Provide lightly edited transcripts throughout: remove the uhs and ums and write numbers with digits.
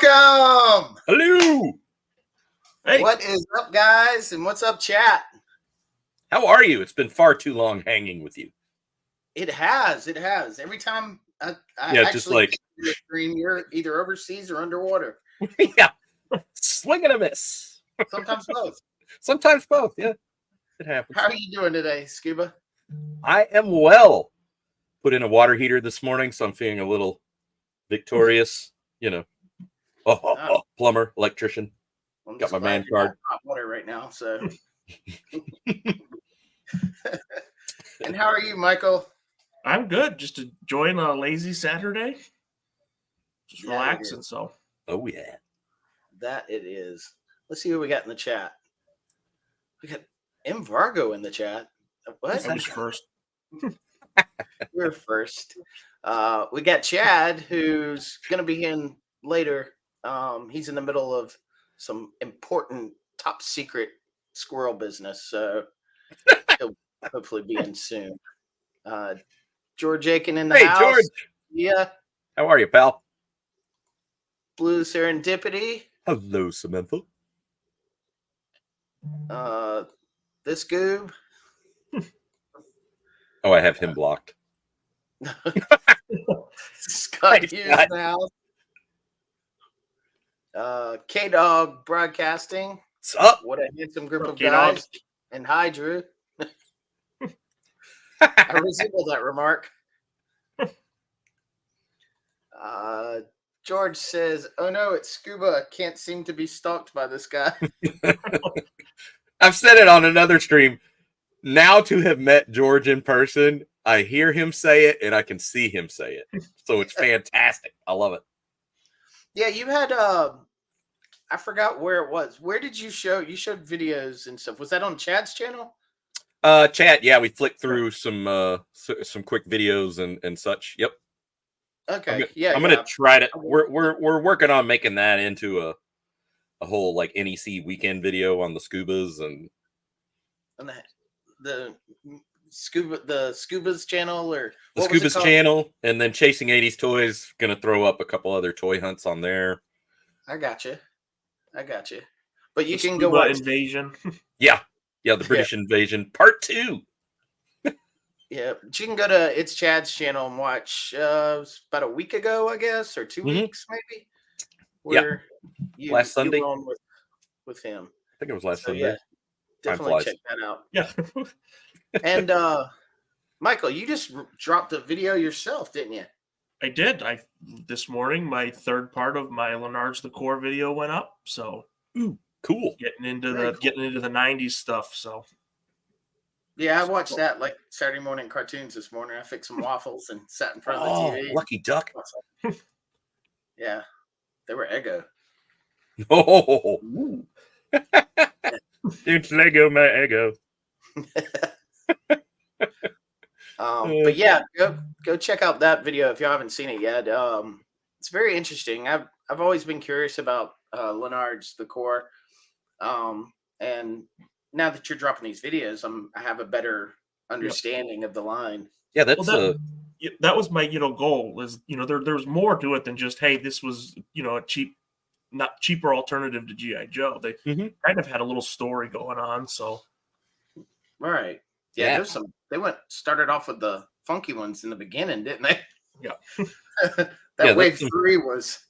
Welcome. Hello. Hey. What is up, guys? And what's up, chat? How are you? It's been far too long hanging with you. It has. Every time I just like stream, you're either overseas or underwater. Yeah. Swing and a miss. Sometimes both. Sometimes both. Yeah. It happens. How are you doing today, Scuba? I am well. Put in a water heater this morning, so I'm feeling a little victorious. You know. Plumber, electrician. Got my man card. Hot water right now, so. And how are you, Michael? I'm good. Just enjoying a lazy Saturday. Just relaxing. So. Oh yeah. That it is. Let's see what we got in the chat. We got Vargo in the chat. What? I was first. You're first. We got Chad, who's going to be in later. He's in the middle of some important top secret squirrel business, so he'll hopefully be in soon. George Aiken in the house. Hey, George. Yeah. How are you, pal? Blue Serendipity. Hello, Samantha. This goob. Oh, I have him blocked. Scott Hughes in the house. K-Dog Broadcasting. What's up? What a handsome group of guys. And hi, Drew. I resemble that remark. George says, "Oh no, it's Scuba. I can't seem to be stalked by this guy." I've said it on another stream. Now to have met George in person, I hear him say it and I can see him say it. So it's fantastic. I love it. Yeah, you had I forgot where it was. Where did you show? You showed videos and stuff. Was that on Chad's channel? Chad, yeah, we flicked through some quick videos and such. Yep. Okay. I'm gonna try to. We're working on making that into a whole like NEC weekend video on the Scubas and the Scubas channel or the Scubas channel, and then Chasing 80s Toys gonna throw up a couple other toy hunts on there. I got you. But you can go watch Invasion. Yeah, the British Invasion Part 2. Yeah, but you can go to It's Chad's channel and watch about a week ago, I guess, or 2 weeks maybe. Where last Sunday you were on with him. I think it was last Sunday. Yeah, definitely check that out. Yeah. And Michael, you just dropped a video yourself, didn't you? I did. This morning my third part of my Lenard's the Core video went up. So cool. Getting into the 90s stuff. So yeah, I watched that like Saturday morning cartoons this morning. I fixed some waffles and sat in front of the TV. Lucky duck. Yeah, they were Eggo. Oh, it's Lego, my Eggo. But yeah, go check out that video if you haven't seen it yet. It's very interesting. I've always been curious about Lenard's the Core, and now that you're dropping these videos, I have a better understanding of the line. Yeah, that's that was my goal. Is there's more to it than just, hey, this was a cheaper alternative to G.I. Joe. They kind of had a little story going on. So right, yeah. There's some. They started off with the funky ones in the beginning, didn't they? Yeah. Wave 3 was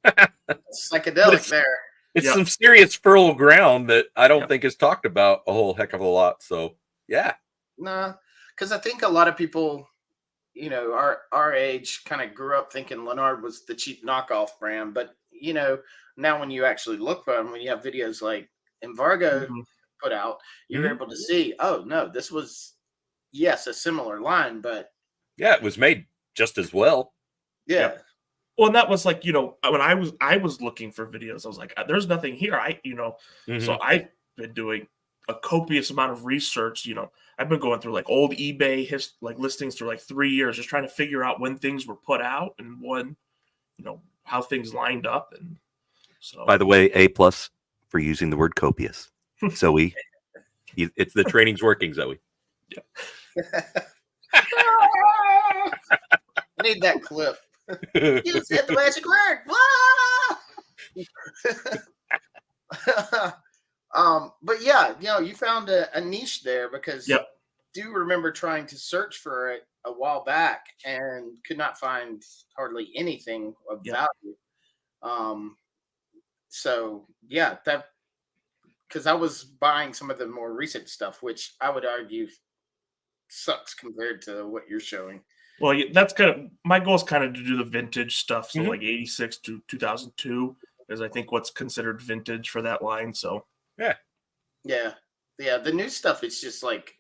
psychedelic there. It's some serious fertile ground that I don't think is talked about a whole heck of a lot. So yeah. Nah, because I think a lot of people, our age kind of grew up thinking Lenard was the cheap knockoff brand. But, now when you actually look for them, when you have videos like Embargo put out, you're able to see, oh, no, this was, yes, a similar line, but. Yeah, it was made just as well. Yeah. Well, and that was like, when I was looking for videos, I was like, there's nothing here. So I've been doing a copious amount of research. I've been going through like old eBay listings through like 3 years, just trying to figure out when things were put out and when, how things lined up. And so, by the way, A+ for using the word copious. Zoe, it's the training's working, Zoe. Yeah. I need that clip. You said the magic word. But yeah, you found a niche there because Yep. do remember trying to search for it a while back and could not find hardly anything of Yep. value. So yeah, that because I was buying some of the more recent stuff, which I would argue sucks compared to what you're showing. Well, that's kind of my goal is kind of to do the vintage stuff. So Mhm. like 86 to 2002 is I think what's considered vintage for that line. So Yeah. Yeah. Yeah. The new stuff, it's just like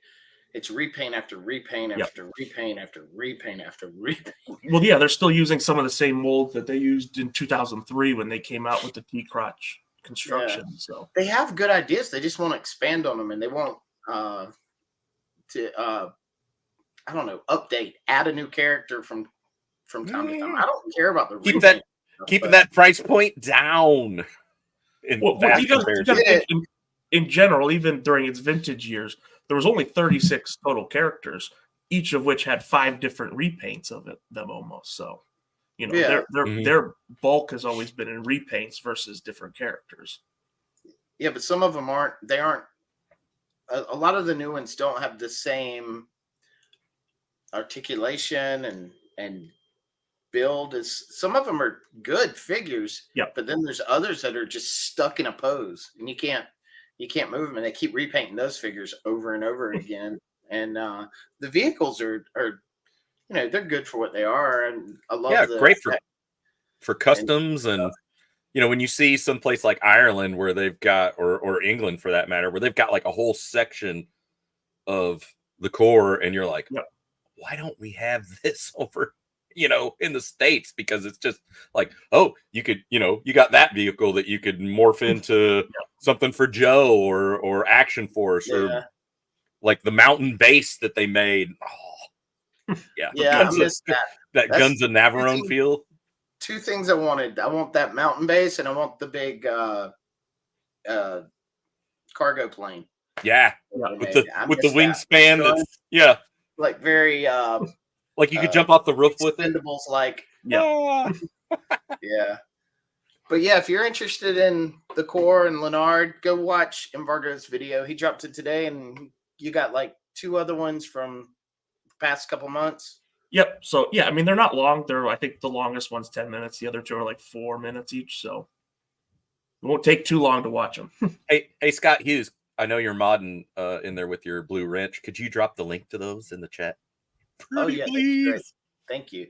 it's repaint after repaint Yep. after repaint after repaint after repaint. well, yeah, they're still using some of the same mold that they used in 2003 when they came out with the T-crotch construction. So They have good ideas. They just want to expand on them and they won't I don't know, add a new character from time to time. I don't care about the Keep that repaint stuff, keeping but that price point down. In well, vast you got comparison. to think in general, even during its vintage years, there was only 36 total characters, each of which had 5 different repaints of them almost. So, Yeah. their bulk has always been in repaints versus different characters. Yeah, but some of them aren't. They aren't. A lot of the new ones don't have the same articulation and build as some of them are good figures. Yep. But then there's others that are just stuck in a pose, and you can't move them, and they keep repainting those figures over and over again. And the vehicles are they're good for what they are, and I love the great effect for and customs and when you see some place like Ireland where they've got or England for that matter, where they've got like a whole section of the core, and you're like, Yep. why don't we have this over in the States? Because it's just like, oh, you could you got that vehicle that you could morph into something for Joe or Action Force or yeah. like the mountain base that they made. Oh, yeah. Yeah, I miss that. That That's Guns of Navarone feel. two things I wanted. I want that mountain base, and I want the big cargo plane. Yeah. that they With made. the I with the miss that. wingspan that's Like very like you could jump off the roof with it. Expendables like. Yeah. Ah. Yeah. But yeah, if you're interested in the core and Leonard, go watch Embargo's video. He dropped it today, and you got like 2 other ones from the past couple months. Yep. So yeah, I mean they're not long. I think the longest one's 10 minutes. The other 2 are like 4 minutes each. So it won't take too long to watch them. Hey, Scott Hughes, I know you're modding in there with your blue wrench. Could you drop the link to those in the chat? Yeah, please. great. Thank you.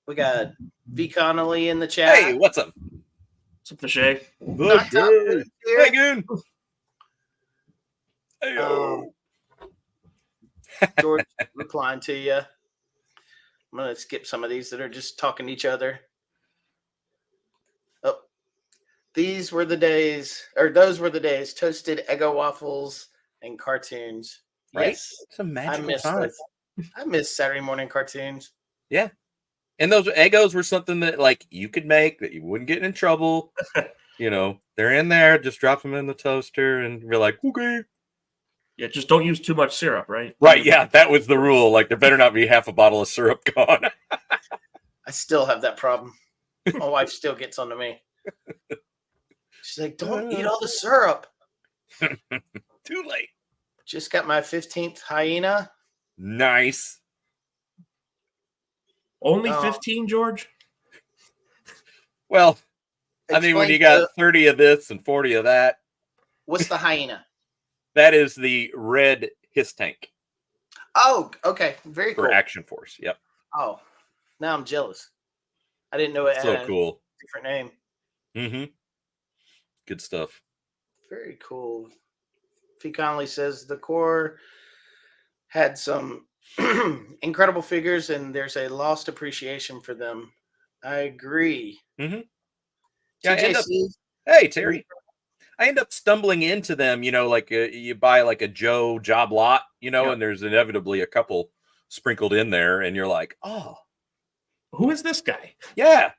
We got V. Connolly in the chat. Hey, what's up? What's up, Fishay? Not top news here. Hey, Goon. Hey, George replying to you. I'm going to skip some of these that are just talking to each other. Oh, those were the days. Toasted Eggo waffles and cartoons. Right? Yes, It's a magical time. I miss Saturday morning cartoons. Yeah. And those Eggos were something that like you could make that you wouldn't get in trouble. They're in there, just drop them in the toaster and you're like, okay. Yeah, just don't use too much syrup, right? Right, yeah, that was the rule. Like there better not be half a bottle of syrup gone. I still have that problem. My wife still gets onto me. She's like, don't eat all the syrup. Too late. Just got my 15th hyena. Nice. Only 15, George? Well, I mean, when you got 30 of this and 40 of that. What's the hyena? That is the red Hiss tank. Oh, okay. Very cool. For Action Force, yep. Oh, now I'm jealous. I didn't know it so had cool. a different name. Mm-hmm. Good stuff. Very cool. Fee Connolly says the core had some incredible figures, and there's a lost appreciation for them. I agree. Mm-hmm. Yeah, TJC. Hey, Terry. I end up stumbling into them, like you buy like a Joe job lot, and there's inevitably a couple sprinkled in there, and you're like, oh, who is this guy? Yeah.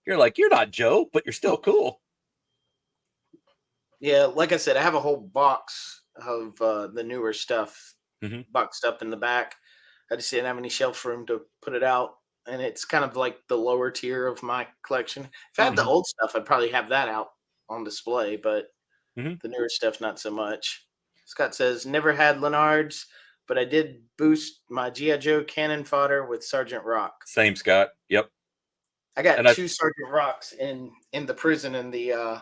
You're like, you're not Joe, but you're still cool. Yeah, like I said, I have a whole box of the newer stuff boxed up in the back. I just didn't have any shelf room to put it out. and it's kind of like the lower tier of my collection. If I had the old stuff, I'd probably have that out on display, but the newer stuff, not so much. Scott says, never had Lennards, but I did boost my G.I. Joe cannon fodder with Sergeant Rock. Same, Scott. Yep. I got two Sergeant Rocks in the prison in the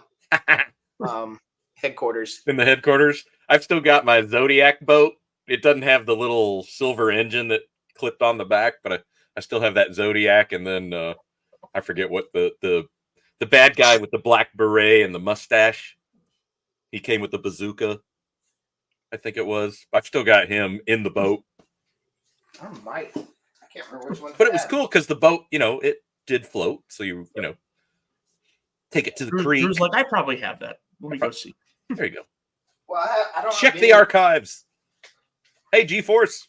headquarters. In the headquarters. I've still got my Zodiac boat. It doesn't have the little silver engine that clipped on the back, but I still have that Zodiac. And then I forget what the bad guy with the black beret and the mustache. He came with the bazooka, I think it was. I've still got him in the boat. I might. I can't remember which one. But it was cool because the boat, it did float. So you take it to the creek. Drew's like, I probably have that. Let me go see. There you go. Well, I don't check the archives. Hey, G-Force. Is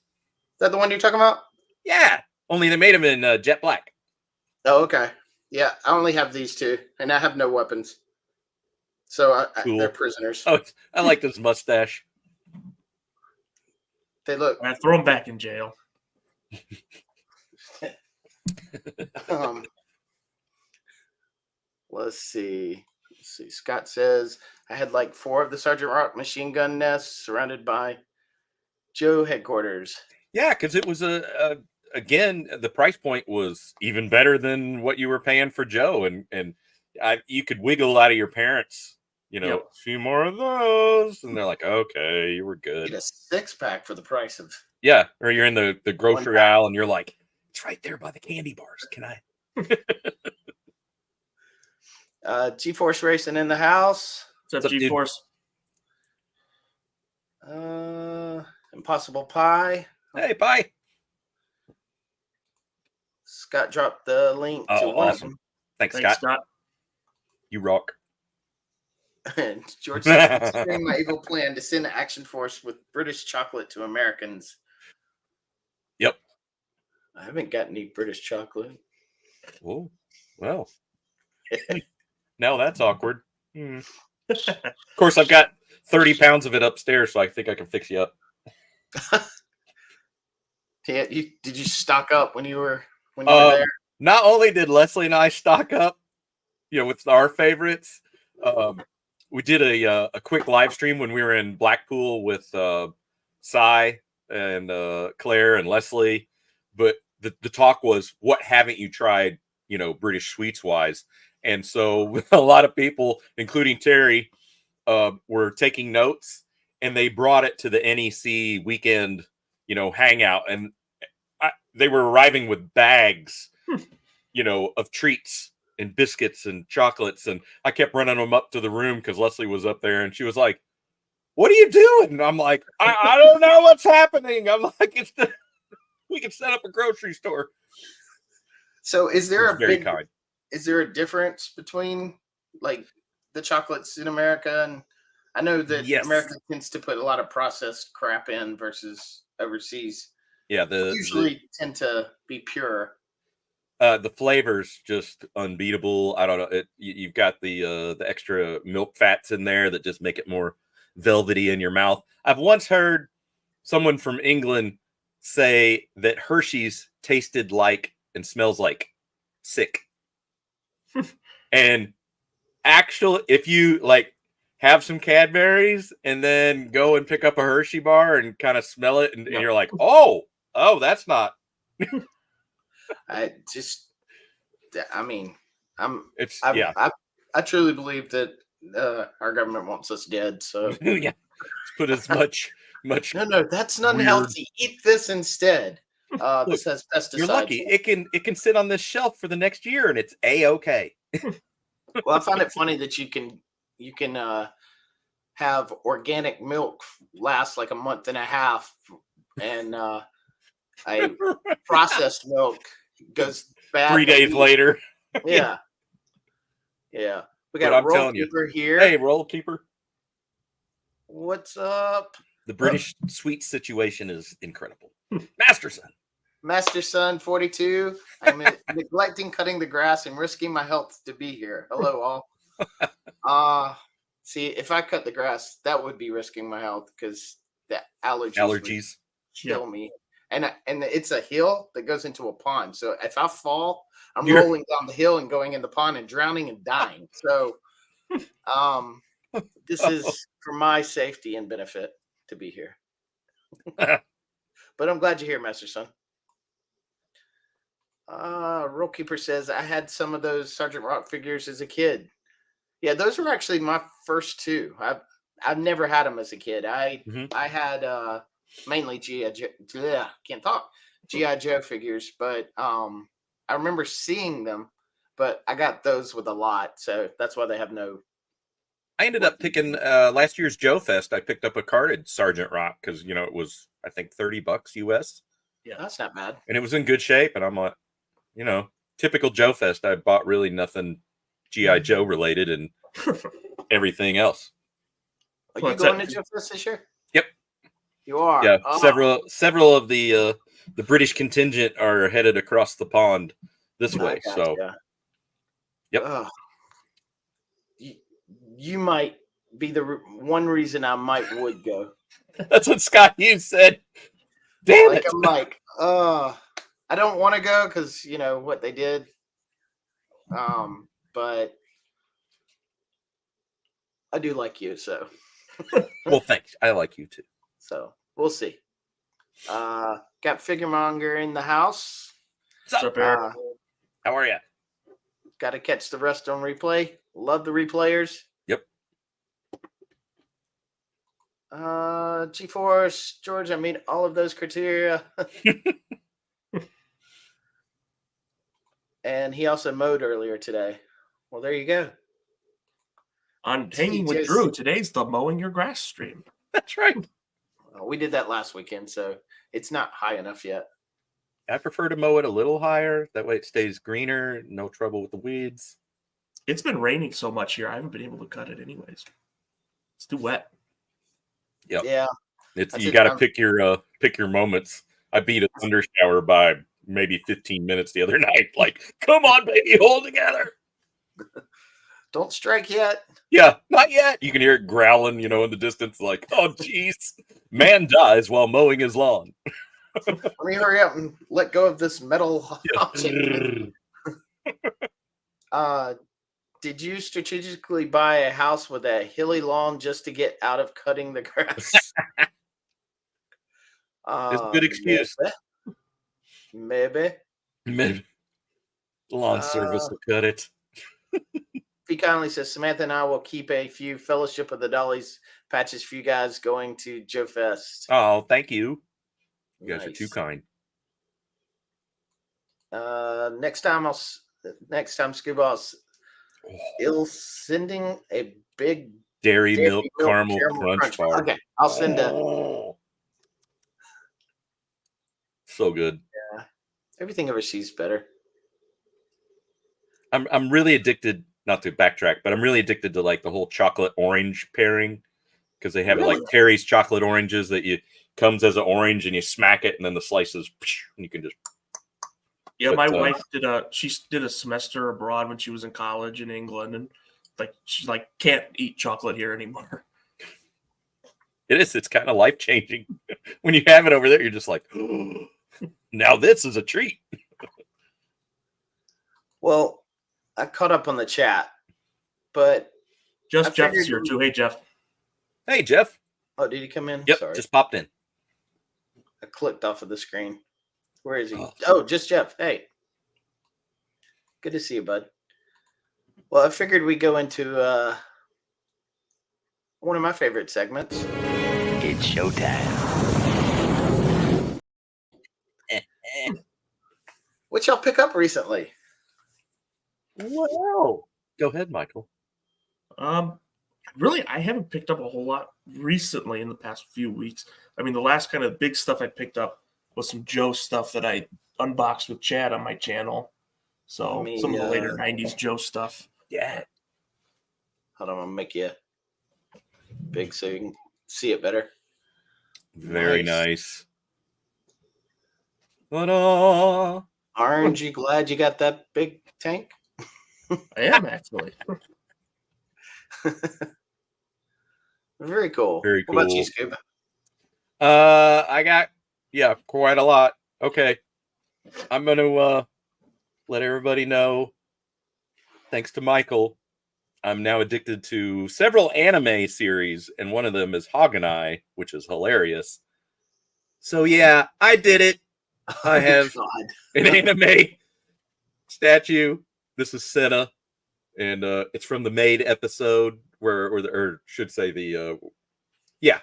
that the one you're talking about? Yeah. Only they made them in jet black. Oh, okay. Yeah, I only have these two, and I have no weapons. So cool. They're prisoners. Oh, I like this mustache. They look. I throw them back in jail. Let's see. Scott says I had like 4 of the Sergeant Rock machine gun nests surrounded by Joe headquarters. Yeah, because it was again, the price point was even better than what you were paying for Joe, and you could wiggle out of your parents, a few more of those, and they're like, okay, you were good. Get a 6-pack for the price of. Yeah, or you're in the grocery aisle, and you're like, it's right there by the candy bars. Can I? G-Force Racing in the house. What's up, G-Force? Impossible Pie. Hey, Pie. Scott dropped the link to awesome. Thanks, Scott. You rock. And George says, considering my evil plan to send an action force with British chocolate to Americans. Yep. I haven't got any British chocolate. Oh, well. Now that's awkward. Of course, I've got 30 pounds of it upstairs, so I think I can fix you up. Yeah, did you stock up when you were there? Not only did Leslie and I stock up, with our favorites, we did a quick live stream when we were in Blackpool with Cy and Claire and Leslie. But the talk was, what haven't you tried, British sweets wise? And so a lot of people, including Terry, were taking notes, and they brought it to the NEC weekend, hangout. And they were arriving with bags, of treats and biscuits and chocolates. And I kept running them up to the room because Leslie was up there, and she was like, what are you doing? And I'm like, I don't know what's happening. I'm like, we can set up a grocery store. So is there kind. Is there a difference between like the chocolates in America? And I know that America tends to put a lot of processed crap in versus overseas. Yeah, usually tend to be pure. The flavor's just unbeatable. I don't know. You've got the extra milk fats in there that just make it more velvety in your mouth. I've once heard someone from England say that Hershey's tasted like and smells like sick. And actually, if you have some Cadbury's and then go and pick up a Hershey bar and kind of smell it, and you're like, oh, that's not. I truly believe that our government wants us dead. So yeah, let's put as much. No, that's not healthy. Eat this instead. This has pesticides. You're lucky. It can sit on this shelf for the next year, and it's A-okay. Well, I find it funny that you can have organic milk last like a month and a half, and a processed milk goes bad 3 days later. Yeah. We got a Roll Keeper here. Hey, Roll Keeper. What's up? The British sweet situation is incredible. Master Son 42. I'm neglecting cutting the grass and risking my health to be here. Hello, all. See, if I cut the grass, that would be risking my health because the allergies would kill me. and it's a hill that goes into a pond. So if I fall, I'm You're- rolling down the hill and going in the pond and drowning and dying. So, this is for my safety and benefit to be here. But I'm glad you're here, Master Son. Roll Keeper says I had some of those Sergeant Rock figures as a kid. Yeah, those were actually my first two. I've never had them as a kid. I had mainly GI Joe. Can't talk. GI Joe figures, but I remember seeing them, but I got those with a lot, so that's why they have no. I ended up picking last year's Joe Fest. I picked up a carded Sergeant Rock because it was I think $30 US. Yeah, that's not bad. And it was in good shape. And I'm like, typical Joe Fest. I bought really nothing GI Joe related and everything else. Are you going to Joe Fest this year? Yep, you are. Yeah, several of the British contingent are headed across the pond this way. So, yep. You might be the one reason I would go. That's what Scott Hughes said. Damn it! I'm like, I don't want to go because what they did. But I do like you, so. Well, thanks. I like you too. So we'll see. Got Figuremonger in the house. What's up, Eric? How are you? Got to catch the rest on replay. Love the replayers. Yep. G-Force, George, I mean, all of those criteria. And he also mowed earlier today. Well, there you go. On Hanging with Drew, today's the Mowing Your Grass stream. That's right. Well, we did that last weekend, so it's not high enough yet. I prefer to mow it a little higher. That way it stays greener. No trouble with the weeds. It's been raining so much here. I haven't been able to cut it anyways. It's too wet. Yep. Yeah. You got to pick your moments. I beat a thunder shower by maybe 15 minutes the other night. Like, come on, baby, hold together. Don't strike yet. Yeah, not yet. You can hear it growling, in the distance, like, oh, jeez. Man dies while mowing his lawn. Let me hurry up and let go of this metal object. Did you strategically buy a house with a hilly lawn just to get out of cutting the grass? It's a good excuse. Maybe. Lawn service will cut it. He kindly says, Samantha and I will keep a few Fellowship of the Dollies patches for you guys going to Joe Fest. Oh, thank you. You guys Nice. are too kind. Next time, Scuba, I'll sending a big dairy milk caramel crunch bar. Okay, I'll send so good. Yeah, everything overseas better. I'm really addicted. Not to backtrack, but I'm really addicted to like the whole chocolate orange pairing because they have it like Terry's chocolate oranges that comes as an orange and you smack it and then the slices and you can just. Yeah, my wife did a semester abroad when she was in college in England, and she's can't eat chocolate here anymore. It's kind of life changing when you have it over there. You're just like, oh, now this is a treat. Well, I caught up on the chat, but Jeff is here too. Hey, Jeff. Hey, Jeff. Oh, did he come in? Yep, Sorry. just popped in. I clicked off of the screen. Where is he? Oh, just Jeff. Hey. Good to see you, bud. Well, I figured we'd go into one of my favorite segments. It's showtime. Which I'll pick up recently. Wow. Go ahead, Michael. Really, I haven't picked up a whole lot recently in the past few weeks. I mean, the last kind of big stuff I picked up was some Joe stuff that I unboxed with Chad on my channel. So some of the later 90s Joe stuff. Yeah. Hold on, I'm going to make you big so you can see it better. Very nice. Ta-da! Aren't you glad you got that big tank? I am, actually. Very cool. Very cool. What about you, Scuba? I got Yeah, quite a lot. Okay. I'm going to let everybody know, thanks to Michael, I'm now addicted to several anime series, and one of them is Haganai, which is hilarious. So yeah, I did it. I have God. an anime statue. This is Senna, and it's from the Maid episode or should say yeah,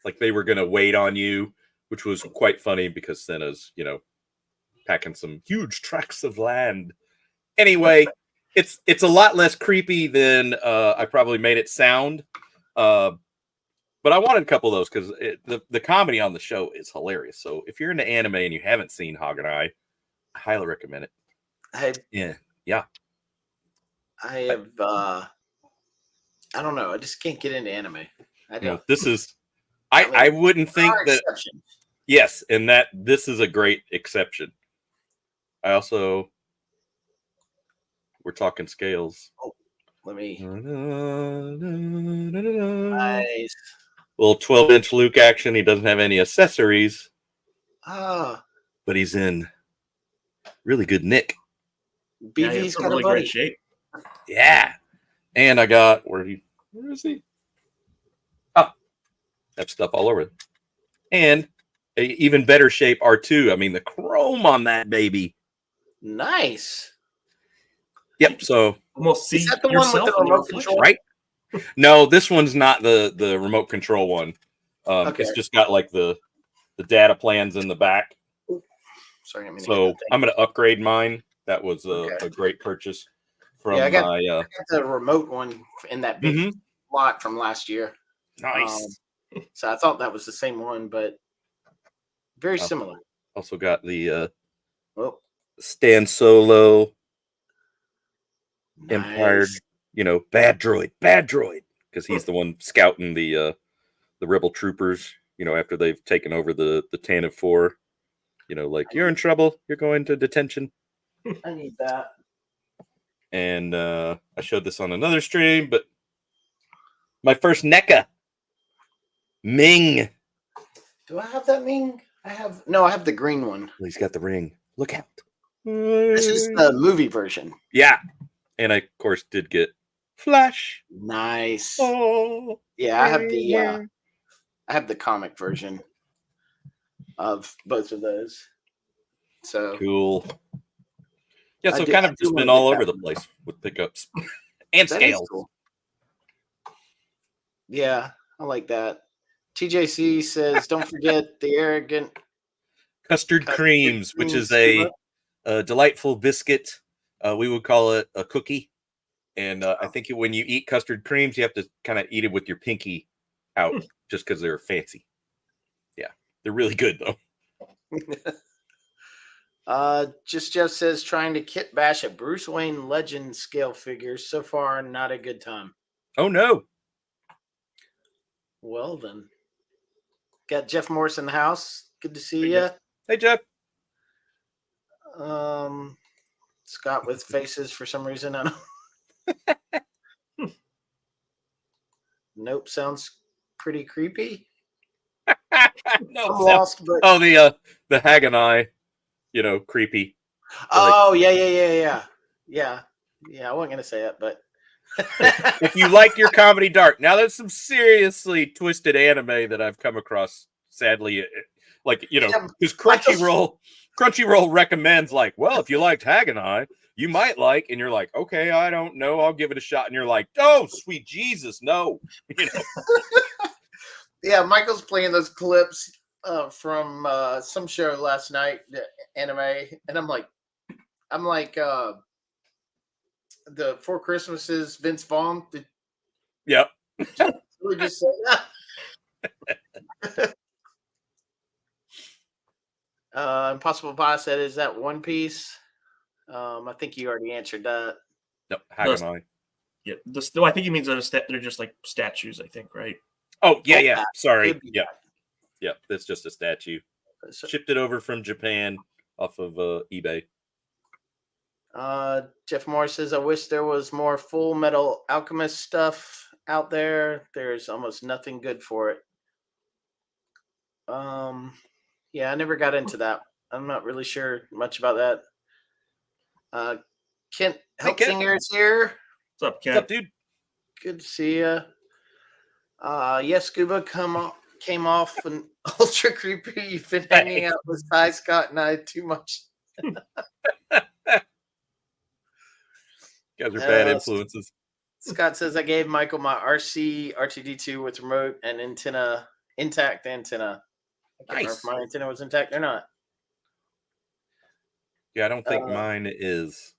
like they were gonna wait on you, which was quite funny because Senna's packing some huge tracts of land. Anyway, it's a lot less creepy than I probably made it sound. But I wanted a couple of those because the comedy on the show is hilarious. So if you're into anime and you haven't seen Haganai, I highly recommend it. Yeah. I have I don't know. I just can't get into anime. I don't. This is I mean, I wouldn't there think are that. exceptions. Yes, and that this is a great exception. I also we're talking scales. Oh, let me. Nice. Nice. Little 12-inch Luke action. He doesn't have any accessories, Ah, but he's in really good nick. BV's got really a buddy. great shape. Yeah. And I got where is he? Oh, have stuff all over it. And a even better shape R2. I mean, the chrome on that baby. Nice. Yep. So Almost see Is that the one with the yourself in remote reflection. control? right. No, this one's not the remote control one. Okay. It's just got like the data plans in the back. Sorry, I mean. So I'm going to upgrade mine. That was Okay. a great purchase from Yeah, I got my. the remote one in that big lot from last year. Nice. So I thought that was the same one, but very similar. Also got the Oh, Stan Solo nice. Empire, bad droid, because he's the one scouting the rebel troopers, after they've taken over the Tantive 4, like you're in trouble, you're going to detention. I need that. And I showed this on another stream, but my first NECA, Ming. Do I have that Ming? I have the green one. Well, he's got the ring. Look out. This is the movie version. Yeah. And I, of course, did get Flash. Nice. Oh, Yeah, I have the comic version of both of those. So cool. Yeah, so I kind of do just wanna been all get over that the one. place with pickups and that is scales. cool. Yeah, I like that. TJC says, "Don't forget the arrogant Custard creams, which is a delightful biscuit. We would call it a cookie. And I think when you eat custard creams, you have to kind of eat it with your pinky out just because they're fancy. Yeah, they're really good, though. Just Jeff says, trying to kit bash a Bruce Wayne Legend scale figure. So far, not a good time. Oh, no. Well, then. Got Jeff Morris in the house. Good to see you. Hey, Jeff. Scott with faces for some reason. I don't. Nope, sounds pretty creepy. No, I'm lost, but the Haganai, creepy. oh yeah. I wasn't gonna say it, but if you like your comedy dark, now there's some seriously twisted anime that I've come across. Sadly, because Crunchyroll recommends well, if you liked Haganai, you might like, and you're like, okay, I don't know, I'll give it a shot, and you're like, oh, sweet Jesus, no, Yeah, Michael's playing those clips from some show last night, the anime, and I'm like, the Four Christmases, Vince Vaughn. Yep. We just say that. Impossible Boss said, "Is that One Piece?" I think you already answered that. Nope, Haganai. Yeah, I think he means they're just like statues. I think, right? Oh yeah. Sorry. Yeah. Yeah. That's just a statue. Shipped it over from Japan off of eBay. Jeff Moore says, "I wish there was more Full Metal Alchemist stuff out there. There's almost nothing good for it." Yeah, I never got into that. I'm not really sure much about that. Kent Hey, Kent. Heltzinger is here. What's up, What's Ken? up, dude? Good to see you. Yes, Scuba came off an ultra creepy. You've been hanging out with Ty Scott and I too much. You guys are bad influences. Scott says I gave Michael my RC R2D2 with remote and intact antenna. I can't remember if my antenna was intact or not. Yeah, I don't think mine is.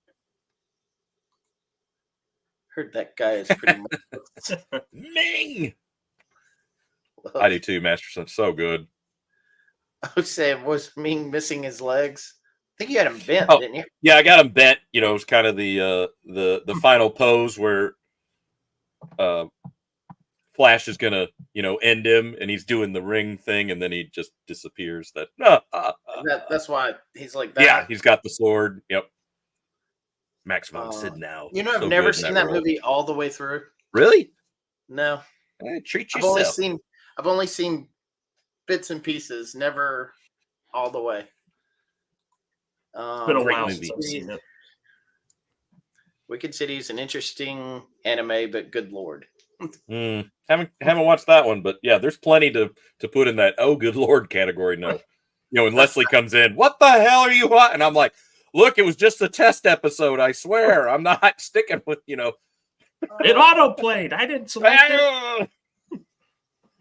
Heard that guy is pretty much. Ming! I do too, Masterson. So good. I would say, was Ming missing his legs? I think you had him bent, didn't you? Yeah, I got him bent. You know, it was kind of the final pose where Flash is gonna, end him, and he's doing the ring thing, and then he just disappears. That's why he's like that. Yeah, he's got the sword. Yep. Max von Sydow. I've never seen that movie all the way through. Really? No. Treat yourself. I've only seen bits and pieces, never all the way. It's been a while since I've seen it. Wicked City is an interesting anime, but good lord. Haven't watched that one, but yeah, there's plenty to put in that oh good lord category now. And Leslie comes in, what the hell are you on? And I'm like, look, it was just a test episode, I swear. I'm not sticking with, It auto-played. I didn't select it. Let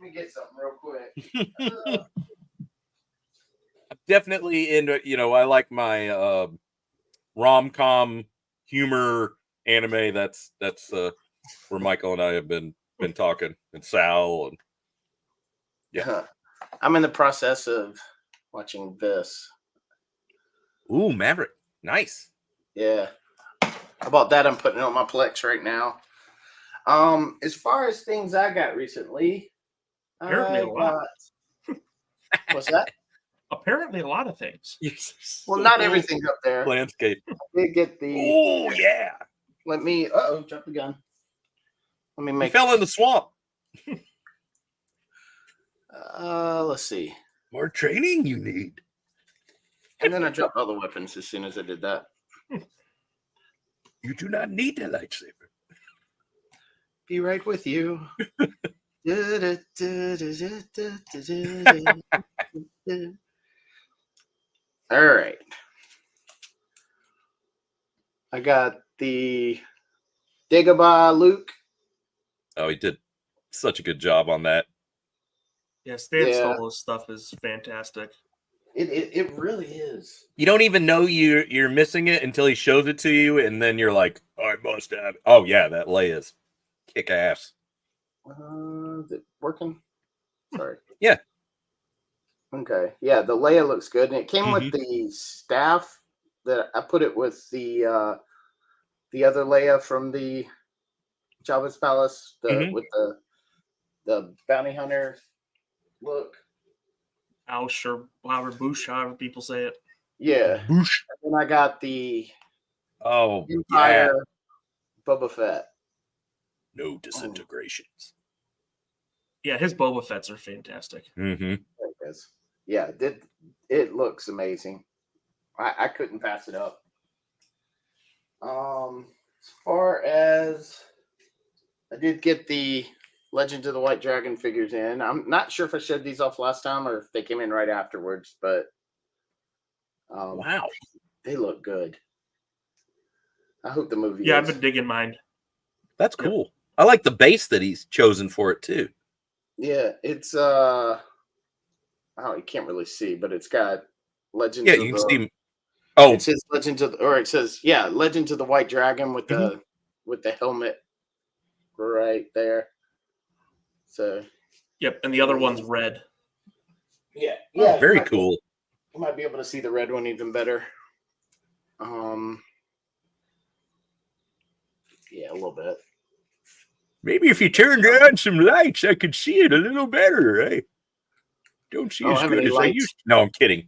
me get something real quick. Definitely into, I like my rom-com humor anime. That's where Michael and I have been talking, and Sal, and yeah. I'm in the process of watching this. Ooh, Maverick. Nice. Yeah. How about that? I'm putting it on my Plex right now. As far as things I got recently, apparently a lot. What's that? Apparently a lot of things. Well, not everything's up there. Landscape. I did get the. Oh yeah. Let me. Drop the gun. Let me make. He fell in the swamp. Let's see. More training you need. And then I dropped all the weapons as soon as I did that. You do not need a lightsaber. Be right with you. All right. I got the Dagobah Luke. Oh, he did such a good job on that. Yeah, Stan Stolo's stuff is fantastic. It really is. You don't even know you're missing it until he shows it to you, and then you're like, oh, I must have. Oh yeah, that Leia's kick ass. Is it working? Sorry. Yeah. Okay. Yeah, the Leia looks good, and it came with the staff that I put it with the other Leia from the Jabba's palace, with the bounty hunter look. Ausch or however Bush, however people say it. Yeah. Boosh. And then I got the Empire Boba Fett. No disintegrations. Yeah, his Boba Fett's are fantastic. Mm-hmm. Yeah, it looks amazing. I couldn't pass it up. As far as I did get the Legend of the White Dragon figures in. I'm not sure if I showed these off last time or if they came in right afterwards, but wow, they look good. I hope the movie. Yeah, I've been digging mine. That's cool. Yep. I like the base that he's chosen for it too. Yeah, it's you can't really see, but it's got Legend. Yeah, you can see. Oh, it says Legend of, or it says Legend of the White Dragon with the helmet right there. So. Yep, and the other one's red. Yeah. Oh, very cool. You might be able to see the red one even better. Yeah, a little bit. Maybe if you turned on some lights, I could see it a little better, right? Don't see as good as I used to. No, I'm kidding.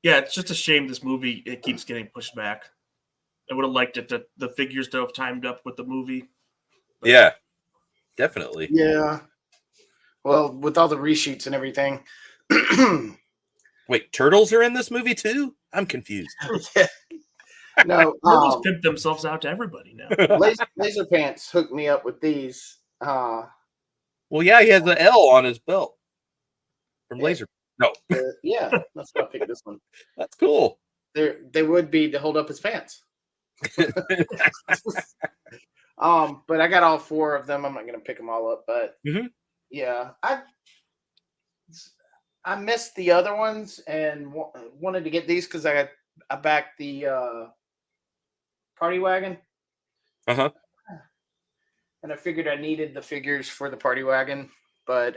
Yeah, it's just a shame this movie, it keeps getting pushed back. I would have liked it to the figures to have timed up with the movie. But... Yeah, definitely. Yeah. Well, with all the reshoots and everything, Wait, turtles are in this movie too? I'm confused. No, Turtles pimp themselves out to everybody now. Laser Pants hooked me up with these. Well, yeah, he has an L on his belt from Yeah. Laser. No, Yeah, that's why I picked this one. that's cool. They would be to hold up his pants. But I got all 4 of them. I'm not gonna pick them all up, but yeah, I missed the other ones and wanted to get these because I backed the party wagon. Uh-huh. And I figured I needed the figures for the party wagon, but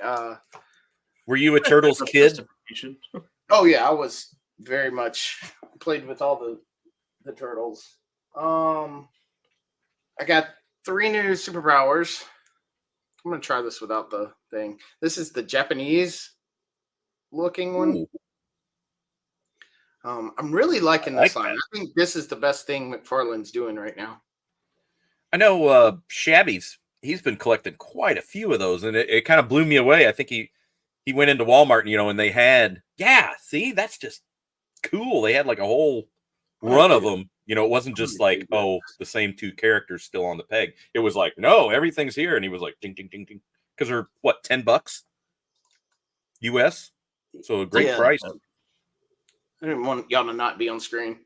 were you a Turtles kid? Oh yeah, I was very much played with all the turtles. I got 3 new superpowers. I'm gonna try this without the thing. This is the Japanese looking one. Ooh. I'm really liking this line. That. I think this is the best thing McFarlane's doing right now. I know Shabby's. He's been collecting quite a few of those, and it kind of blew me away. I think he went into Walmart, and they had see, that's just cool. They had like a whole run of them. It wasn't just like, the same 2 characters still on the peg. It was like, no, everything's here, and he was like, ding, ding, ding, ding, because they're what, $10 US, so a great price. I didn't want y'all to not be on screen.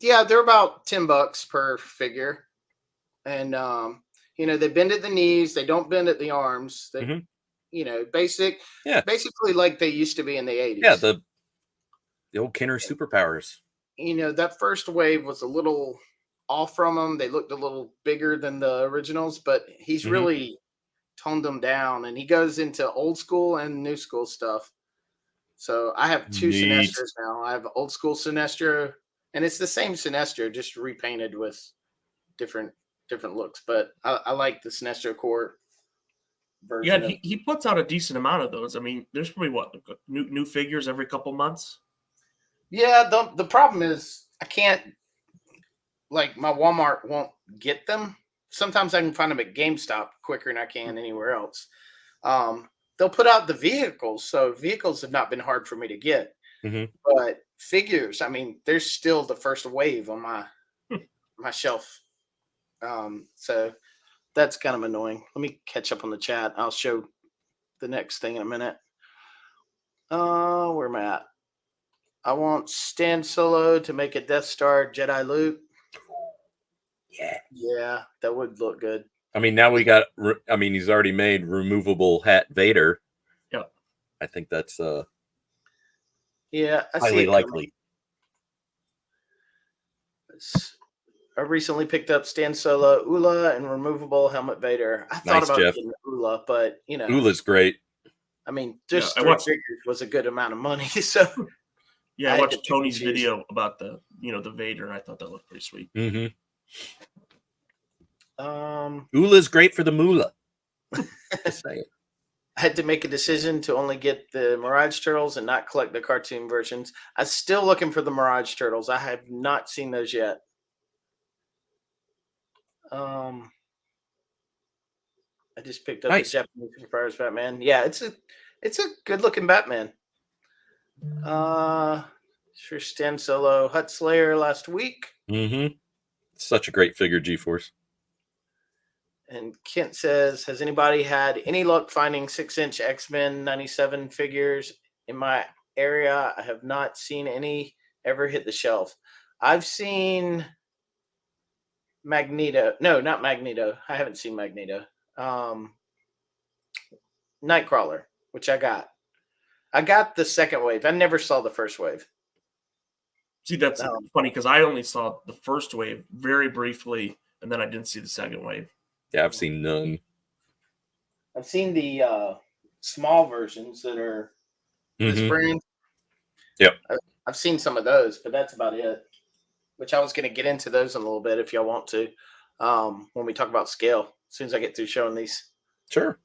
Yeah, they're about $10 per figure, and they bend at the knees. They don't bend at the arms. They, basically like they used to be in the 80s. Yeah, the old Kenner superpowers. That first wave was a little off from them. They looked a little bigger than the originals, but he's really toned them down, and he goes into old school and new school stuff. So I have 2 Sinestros now. I have old school Sinestro, and it's the same Sinestro, just repainted with different looks. But I like the Sinestro core version. Yeah, he puts out a decent amount of those. I mean, there's probably new figures every couple months. Yeah, the problem is I can't, like, my Walmart won't get them. Sometimes I can find them at GameStop quicker than I can anywhere else. They'll put out the vehicles, so vehicles have not been hard for me to get. But figures, I mean, there's still the first wave on my shelf. So that's kind of annoying. Let me catch up on the chat. I'll show the next thing in a minute. Where am I at? I want Stan Solo to make a Death Star Jedi Luke. Yeah, that would look good. I mean, now we got. He's already made removable hat Vader. Yep. I think that's I highly likely. I recently picked up Stan Solo, Ula, and removable helmet Vader. I thought about getting Ula, but Ula's great. I mean, just 3 figures was a good amount of money. So yeah, I watched Tony's video about the Vader, and I thought that looked pretty sweet. Ula's great for the moolah. Just saying. I had to make a decision to only get the Mirage Turtles and not collect the cartoon versions. I'm still looking for the Mirage Turtles. I have not seen those yet. I just picked up the Japanese Superpowers Batman. Yeah, it's a good looking Batman. Sure, Stan Solo Hut Slayer last week. Such a great figure, G-Force. And Kent says, has anybody had any luck finding 6-inch X-Men 97 figures in my area? I have not seen any ever hit the shelf. I've seen Magneto. No, not Magneto. I haven't seen Magneto. Nightcrawler, which I got. I got the second wave. I never saw the first wave. See, that's funny because I only saw the first wave very briefly, and then I didn't see the second wave. Yeah, I've seen none. I've seen the small versions that are this brand. Yep. I've seen some of those, but that's about it. Which I was going to get into those in a little bit if y'all want to when we talk about scale. As soon as I get through showing these. Sure.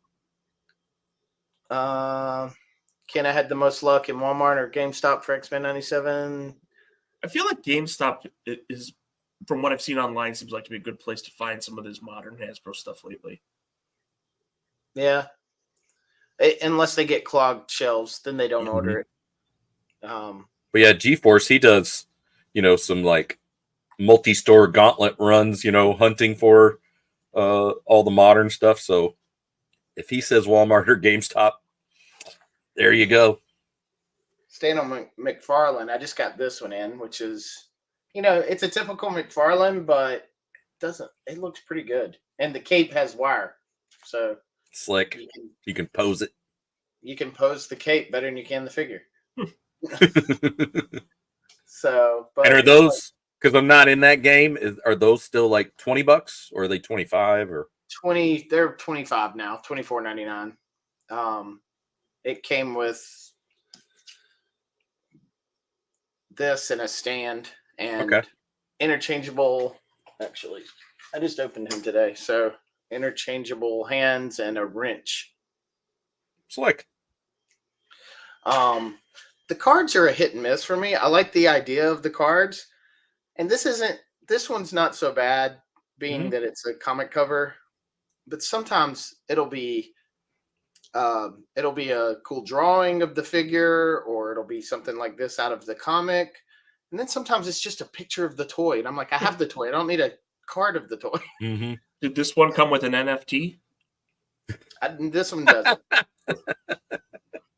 Ken, I had the most luck in Walmart or GameStop for X-Men 97. I feel like GameStop is, from what I've seen online, seems like to be a good place to find some of this modern Hasbro stuff lately. Yeah. Unless they get clogged shelves, then they don't Mhm. order it. But yeah, GeForce, he does, some like multi-store gauntlet runs, hunting for all the modern stuff. So if he says Walmart or GameStop, there you go. Staying on McFarlane, I just got this one in, which is, it's a typical McFarlane, but it looks pretty good. And the cape has wire. So Slick. You can pose it. You can pose the cape better than you can the figure. So, but and are those, because I'm not in that game, are those still like $20 or are they 25 or 20? They're 25 now, $24.99. It came with this and a stand and interchangeable. Actually, I just opened him today, so interchangeable hands and a wrench. Slick. The cards are a hit and miss for me. I like the idea of the cards, and this one's not so bad, being that it's a comic cover. But sometimes it'll be a cool drawing of the figure, or it'll be something like this out of the comic, and then sometimes it's just a picture of the toy, and I'm like, I have the toy, I don't need a card of the toy. Mm-hmm. Did this one come with an NFT? This one doesn't.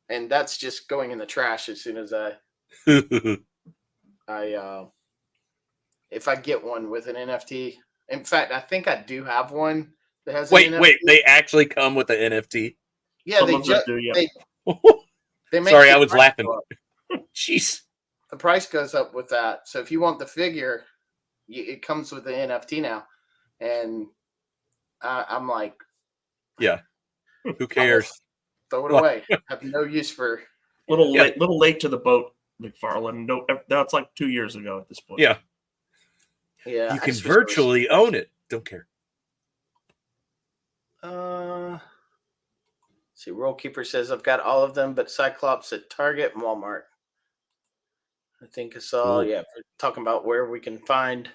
And that's just going in the trash as soon as if I get one with an NFT. In fact, I think I do have one that has an NFT. Wait, they actually come with the NFT? Yeah, Some of them do, yeah. They make Sorry, the I was price laughing. go up. Jeez. The price goes up with that. So if you want the figure, it comes with the NFT now. And I'm like, yeah, who cares? Throw it away. I have no use for. Little late to the boat, McFarlane. No, that's like 2 years ago at this point. Yeah. Yeah. You can virtually own it. Don't care. See, Roll Keeper says I've got all of them, but Cyclops at Target and Walmart. I think I saw. Cool. Yeah, we're talking about where we can find.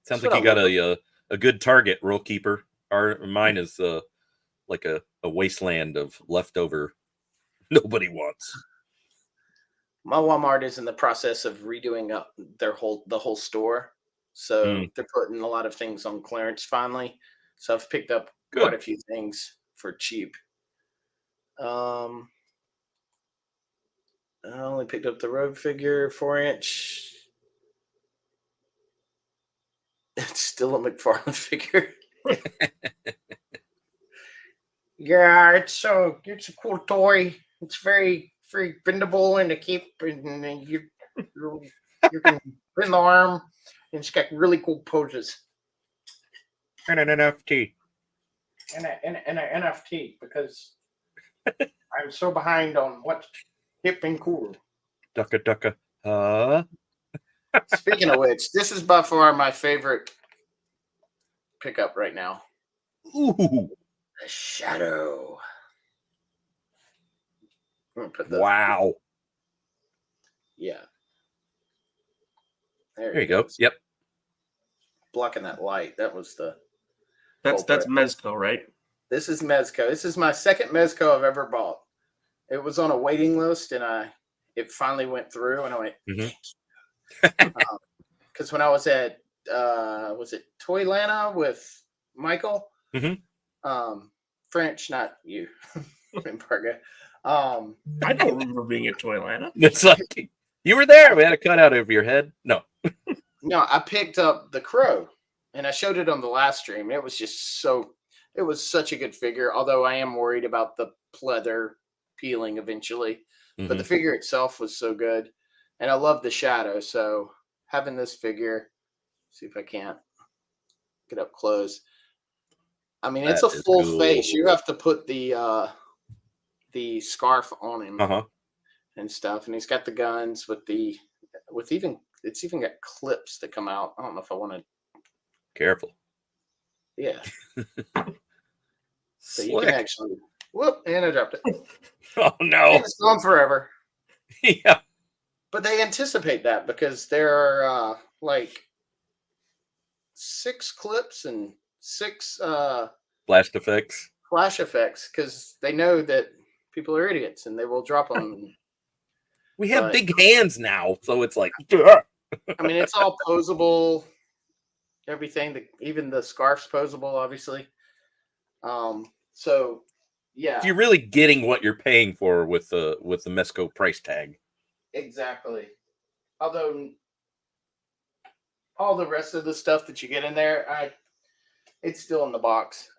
Sounds like you got a good Target, Roll Keeper. Mine is like a wasteland of leftover nobody wants. My Walmart is in the process of redoing up the whole store, so they're putting a lot of things on clearance finally. So I've picked up quite a few things for cheap. I only picked up the Rogue figure 4-inch. It's still a McFarlane figure. Yeah, it's a cool toy. It's very bendable and to keep, and you can bend the arm, and it's got really cool poses. And an NFT. And an NFT, because I'm so behind on what's hip and cool. Ducka. Speaking of which, this is by far my favorite pickup right now. Ooh. The Shadow. I'm gonna put wow. Yeah. There you go. Yep. Blocking that light. That was the. That's Mezco, right? This is Mezco. This is my second Mezco I've ever bought. It was on a waiting list, and it finally went through, and I went. Because when I was at was it Toylanta with Michael? French, not you, Parga. I don't remember being at Toylanta. It's like you were there. We had a cutout over your head. No, I picked up the Crow, and I showed it on the last stream. It was just it was such a good figure. Although I am worried about the pleather peeling eventually, but the figure itself was so good, and I love the Shadow. So having this figure, see if I can't get up close. I mean, it's a full face. You have to put the scarf on him and stuff, and he's got the guns it's even got clips that come out. I don't know if I want to. Careful. Yeah. So you can actually. Whoop! And I dropped it. Oh no! And it's gone forever. Yeah. But they anticipate that because there are like 6 clips and 6 flash effects. Because they know that people are idiots and they will drop them. We have But- big hands now, so it's like, "Ugh." I mean, it's all posable. Everything, even the scarf's posable, obviously. So yeah, You're really getting what you're paying for with the Mesco price tag. exactly. Although all the rest of the stuff that you get in there, it's still in the box.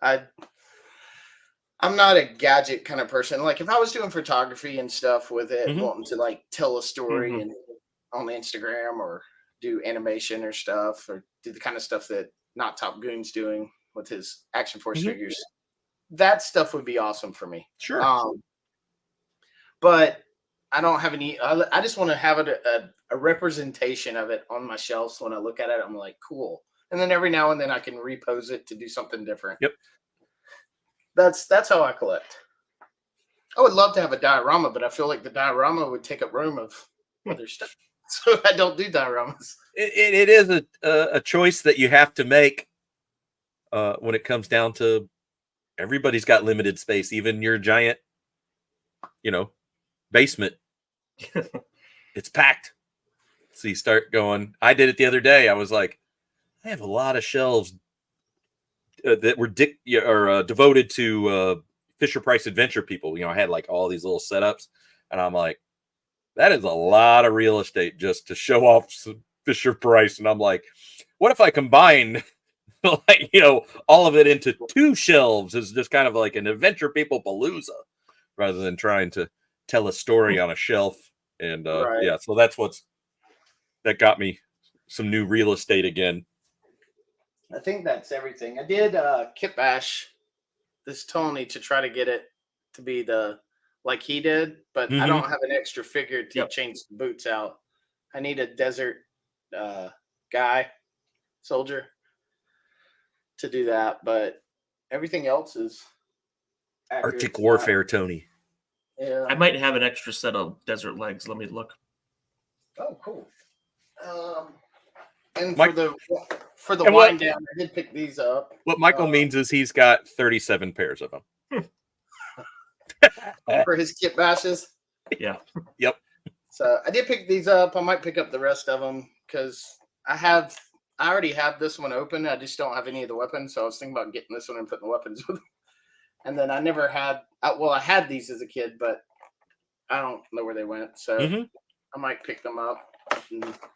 I'm not a gadget kind of person. Like if I was doing photography and stuff with it, Mhm. wanting to like tell a story Mhm. and on Instagram or do animation or stuff or do the kind of stuff that Not Top Goon's doing with his Action Force Mhm. figures, that stuff would be awesome for me. Sure. But I don't have any. I just want to have a representation of it on my shelf. So when I look at it, I'm like, cool. And then every now and then I can repose it to do something different. Yep. That's how I collect. I would love to have a diorama, but I feel like the diorama would take up room of other stuff. So I don't do dioramas. It is a choice that you have to make when it comes down to everybody's got limited space, even your giant, basement. It's packed. So you start going. I did it the other day. I was like, I have a lot of shelves that were devoted to Fisher Price Adventure people. I had like all these little setups, and I'm like, that is a lot of real estate just to show off some Fisher Price. And I'm like, what if I combine all of it into 2 shelves as just kind of like an Adventure People palooza rather than trying to tell a story on a shelf. And Right. yeah, so that got me some new real estate again. I think that's everything. I did kit bash this Tony to try to get it to be like he did, but I don't have an extra figure to change the boots out. I need a desert soldier to do that, but everything else is accurate. Arctic Warfare, Tony. Yeah. I might have an extra set of desert legs. Let me look. Oh, cool. And Mike, for the and wind down, I did pick these up. What Michael means is he's got 37 pairs of them. For his kit bashes. Yeah. Yep. So I did pick these up. I might pick up the rest of them because I already have this one open. I just don't have any of the weapons. So I was thinking about getting this one and putting the weapons with them. And then I never had, I had these as a kid, but I don't know where they went. So I might pick them up.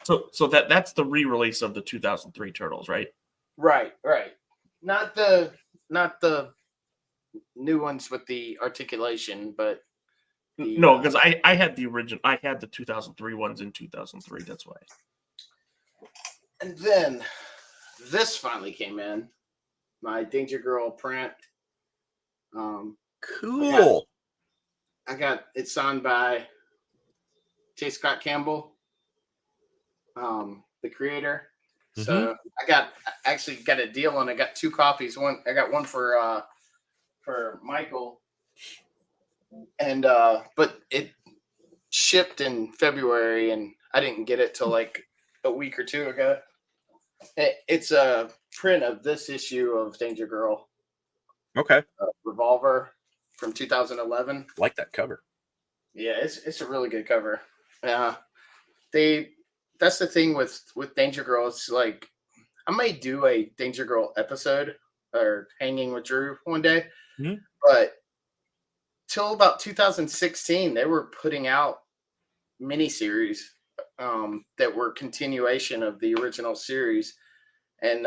So that's the re-release of the 2003 Turtles, right? Right. Not the new ones with the articulation, but no, because I had the original. I had the 2003 ones in 2003. That's why. And then this finally came in, my Danger Girl print. Cool. I got it signed by J. Scott Campbell, the creator. So I actually got a deal and I got 2 copies. I got one for Michael, and but it shipped in February and I didn't get it till like a week or 2 ago. It's a print of this issue of Danger Girl. Okay. Revolver from 2011. Like that cover. Yeah, it's a really good cover. That's the thing with Danger Girl. It's like I may do a Danger Girl episode or Hanging with Drew one day, but till about 2016, they were putting out miniseries that were continuation of the original series, and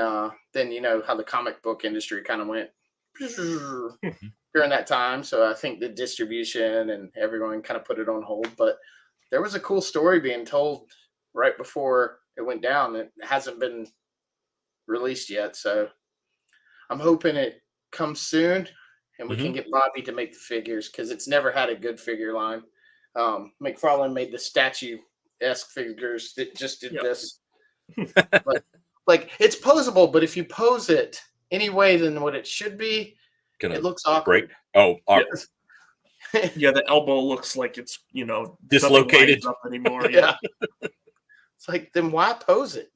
then how the comic book industry kind of went during that time. So I think the distribution and everyone kind of put it on hold. But there was a cool story being told right before it went down. It hasn't been released yet, so I'm hoping it comes soon and we can get Bobby to make the figures because it's never had a good figure line. McFarlane made the statue-esque figures that just did this. But, like, it's posable, but if you pose it any way than what it should be, it looks awkward. Oh, awkward. Yeah, the elbow looks like it's, dislocated up anymore. Yeah. It's like, then why pose it?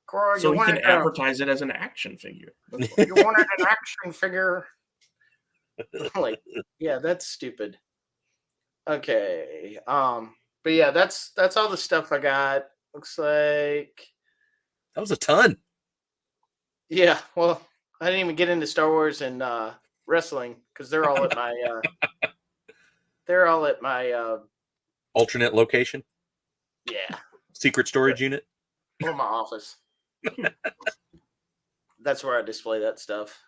Girl, so you can advertise it as an action figure. You wanted an action figure. Like, yeah, that's stupid. Okay. But yeah, that's all the stuff I got. Looks like, That was a ton. yeah, well, I didn't even get into Star Wars and wrestling because they're all at my Alternate location, yeah, secret storage unit. or my office. That's where I display that stuff.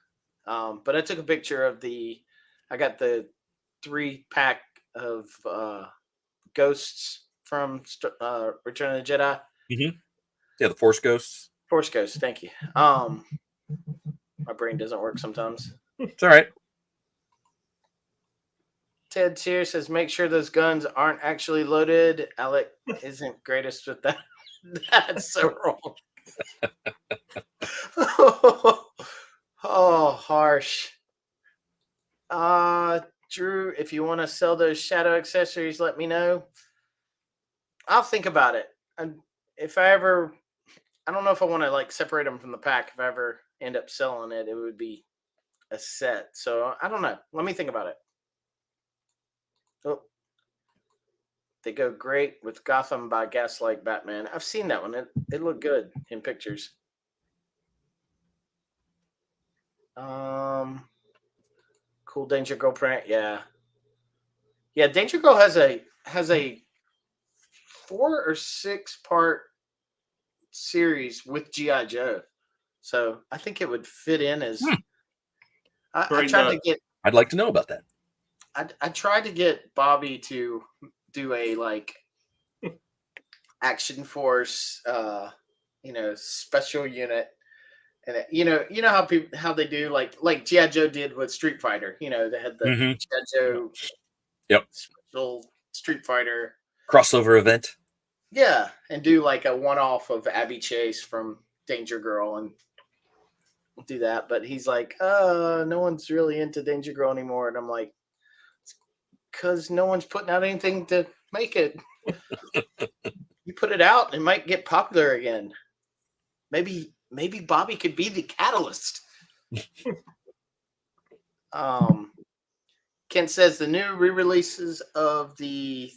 But I took a picture of I got the 3-pack of ghosts from Return of the Jedi. Mm-hmm. Yeah, the Force Ghosts. Force Ghosts, thank you. My brain doesn't work sometimes. It's all right. Ted Sear says, make sure those guns aren't actually loaded. Alec isn't greatest with that. That's so wrong. Oh, harsh. Drew, if you want to sell those shadow accessories, let me know. I'll think about it. And if I ever, I don't know if I want to like separate them from the pack. If I ever end up selling it, it would be a set. So I don't know. Let me think about it. Oh, they go great with Gotham by Gaslight Batman. I've seen that one. It looked good in pictures. Cool Danger Girl print. Yeah. Danger Girl has a 4 or 6 part series with GI Joe, so I think it would fit in as. I tried to get. I'd like to know about that. I tried to get Bobby to do a like Action Force, special unit, and how they do like GI Joe did with Street Fighter. They had the GI Joe. Yep. Special Street Fighter crossover event. Yeah, and do like a one-off of Abby Chase from Danger Girl and do that. But he's like, no one's really into Danger Girl anymore. And I'm like, because no one's putting out anything to make it. You put it out, it might get popular again. Maybe Bobby could be the catalyst. Ken says the new re-releases of the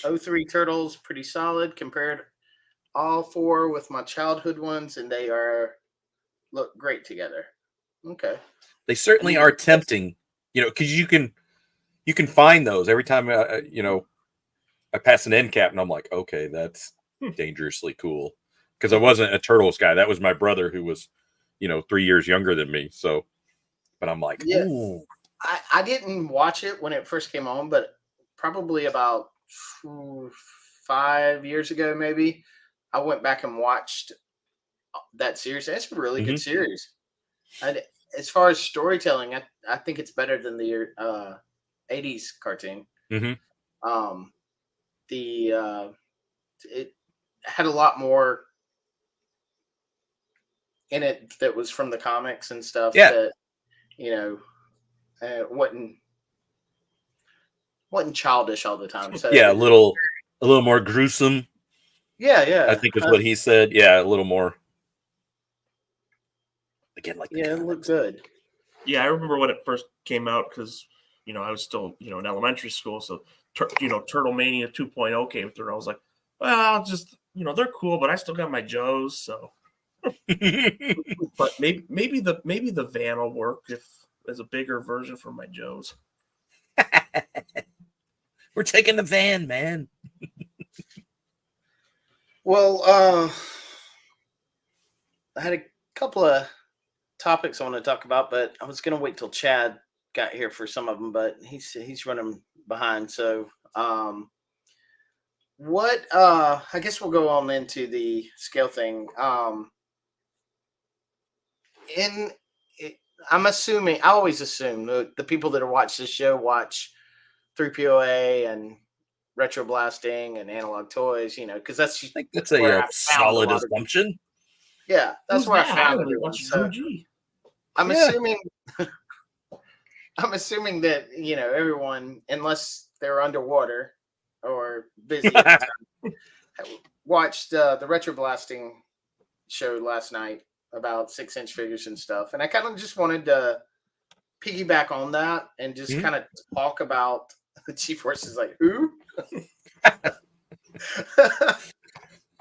03 Turtles pretty solid. Compared all 4 with my childhood ones, and they look great together. Okay, they certainly are tempting, because you can find those every time. I pass an end cap, and I'm like, okay, that's dangerously cool. Because I wasn't a Turtles guy. That was my brother who was, 3 years younger than me. So, but I'm like, yeah. ooh. I didn't watch it when it first came on, but probably about 5 years ago, maybe I went back and watched that series. It's a really good series. As far as storytelling, I think it's better than the 80s cartoon. It had a lot more in it that was from the comics and stuff. Yeah. That wasn't childish all the time. So yeah, a little more gruesome. Yeah. I think is what he said. Yeah, a little more. Again, like it looked good. Yeah, I remember when it first came out because I was still in elementary school, so Turtle Mania 2.0 came through. I was like, well, just they're cool, but I still got my Joes, so. But maybe the van will work if as a bigger version for my Joes. We're taking the van, man. Well, I had a couple of topics I want to talk about, but I was going to wait till Chad got here for some of them, but he's running behind. So, I guess we'll go on into the scale thing. I'm assuming, I always assume the people that watch this show watch 3POA and Retro Blasting and Analog Toys, because that's a solid assumption. Yeah, that's where I found everyone. So I'm assuming that everyone, unless they're underwater or busy, watched the Retro Blasting show last night about 6-inch figures and stuff, and I kind of just wanted to piggyback on that and just Mhm. kind of talk about the G-Force is like, who?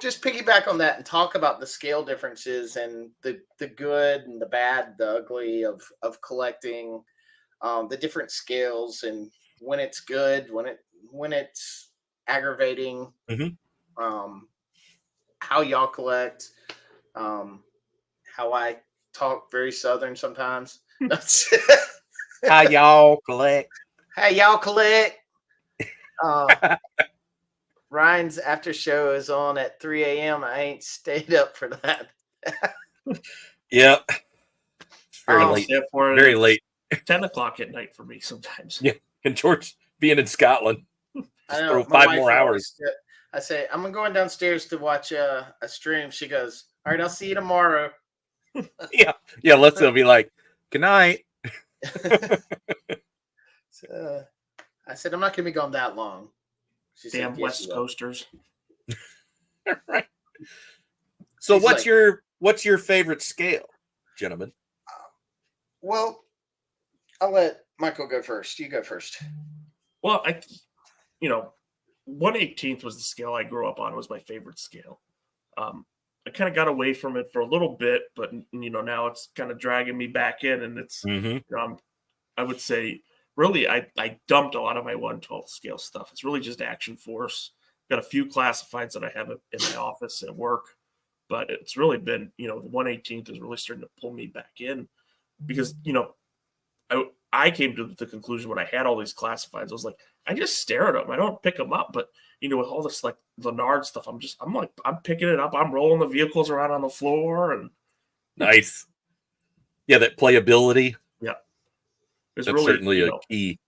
Just piggyback on that and talk about the scale differences and the good and the bad, the ugly of collecting, the different scales and when it's good, when it's aggravating, Mhm. um, how y'all collect, um, how I talk very southern sometimes. How y'all collect? Hey, y'all collect. Uh, Ryan's after show is on at 3 a.m. I ain't stayed up for that. Yep. It's very Um, I'll late. stay up for it. Very It's late. 10 o'clock at night for me sometimes. Yeah. And George being in Scotland, I just know throw my 5 wife more will hours. always. I say I'm going downstairs to watch a stream. She goes, "All right, I'll see you tomorrow." Yeah. Yeah. Let's be like, good night. So, I said, "I'm not going to be gone that long." She said, Damn "Yes, West you will." Coasters. Right. So She's like, what's your favorite scale, gentlemen? "Well, I'll let Michael go first. You go first." Well, 1/18th was the scale I grew up on. It was my favorite scale. I kind of got away from it for a little bit, but now it's kind of dragging me back in, and it's Mm-hmm. I would say really I dumped a lot of my 1/12 scale stuff. It's really just Action Force. Got a few classifieds that I have in my office at work, but it's really been the 1/18th is really starting to pull me back in because I came to the conclusion when I had all these classifieds, I was like, I just stare at them. I don't pick them up, but with all this like Lenard stuff, I'm picking it up. I'm rolling the vehicles around on the floor, and Nice. Yeah, that playability. yeah, it's That's really certainly a key.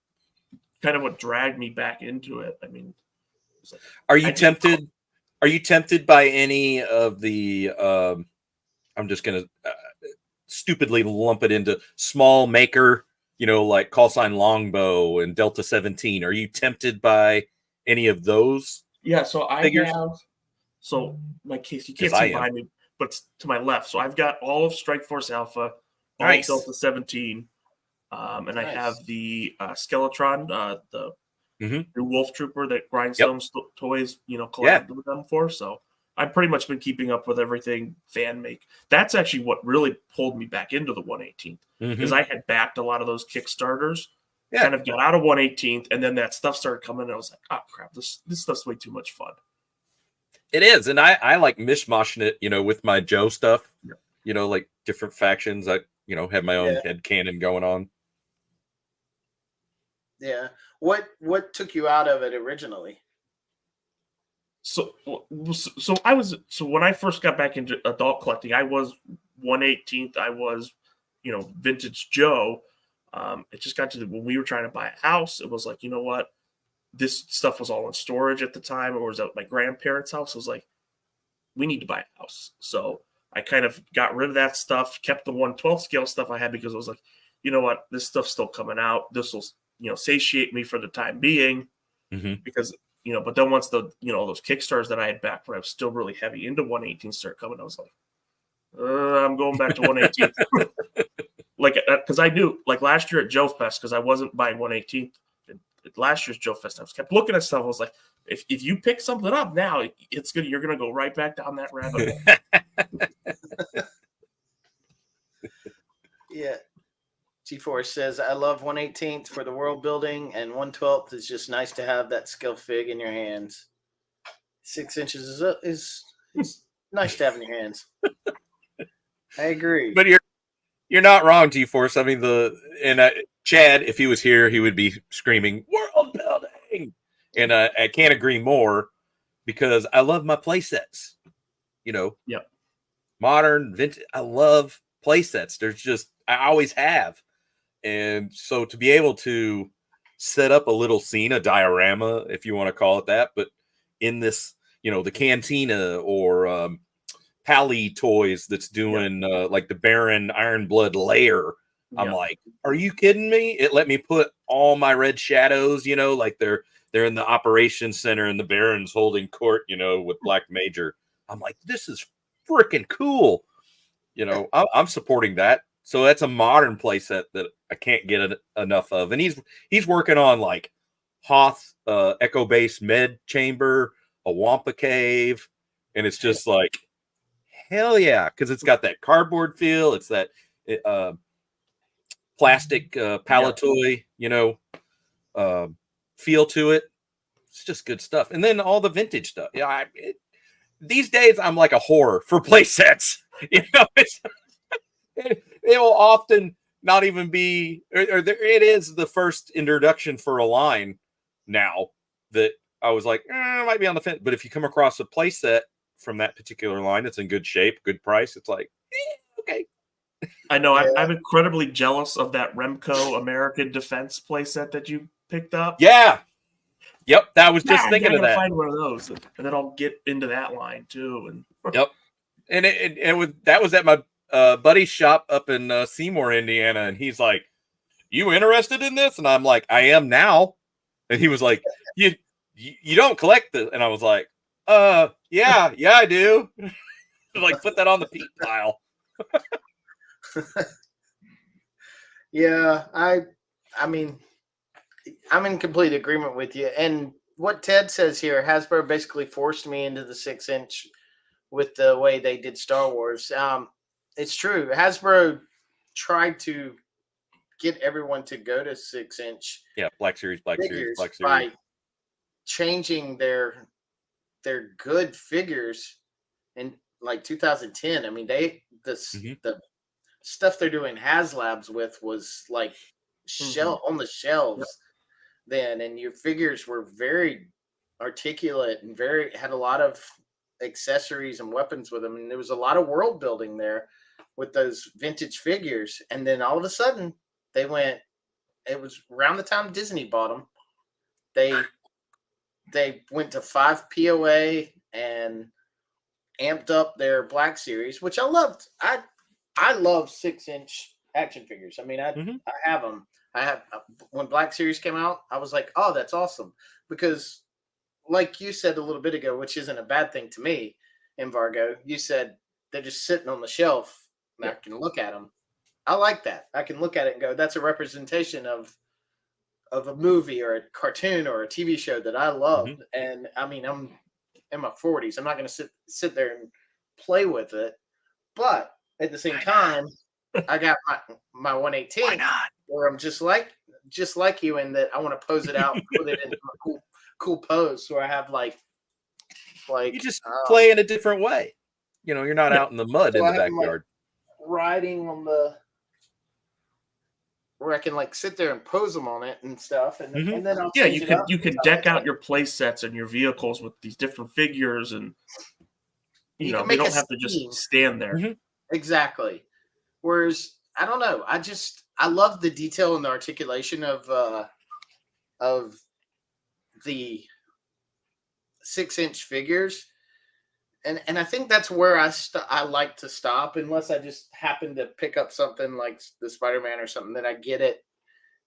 kind of what dragged me back into it. I mean, it's like, Are you I did tempted? Are you tempted by any of the? I'm just gonna stupidly lump it into small maker. Like call sign Longbow and Delta 17. Are you tempted by any of those yeah. So I figures? have my case. You Because can't I see am. behind me, but it's to my left. So I've got all of Strike Force Alpha, all of Nice. Delta 17. And I have Nice. the Skeletron, the Mhm. new Wolf Trooper that Yep. Grindstone Toys, Yeah. collabed with them for. So I've pretty much been keeping up with everything fan make. That's actually what really pulled me back into the 1/18th because Mhm. I had backed a lot of those Kickstarters, Yeah. kind of got out of 1/18th, and then that stuff started coming, and I was like, oh crap, this stuff's way too much fun. It is, and I like mishmashing it, with my Joe stuff. Yeah. Like different factions. I have my own Yeah. head canon going on. Yeah. What took you out of it originally? So I was when I first got back into adult collecting, I was 1/18th. I was, vintage Joe. It just got to when we were trying to buy a house. It was like, you know what, this stuff was all in storage at the time, or was at my grandparents' house. It was like, we need to buy a house. So I kind of got rid of that stuff, kept the 1/12 scale stuff I had because I was like, you know what, this stuff's still coming out. This will, satiate me for the time being Mhm. because but then once the those Kickstarters that I had back when I was still really heavy into 1/18 start coming, I was like, I'm going back to 1/18. Like because I knew like last year at Joe Fest, because I wasn't buying 1/18 at last year's Joe Fest, I was kept looking at stuff. I was like, if you pick something up now, it's good. You're gonna go right back down that rabbit hole. Yeah. G-Force says, I love 1/18th for the world building, and 1/12th is just nice to have that skill fig in your hands. 6 inches is nice to have in your hands. I agree. But you're not wrong, G-Force. I mean Chad, if he was here, he would be screaming world building, and I can't agree more because I love my play sets. Yep. Modern, vintage. I love play sets. I always have. And so to be able to set up a little scene, a diorama, if you want to call it that, but in this, the cantina or Pally Toys that's doing like the Baron Iron Blood layer. I'm like, are you kidding me? It let me put all my red shadows, like they're in the operations center and the Baron's holding court, with Black Major. I'm like, this is freaking cool. I'm supporting that. So that's a modern playset that I can't get enough of. And he's working on like Hoth Echo Base Med Chamber, a Wampa Cave, and it's just like hell yeah, because it's got that cardboard feel. It's that uh, plastic palatoy, feel to it. It's just good stuff. And then all the vintage stuff. Yeah, these days I'm like a whore for play sets. It will often not even be, it is the first introduction for a line now that I was like, it might be on the fence. But if you come across a play set from that particular line, it's in good shape, good price. It's like, okay. I know. I'm incredibly jealous of that Remco American Defense playset that you picked up. Yeah. Yep. That was just thinking of I gotta that. find one of those, and then I'll get into that line too. And yep. And that was at my buddy's shop up in Seymour, Indiana, and he's like, "You interested in this?" And I'm like, "I am now." And he was like, "You don't collect this?" And I was like, yeah, I do." Like, put that on the peat pile. Yeah, I mean, I'm in complete agreement with you. And what Ted says here, Hasbro basically forced me into the 6-inch with the way they did Star Wars. It's true. Hasbro tried to get everyone to go to 6-inch. Yeah, Black Series by changing their good figures in like 2010. I mean, the stuff they're doing HasLabs with was like on the shelves then, and your figures were very articulate and had a lot of accessories and weapons with them, and there was a lot of world building there with those vintage figures. And then all of a sudden it was around the time Disney bought them, they went to 5 POA and amped up their Black Series, which I loved. I love 6-inch action figures. I mean, I have them. When Black Series came out, I was like, oh, that's awesome. Because like you said a little bit ago, which isn't a bad thing to me, Embargo, you said they're just sitting on the shelf and I can look at them. I like that. I can look at it and go, that's a representation of a movie or a cartoon or a TV show that I loved. And I mean, I'm in my 40s. I'm not going to sit there and play with it. But at the same time, I got my 118. Why not? Where I'm just like you in that I want to pose it out and put it in a cool pose. So I have like you just play in a different way. You're not out in the mud in the backyard. Like riding on where I can like sit there and pose them on it and stuff, and then I'll you can deck out your play sets and your vehicles with these different figures, and you don't have to just stand there. Exactly. Whereas I don't know, I love the detail and the articulation of the 6-inch figures. And I think that's where I like to stop, unless I just happen to pick up something like the Spider-Man or something that I get it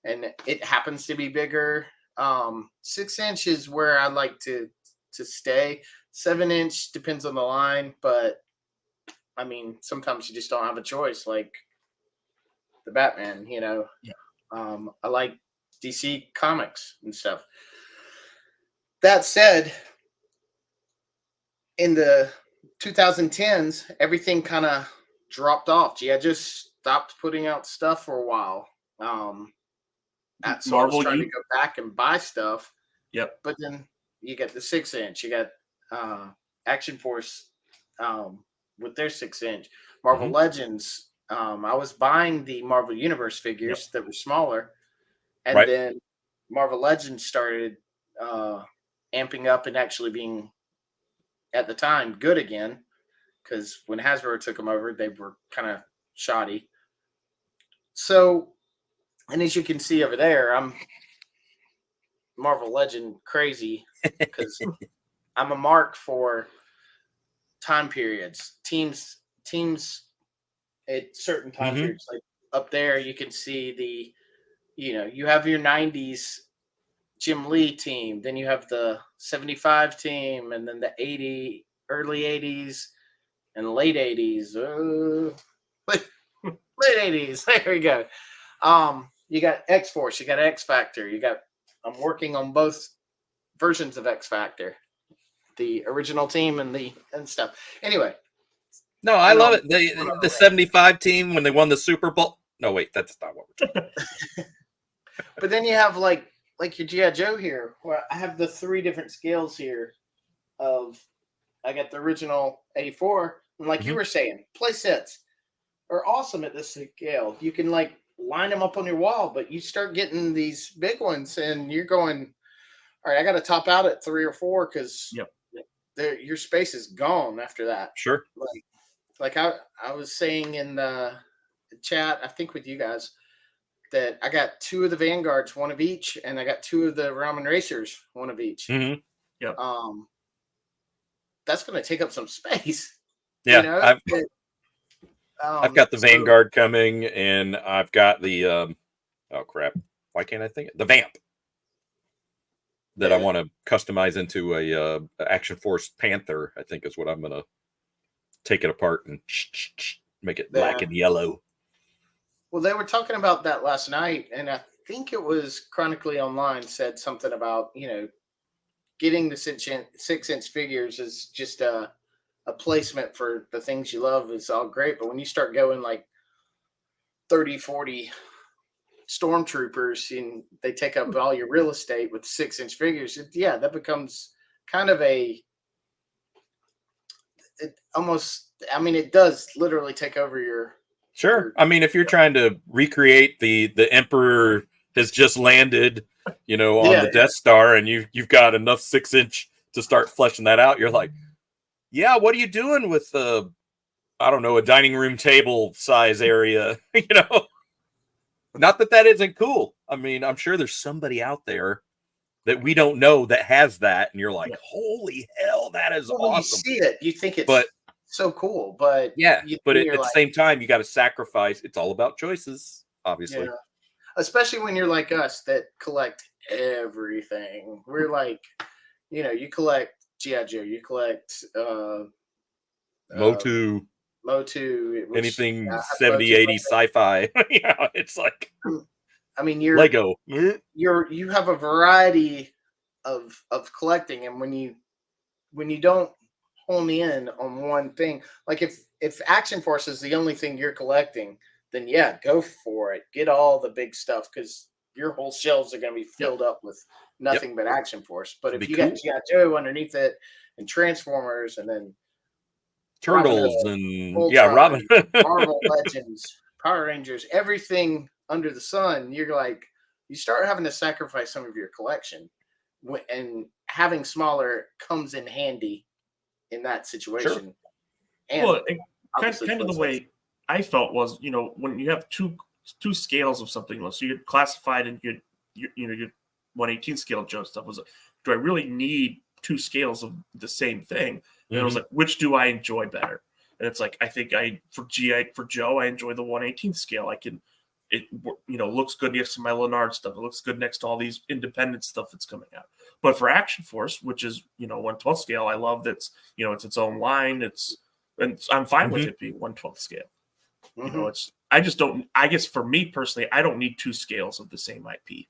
and it happens to be bigger. 6-inch is where I like to stay. 7-inch depends on the line, but I mean, sometimes you just don't have a choice, like the Batman, Yeah. I like DC Comics and stuff. That said, in the 2010s, everything kind of dropped off. I just stopped putting out stuff for a while. So I was trying to go back and buy stuff. Yep. But then you get the 6-inch. You got Action Force with their 6-inch. Marvel Legends. I was buying the Marvel Universe figures that were smaller. And then Marvel Legends started amping up and actually being, at the time, good again, because when Hasbro took them over, they were kind of shoddy. So, and as you can see over there, I'm Marvel Legend crazy because I'm a mark for time periods, teams at certain time periods. Like up there, you can see you have your 90s Jim Lee team, then you have the 75 team, and then the early 80s and late 80s. Late 80s. There we go. You got X Force, you got X Factor, I'm working on both versions of X Factor, the original team and stuff. Anyway, No, I love it. The 75 team when they won the Super Bowl. No, wait, that's not what we're talking about. But then you have like your G.I. Joe here, where I have the 3 different scales here I got the original 84, and like you were saying, play sets are awesome at this scale. You can like line them up on your wall, but you start getting these big ones and you're going, all right, I got to top out at 3 or 4 because your space is gone after that. Sure. Like I was saying in the chat, I think with you guys, that I got 2 of the Vanguards, 1 of each, and I got 2 of the Ramen Racers, 1 of each. Mm-hmm. Yep. That's going to take up some space. Yeah, you know? I've got the Vanguard coming, and I've got the oh crap, why can't I think the Vamp that I want to customize into a Action Force Panther. I think is what I'm gonna take it apart and make it black and yellow. Well, they were talking about that last night, and I think it was Chronically Online said something about getting the 6-inch figures is just a placement for the things you love is all great, but when you start going like 30, 40 stormtroopers and they take up all your real estate with 6-inch figures, that becomes kind of it does literally take over your. Sure. I mean, if you're trying to recreate the Emperor has just landed, on the Death Star, and you've got enough 6-inch to start fleshing that out, you're like, yeah, what are you doing with I don't know, a dining room table size area? Not that isn't cool. I mean, I'm sure there's somebody out there that we don't know that has that, and you're like, holy hell, that is awesome. You see it, you think it's so cool, but but at the same time, you got to sacrifice. It's all about choices, obviously. Yeah. Especially when you're like us that collect everything. We're like, you collect G.I. Joe, you collect Motu, anything 70, 80 sci-fi. It's like, I mean, you're Lego. You have a variety of collecting, and when you don't hone in on one thing, like if Action Force is the only thing you're collecting, then go for it. Get all the big stuff because your whole shelves are going to be filled up with nothing but Action Force. But if you got G.I. Joe underneath it and Transformers and then Turtles and Robin, Marvel Legends, Power Rangers, everything under the sun, you're like, you start having to sacrifice some of your collection, and having smaller comes in handy in that situation. Sure. And kind of the way I felt was, when you have two scales of something, so you classified and your 1/18 scale Joe stuff was, do I really need 2 scales of the same thing? And it was like, which do I enjoy better? And it's like, I think for Joe, I enjoy the 1/18 scale. It looks good next to my Leonard stuff. It looks good next to all these independent stuff that's coming out. But for Action Force, which is 1/12 scale, I love that's it's its own line. And I'm fine with it being 1/12 scale. I just don't. I guess for me personally, I don't need 2 scales of the same IP.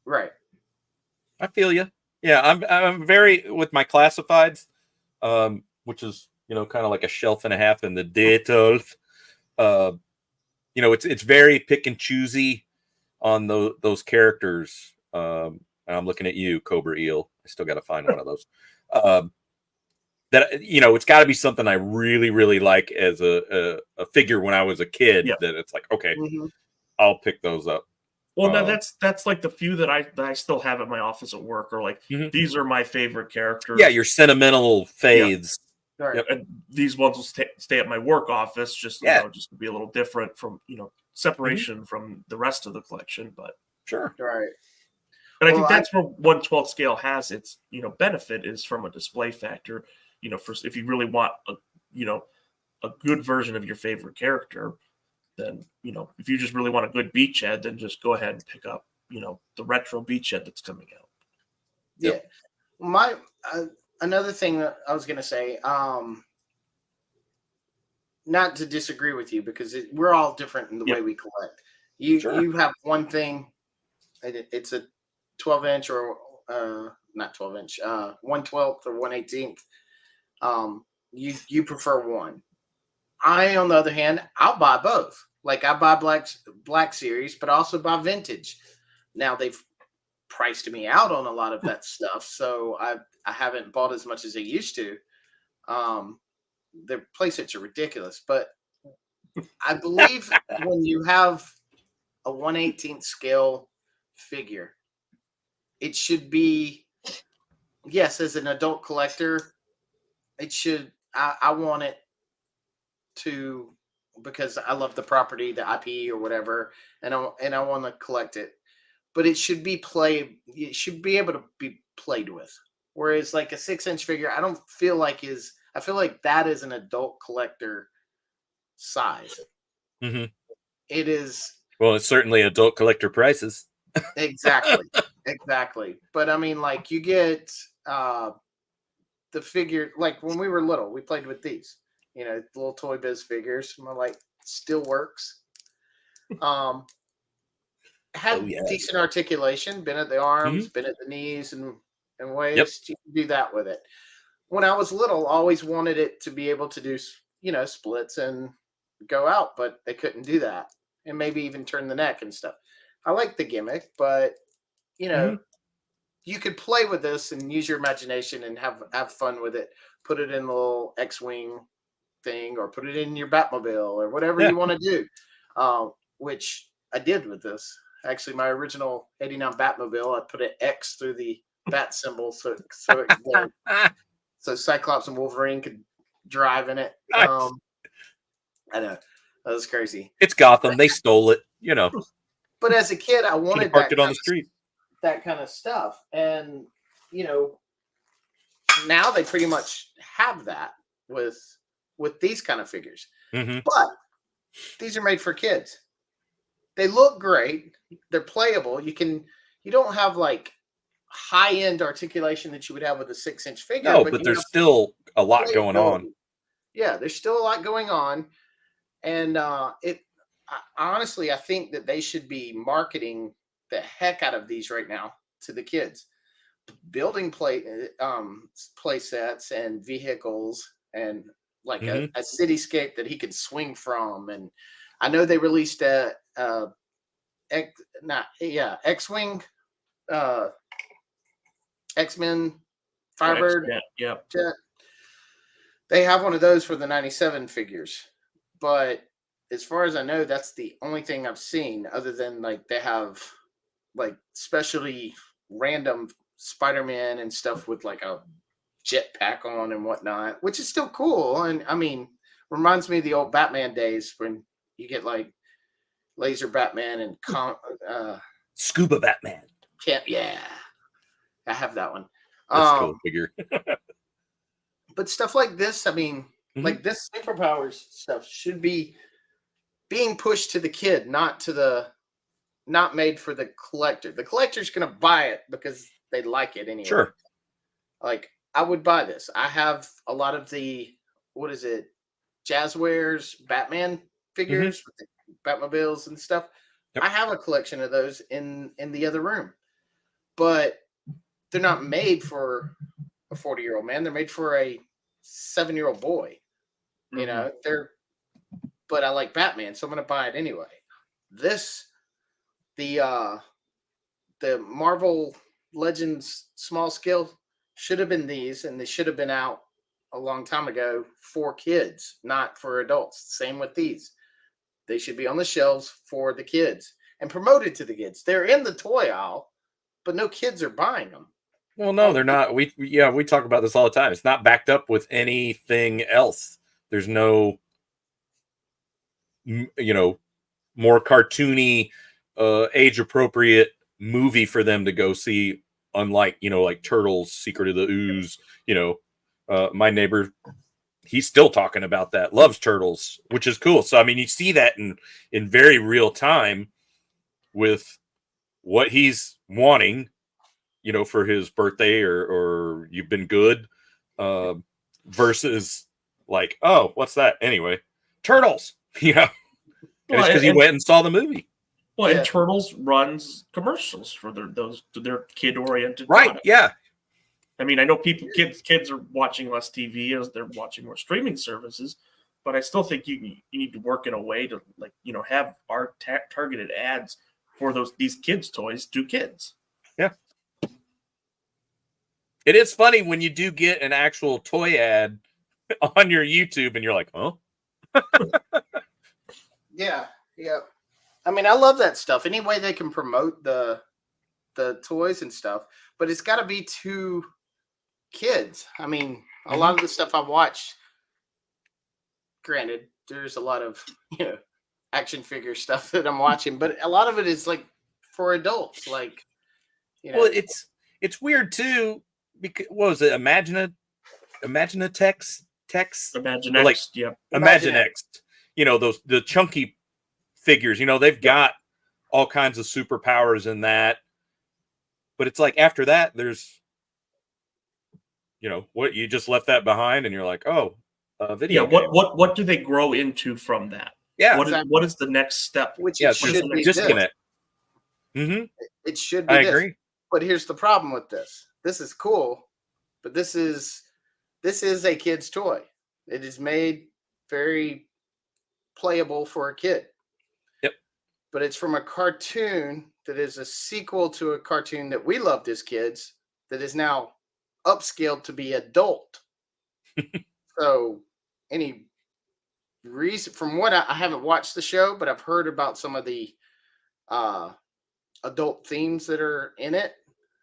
Right. I feel you. Yeah, I'm very with my classifieds, which is kind of like a shelf and a half in the details. It's very pick and choosy on those characters. And I'm looking at you, Cobra Eel. I still got to find one of those. That it's got to be something I really, really like as a figure when I was a kid. Yeah. That it's like, okay, I'll pick those up. Well, now that's like the few that I still have at my office at work, or like these are my favorite characters. Yeah, your sentimental fades. Yeah. Right. And these ones will stay at my work office, just just to be a little different from separation from the rest of the collection. But sure, right. But I think that's where 1/12 scale has its benefit is from a display factor. For if you really want a good version of your favorite character, then if you just really want a good beachhead, then just go ahead and pick up the retro beachhead that's coming out. Yeah, my another thing that I was gonna say, not to disagree with you because we're all different in the way we collect. You have one thing, it's a 12-inch or not 12-inch, 1/12 or 1/18. You prefer one. I, on the other hand, I'll buy both. Like I buy black series, but also buy vintage. Now they've priced me out on a lot of that stuff, so I haven't bought as much as I used to. The playsets are ridiculous, but I believe when you have a 1/18 scale figure, it should be, yes, as an adult collector, it should. I want it to, because I love the property, the IP or whatever, and I want to collect it. But it should be it should be able to be played with. Whereas like a 6-inch figure, I don't feel like I feel like that is an adult collector size. Mm-hmm. It is. Well, it's certainly adult collector prices. Exactly. But I mean, like you get the figure, like when we were little, we played with these, little Toy Biz figures. My like still works. Had decent articulation, been at the arms, been at the knees and waist. You can do that with it. When I was little, I always wanted it to be able to do, splits and go out, but they couldn't do that. And maybe even turn the neck and stuff. I like the gimmick, but you could play with this and use your imagination and have fun with it. Put it in the little X-Wing thing or put it in your Batmobile or whatever you want to do, which I did with this. Actually, my original 89 Batmobile, I put an X through the bat symbol so Cyclops and Wolverine could drive in it. Nice. I know. That was crazy. It's Gotham. They stole it, But as a kid, I wanted parked it on the street. That kind of stuff. And, now they pretty much have that with these kind of figures. Mm-hmm. But these are made for kids. They look great. They're playable. You don't have like high-end articulation that you would have with a 6-inch figure. No, but there's still a lot going on. Yeah, there's still a lot going on. And honestly, I think that they should be marketing the heck out of these right now to the kids, building play sets and vehicles and like a cityscape that he could swing from. And I know they released X-Wing, X-Men, Firebird. Jet. They have one of those for the 97 figures, but as far as I know, that's the only thing I've seen other than like they have like specialty random Spider-Man and stuff with like a jetpack on and whatnot, which is still cool. And I mean, reminds me of the old Batman days when you get like laser Batman and Scuba Batman. Yeah, I have that one. That's a cool figure. But stuff like this, I mean, like this superpowers stuff should be being pushed to the kid, not made for the collector. The collector's gonna buy it because they like it anyway. Sure. Like I would buy this. I have a lot of the Jazzwares Batman figures with the Batmobiles and stuff. Yep. I have a collection of those in the other room, but they're not made for a 40-year-old man. They're made for a 7-year-old boy. But I like Batman, so I'm going to buy it anyway. The Marvel Legends small scale should have been these, and they should have been out a long time ago for kids, not for adults. Same with these. They should be on the shelves for the kids and promoted to the kids. They're in the toy aisle, but no kids are buying them. Well, no, they're not. We talk about this all the time. It's not backed up with anything else. There's no, more cartoony, age-appropriate movie for them to go see, unlike, like Turtles, Secret of the Ooze. My neighbor, he's still talking about that, loves Turtles, which is cool. So, I mean, you see that in very real time with what he's wanting, for his birthday or You've Been Good, versus like, oh, what's that? Anyway, Turtles, you know, Well, because he went and saw the movie. Well, Yeah. and Turtles runs commercials for their kid-oriented Right? products. Yeah. I mean, I know kids are watching less TV as they're watching more streaming services, but I still think you need to work in a way to have our targeted ads for these kids' toys to kids. Yeah. It is funny when you do get an actual toy ad on your YouTube and you're like, oh. Yeah. I mean, I love that stuff. Any way they can promote the toys and stuff, but it's got to be to kids. I mean, a lot of the stuff I watch, granted, there's a lot of action figure stuff that I'm watching, but a lot of it is like for adults. Like, Well, it's weird too because what was it? Imaginext, Imaginext, like yeah. Imaginext. The chunky figures. They've got all kinds of superpowers in that. But it's like after that, there's, what you just left that behind, and you're like, oh, video. Yeah. What do they grow into from that? Yeah. What is the next step? Which Yeah, it should be disconnect. It should be. I this. agree. But here's the problem with this. This is cool, but this is a kid's toy. It is made very playable for a kid. Yep. But it's from a cartoon that is a sequel to a cartoon that we loved as kids that is now upscaled to be adult. So any reason, from what I haven't watched the show, but I've heard about some of the adult themes that are in it.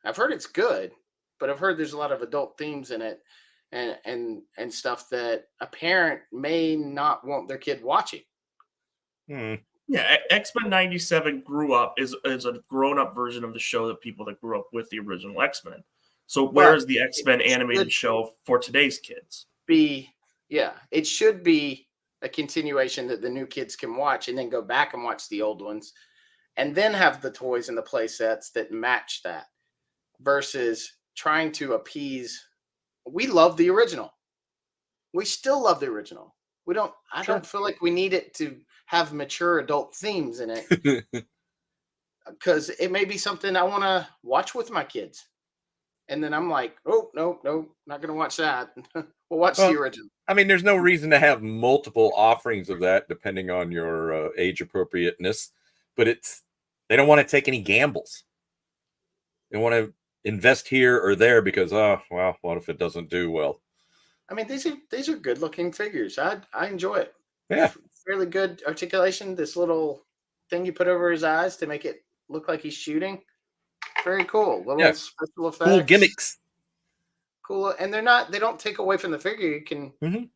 I've heard it's good, but I've heard there's a lot of adult themes in it and stuff that a parent may not want their kid watching. Yeah, X-Men 97 grew up is a grown-up version of the show that people that grew up with the original X-Men. So where is the X-Men animated show for today's kids? It should be a continuation that the new kids can watch and then go back and watch the old ones and then have the toys and the play sets that match that versus trying to appease. We love the original. We still love the original. I don't feel like we need it to have mature adult themes in it because it may be something I want to watch with my kids. And then I'm like, oh, no, not going to watch that. We'll watch the original. I mean, there's no reason to have multiple offerings of that depending on your age appropriateness, but they don't want to take any gambles. They want to invest here or there because, what if it doesn't do well? I mean, these are good looking figures. I enjoy it. Yeah. Fairly good articulation. This little thing you put over his eyes to make it look like he's shooting. Very cool. Little special effects. Cool gimmicks. Cool. And they don't take away from the figure. You can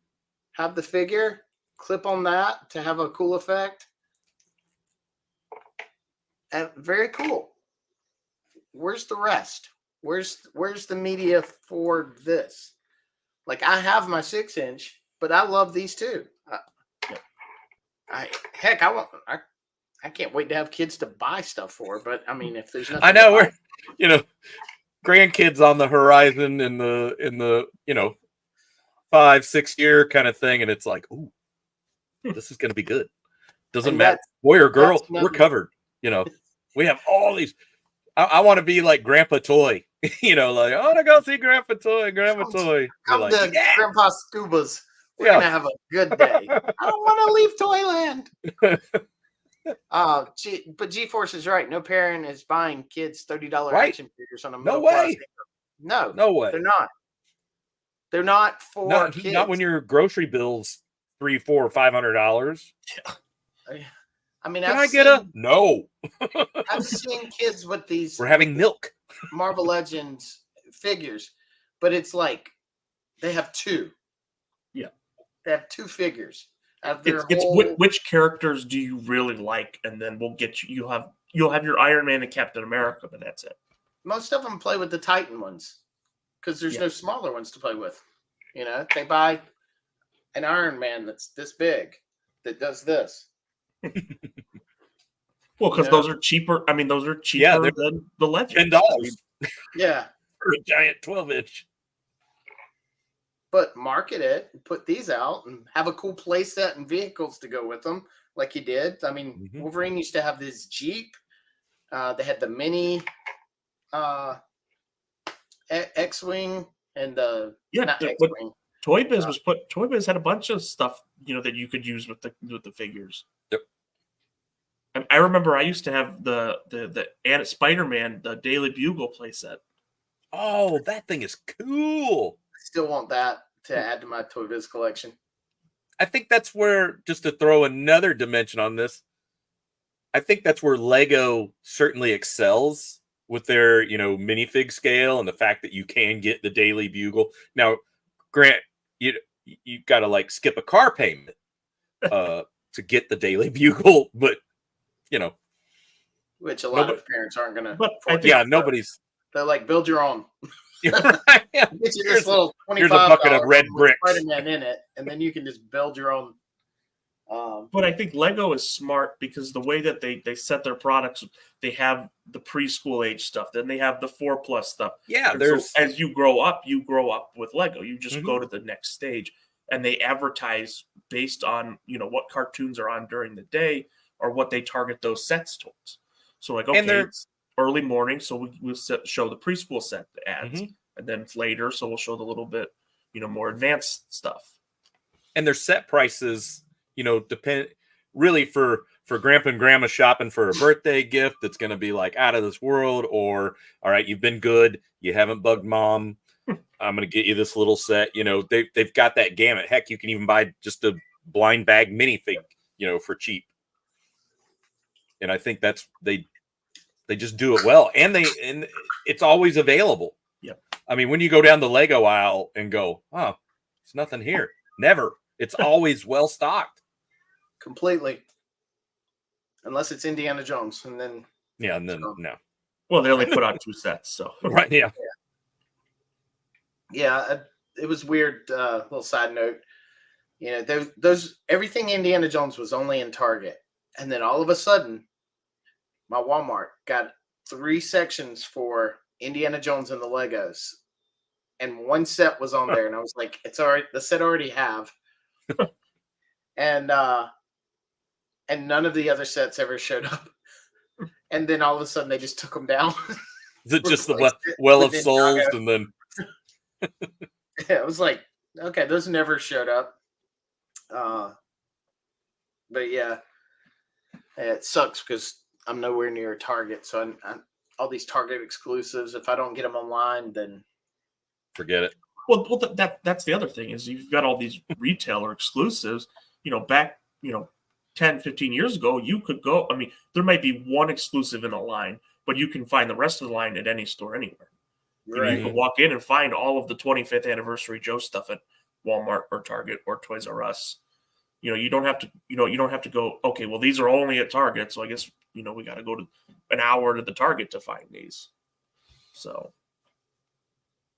have the figure, clip on that to have a cool effect. And very cool. Where's the rest? Where's the media for this? Like, I have my 6-inch, but I love these too. I can't wait to have kids to buy stuff for. But I mean, if there's nothing, I know we're grandkids on the horizon in the 5-6 year kind of thing, and it's like, ooh, this is going to be good. Doesn't matter, boy or girl, we're covered. We have all these. I want to be like Grandpa Toy. Like, I want to go see Grandpa Toy. Come to Grandpa Scuba's. We're gonna have a good day. I don't want to leave Toyland. But G-Force is right. No parent is buying kids $30 action figures on a middle class. No way. They're not. They're not for kids. Not when your grocery bill's $300, $400, $500. Yeah. I mean, No. I've seen kids with these. We're having milk. Marvel Legends figures, but it's like they have two. Yeah, they have two figures. Which characters do you really like, and then we'll get you. You'll have your Iron Man and Captain America, but that's it. Most of them play with the Titan ones because there's no smaller ones to play with. They buy an Iron Man that's this big that does this. Well, because those are cheaper. I mean, those are cheaper than the Legends. $10. Yeah, for a giant 12-inch. but market it and put these out and have a cool play set and vehicles to go with them, like he did. I mean, Wolverine used to have this Jeep. They had the mini X-wing and the not X-wing. Toy Biz had a bunch of stuff, that you could use with the figures. Yep. I remember I used to have the Spider-Man, the Daily Bugle playset. Oh, that thing is cool. I still want that to add to my Toy Biz collection. I think that's where, just to throw another dimension on this, I think that's where Lego certainly excels with their, minifig scale and the fact that you can get the Daily Bugle. Now, Grant, you got to like skip a car payment to get the Daily Bugle, but which a lot of parents aren't going to. But nobody's. They're like, build your own. Right, yeah. Get you this little $25 here's a bucket of red bricks, Spider-Man in it, and then you can just build your own. But I think Lego is smart because the way that they set their products, they have the preschool age stuff, then they have the 4+ stuff. Yeah, so as you grow up with Lego. You just go to the next stage, and they advertise based on what cartoons are on during the day or what they target those sets towards. So like, okay, it's early morning, so we'll show the preschool set ads, and then it's later, so we'll show the little bit more advanced stuff. And their set prices, depend really for grandpa and grandma shopping for a birthday gift that's going to be like out of this world, or all right, you've been good, you haven't bugged mom, I'm going to get you this little set. They've got that gamut. Heck, you can even buy just a blind bag minifig, for cheap. And I think that's they just do it well, and it's always available. Yep. I mean, when you go down the Lego aisle and go, oh, there's nothing here. Never. It's always well stocked. Completely. Unless it's Indiana Jones, and then no. Well, they only put out 2 sets, so right, yeah. It was weird. Little side note, those everything Indiana Jones was only in Target, and then all of a sudden, my Walmart got 3 sections for Indiana Jones and the Legos, and 1 set was on there, and I was like, "It's all right. The set already have." And none of the other sets ever showed up. And then all of a sudden they just took them down. Is it just the Well of Souls? And then yeah, it was like, okay, those never showed up. But yeah, it sucks because I'm nowhere near a Target. So I'm all these Target exclusives, if I don't get them online, then forget it. Well, that's the other thing is you've got all these retailer exclusives. Back 10, 15 years ago, you could go. I mean, there might be one exclusive in a line, but you can find the rest of the line at any store anywhere. Right. You can walk in and find all of the 25th anniversary Joe stuff at Walmart or Target or Toys R Us. You don't have to. You don't have to go. Okay, well, these are only at Target, so I guess we got to go to an hour to the Target to find these. So,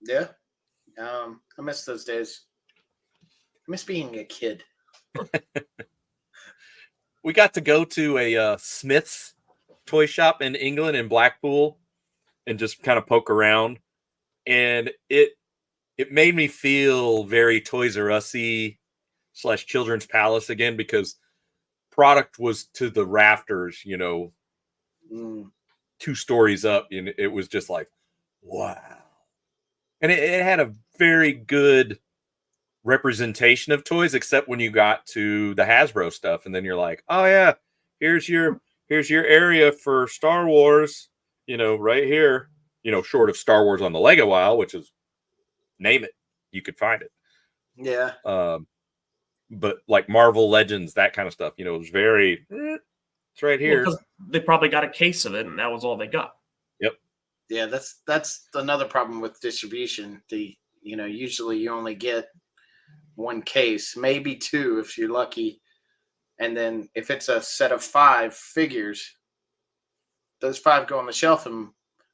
yeah. I miss those days. I miss being a kid. We got to go to a Smith's toy shop in England, in Blackpool, and just kind of poke around. And it made me feel very Toys R Us-y / Children's Palace again, because product was to the rafters, 2 stories up. And it was just like, wow. And it had a very good representation of toys, except when you got to the Hasbro stuff, and then you're like, oh yeah, here's your area for Star Wars, right here, short of Star Wars on the Lego aisle, which is name it, you could find it. Yeah. But like Marvel Legends, that kind of stuff, it was very, it's right here. Well, they probably got a case of it, and that was all they got. Yep. Yeah, that's another problem with distribution. Usually you only get 1 case, maybe 2 if you're lucky. And then if it's a set of 5 figures, those 5 go on the shelf, and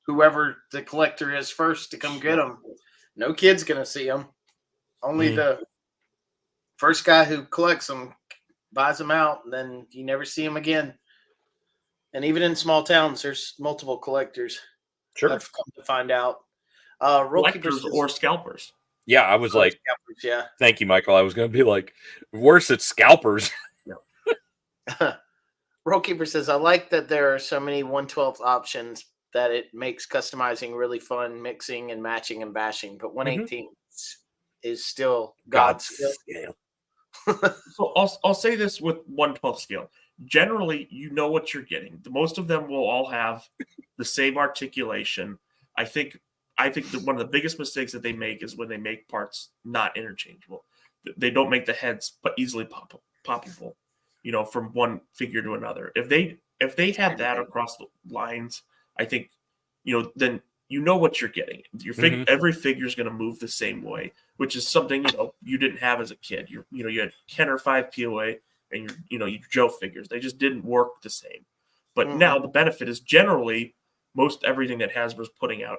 whoever the collector is first to come get them, no kid's going to see them. Only the first guy who collects them buys them out, and then you never see them again. And even in small towns, there's multiple collectors. Sure. I've come to find out. Collectors or scalpers. Yeah, I was like, scalpers, yeah. thank you, Michael. I was going to be like, worse, it's scalpers. Rollkeeper says, I like that there are so many 1/12 options that it makes customizing really fun, mixing and matching and bashing. But 1/18 is still God's skill. scale. So I'll say this with 1/12 scale. Generally, you know what you're getting. Most of them will all have the same articulation. I think that one of the biggest mistakes that they make is when they make parts not interchangeable. They don't make the heads but easily poppable, from one figure to another. If they had that across the lines, I think, then you know what you're getting. Every figure is going to move the same way, which is something you didn't have as a kid. You had Ken or 5 POA and your Joe figures. They just didn't work the same. But now the benefit is generally most everything that Hasbro's putting out,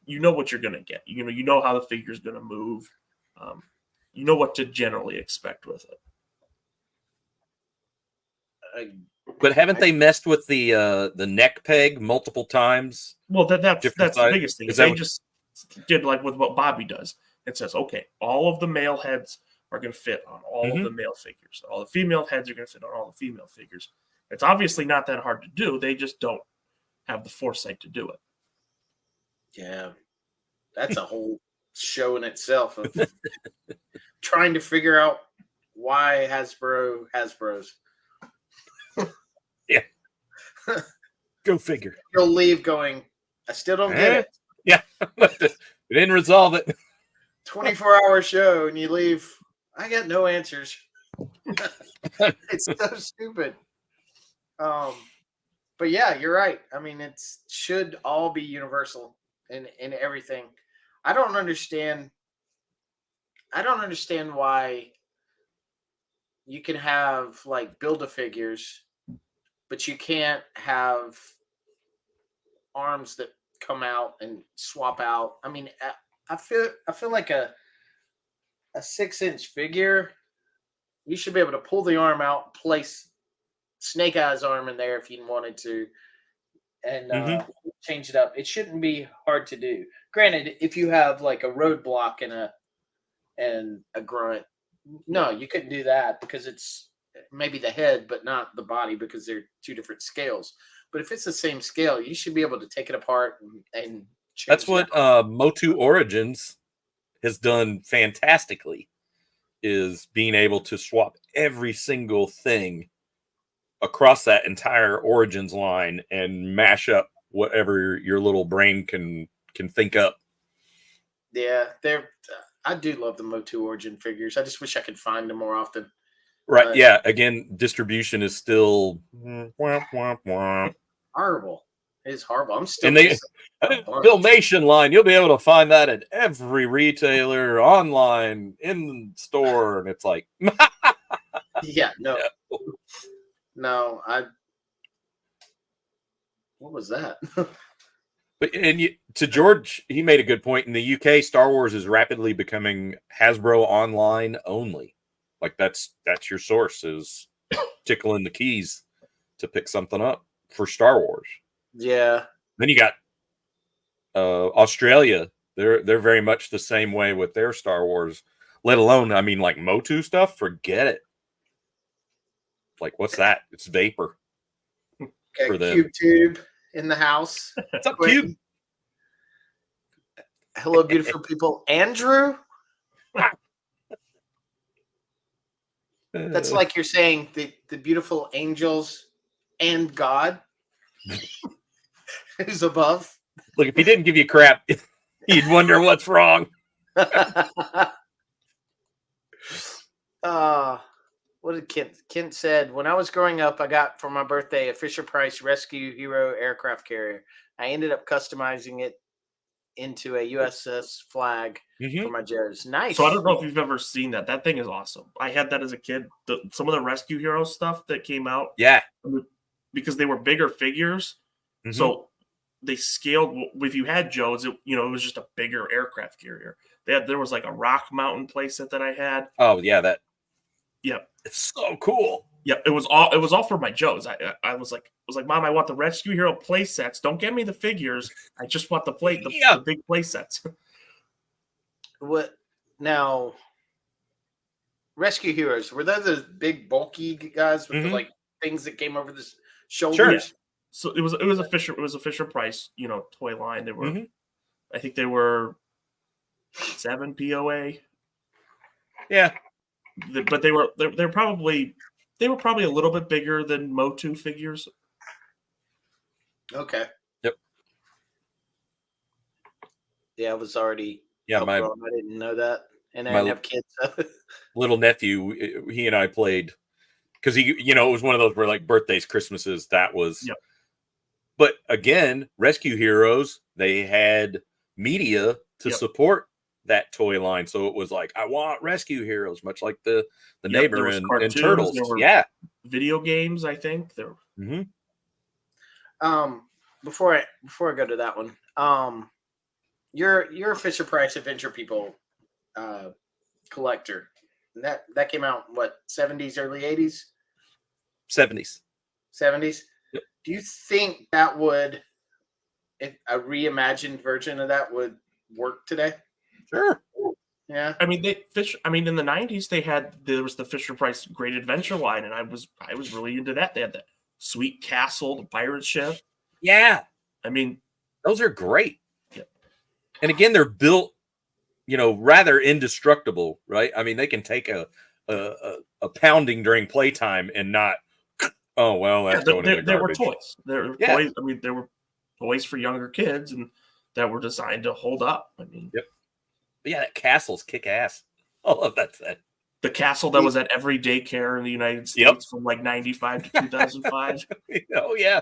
you know what you're going to get. You know how the figure is going to move. You know what to generally expect with it. But haven't they messed with the neck peg multiple times? Well, that's the biggest thing. They just did like with what Bobby does. It says, okay, all of the male heads are going to fit on all of the male figures. All the female heads are going to fit on all the female figures. It's obviously not that hard to do. They just don't have the foresight to do it. Yeah, that's a whole show in itself of trying to figure out why Hasbro's. Yeah. Go figure. You'll leave going, I still don't get it. Yeah. We didn't resolve it. 24-hour show and you leave, I got no answers. It's so stupid. But yeah, you're right. I mean, it should all be universal in everything. I don't understand why you can have like Build-A-Figures, but you can't have arms that come out and swap out. I mean, I feel like a 6-inch figure, you should be able to pull the arm out, place Snake Eyes arm in there if you wanted to, and change it up. It shouldn't be hard to do. Granted, if you have like a roadblock and a grunt, no, you couldn't do that because it's maybe the head, but not the body because they're two different scales. But if it's the same scale, you should be able to take it apart and change. That's what Motu Origins has done fantastically, is being able to swap every single thing across that entire Origins line and mash up whatever your little brain can think up. Yeah, I do love the Motu Origin figures. I just wish I could find them more often. Right. Yeah. Again, distribution is still horrible. It's horrible. I'm still. And Filmation line, you'll be able to find that at every retailer, online, in store, and it's like, yeah, no. What was that? But to George, he made a good point. In the UK, Star Wars is rapidly becoming Hasbro online only. Like that's your source, is tickling the keys to pick something up for Star Wars. Yeah. Then you got Australia. They're very much the same way with their Star Wars. Let alone, I mean, like Motu stuff. Forget it. Like, what's that? It's vapor. Okay, for Cube Tube in the house. What's up, Cube? Hello, beautiful people. Andrew? That's like you're saying the beautiful angels and God who's above. Look, if he didn't give you crap, you'd wonder what's wrong. What did Kent said? When I was growing up, I got for my birthday a Fisher-Price Rescue Hero aircraft carrier. I ended up customizing it into a USS flag for my Joes. Nice. So I don't know if you've ever seen that. That thing is awesome. I had that as a kid. Some of the Rescue Hero stuff that came out. Yeah. Because they were bigger figures. So they scaled. If you had Joes, it was just a bigger aircraft carrier. There was like a Rock Mountain playset that I had. Oh yeah, that. Yep. It's so cool. Yep. It was all for my Joes. I was like, Mom, I want the Rescue Hero play sets. Don't get me the figures. I just want the big play sets. What Now, Rescue Heroes, were those the big bulky guys with the like things that came over the shoulders? Yeah. So it was a Fisher Price, toy line. They were, I think they were 7 POA. Yeah, But they're probably a little bit bigger than Motu figures. Okay. Yep. Yeah, I was already outgrown. I didn't know that, and I didn't have kids. Little nephew, he and I played because it was one of those where like birthdays, Christmases, that was. Yep. But again, Rescue Heroes, they had media to support that toy line, so it was like, I want Rescue Heroes, much like the neighbor and Turtles. Video games, I think there. Before I go to that one, you're a Fisher Price Adventure People collector. That came out what, 70s, early 80s? 70s. 70s? Yep. Do you think that would, if a reimagined version of that would work today? Sure. Yeah. I mean, in the 90s there was the Fisher Price Great Adventure line, and I was really into that. They had that Sweet Castle, the pirate ship. Yeah. I mean, those are great. Yep. And again, they're built, rather indestructible, right? I mean, they can take a pounding during playtime and not, oh, well, that's going in the garbage. They were toys. Toys. I mean, they were toys for younger kids and that were designed to hold up. I mean, yep. But yeah, that castle's kick ass. I love that set. The castle that was at every daycare in the United States from like 95 to 2005. Oh, yeah.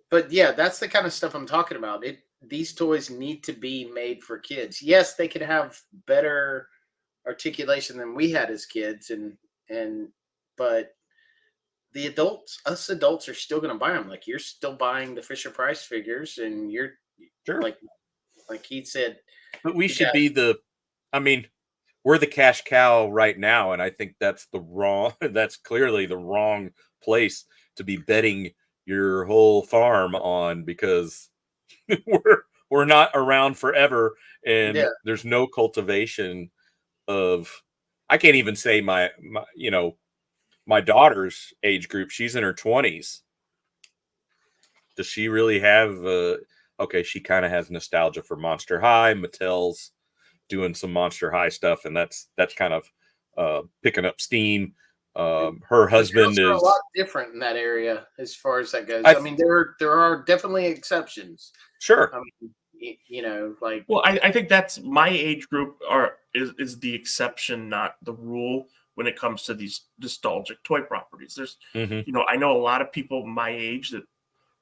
But yeah, that's the kind of stuff I'm talking about. These toys need to be made for kids. Yes, they can have better articulation than we had as kids, but us adults are still going to buy them. Like, you're still buying the Fisher Price figures, and you're sure. Like he said. But we should be we're the cash cow right now, and I think that's clearly the wrong place to be betting your whole farm on, because we're not around forever, and there's no cultivation of. I can't even say my daughter's age group. She's in her 20s. Does she really have? Okay, she kind of has nostalgia for Monster High. Mattel's doing some Monster High stuff, and that's kind of picking up steam. Her husband is a lot different in that area as far as that goes. I mean, there are definitely exceptions. Sure. I mean, Well, I think that's my age group is the exception, not the rule, when it comes to these nostalgic toy properties. There's, I know a lot of people my age that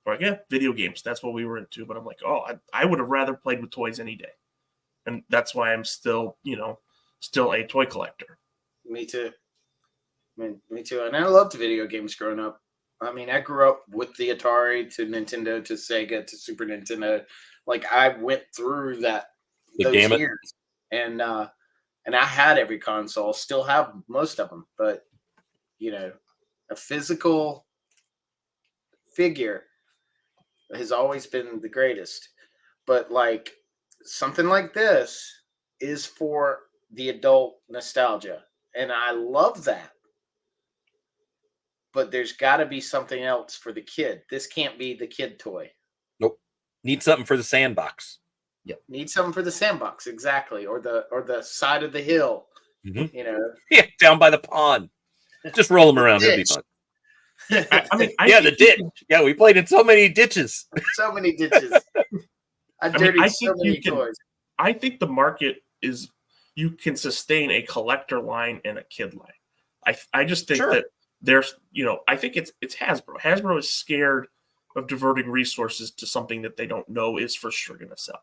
are like, yeah, video games, that's what we were into. But I'm like, oh, I would have rather played with toys any day. And that's why I'm still a toy collector. Me too. Me too. And I loved video games growing up. I mean, I grew up with the Atari to Nintendo to Sega to Super Nintendo. Like, I went through those years, and I had every console. Still have most of them, but a physical figure has always been the greatest. But like, something like this is for the adult nostalgia, and I love that. But there's got to be something else for the kid. This can't be the kid toy. Nope. Need something for the sandbox. Yep. Need something for the sandbox, exactly, or the side of the hill. Yeah, down by the pond. Just roll them around. It'll be fun. The ditch. Yeah, we played in so many ditches. So many ditches. I dirtied so many toys. I think the market is, you can sustain a collector line and a kid line. I just think that there's, I think it's Hasbro. Hasbro is scared of diverting resources to something that they don't know is for sure going to sell.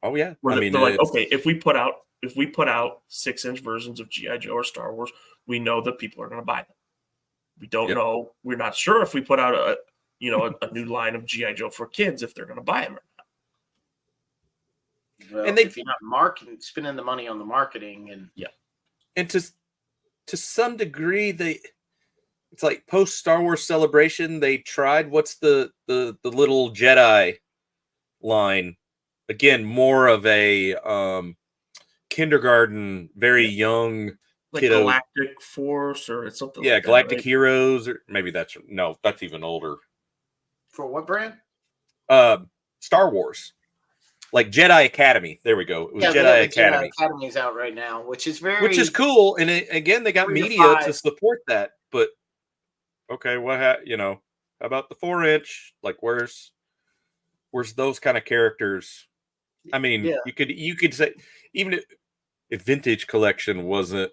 Oh yeah, they're like, okay, if we put out 6-inch versions of G.I. Joe or Star Wars, we know that people are going to buy them. We don't know. We're not sure if we put out a new line of G.I. Joe for kids, if they're going to buy them or not. Well, and if you're not spending the money on the marketing, and to some degree, it's like post Star Wars Celebration. They tried, what's the little Jedi line, again, more of a kindergarten, very young like kiddo. Galactic Force or it's something Yeah, like Galactic that, right? Heroes, or maybe that's even older. For what brand? Star Wars. Like Jedi Academy. There we go. It was Yeah, Jedi the Jedi Academy. Academy's out right now, which is very Which is cool. And again, they got 3 to media 5. to support that. But okay, how about the 4-inch? Like where's those kind of characters? I mean, Yeah. you could say, even if Vintage Collection wasn't,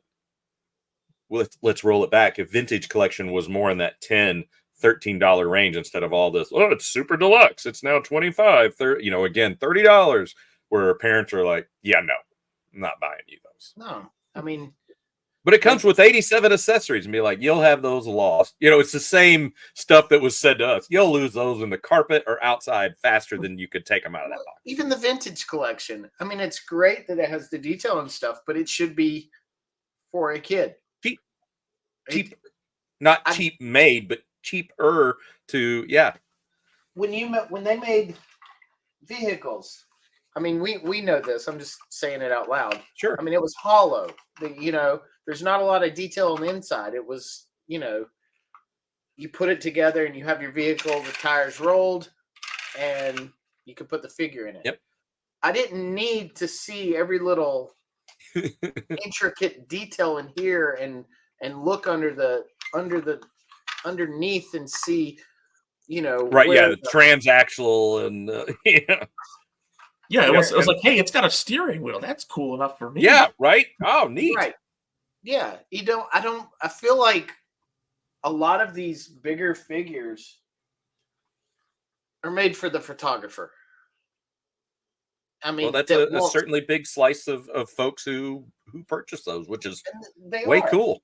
let's roll it back. If Vintage Collection was more in that $10-13 range instead of all this, oh, it's super deluxe, it's now $25, $30, again, $30, where parents are like, yeah, no, I'm not buying you those. No, I mean, But it comes with 87 accessories, and be like, you'll have those lost. It's the same stuff that was said to us. You'll lose those in the carpet or outside faster than you could take them out of that box. even the Vintage Collection. I mean, it's great that it has the detail and stuff, but it should be for a kid. Cheap, not cheap made, but cheaper to, yeah. When they made vehicles, I mean, we know this. I'm just saying it out loud. Sure. I mean, it was hollow. There's not a lot of detail on the inside. It was, you put it together and you have your vehicle, the tires rolled, and you could put the figure in it. Yep. I didn't need to see every little intricate detail in here and look underneath and see, right. Yeah. The transaxle and yeah. It was like, hey, it's got a steering wheel. That's cool enough for me. Yeah. Right. Oh, neat. Right. Yeah. I feel like a lot of these bigger figures are made for the photographer. I mean, well, that's a certainly big slice of folks who purchase those, which is way cool.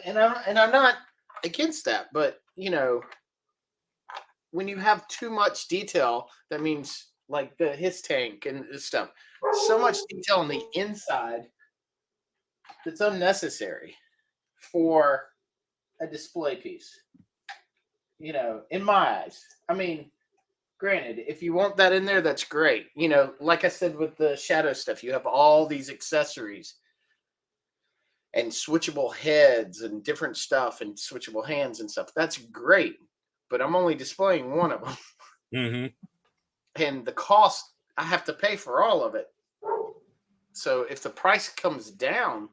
And I'm not against that, but when you have too much detail, that means like his tank and stuff, so much detail on the inside that's unnecessary for a display piece. In my eyes. I mean, granted, if you want that in there, that's great. Like I said with the shadow stuff, you have all these accessories and switchable heads and different stuff and switchable hands and stuff. That's great, but I'm only displaying one of them. Mm-hmm. And the cost, I have to pay for all of it. So if the price comes down,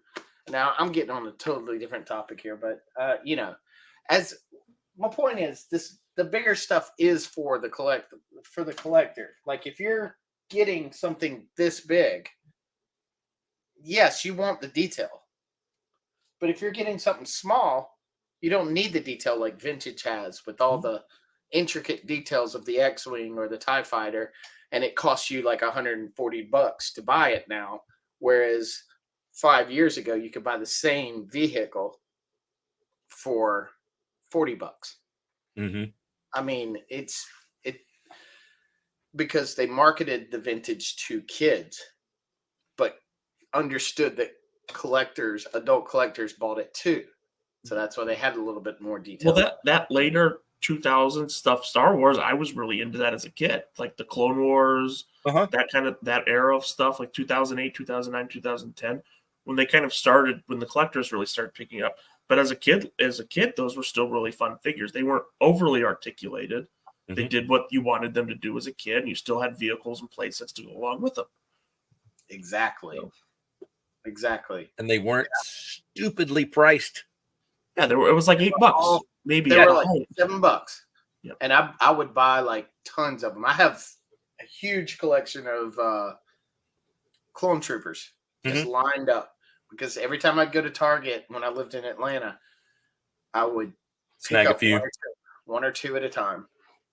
now I'm getting on a totally different topic here, but as my point is, the bigger stuff is for the collector. Like if you're getting something this big, yes, you want the detail. But if you're getting something small, you don't need the detail like Vintage has with all the intricate details of the X-Wing or the TIE Fighter, and it costs you like $140 to buy it now. Whereas 5 years ago, you could buy the same vehicle for $40. Mm-hmm. I mean, it because they marketed the Vintage to kids, but understood that adult collectors bought it too. So that's why they had a little bit more detail. Well, that later 2000 stuff, Star Wars, I was really into that as a kid, like the Clone Wars, that era of stuff, like 2008, 2009, 2010, when they kind of started, when the collectors really started picking up. But as a kid, those were still really fun figures. They weren't overly articulated. Mm-hmm. They did what you wanted them to do as a kid, and you still had vehicles and play sets to go along with them. Exactly. So. Exactly. And they weren't stupidly priced. Yeah, it was like $8, maybe. They were like $7. Yep. And I would buy like tons of them. I have a huge collection of clone troopers just lined up, because every time I'd go to Target when I lived in Atlanta, I would snag a few, one or two at a time,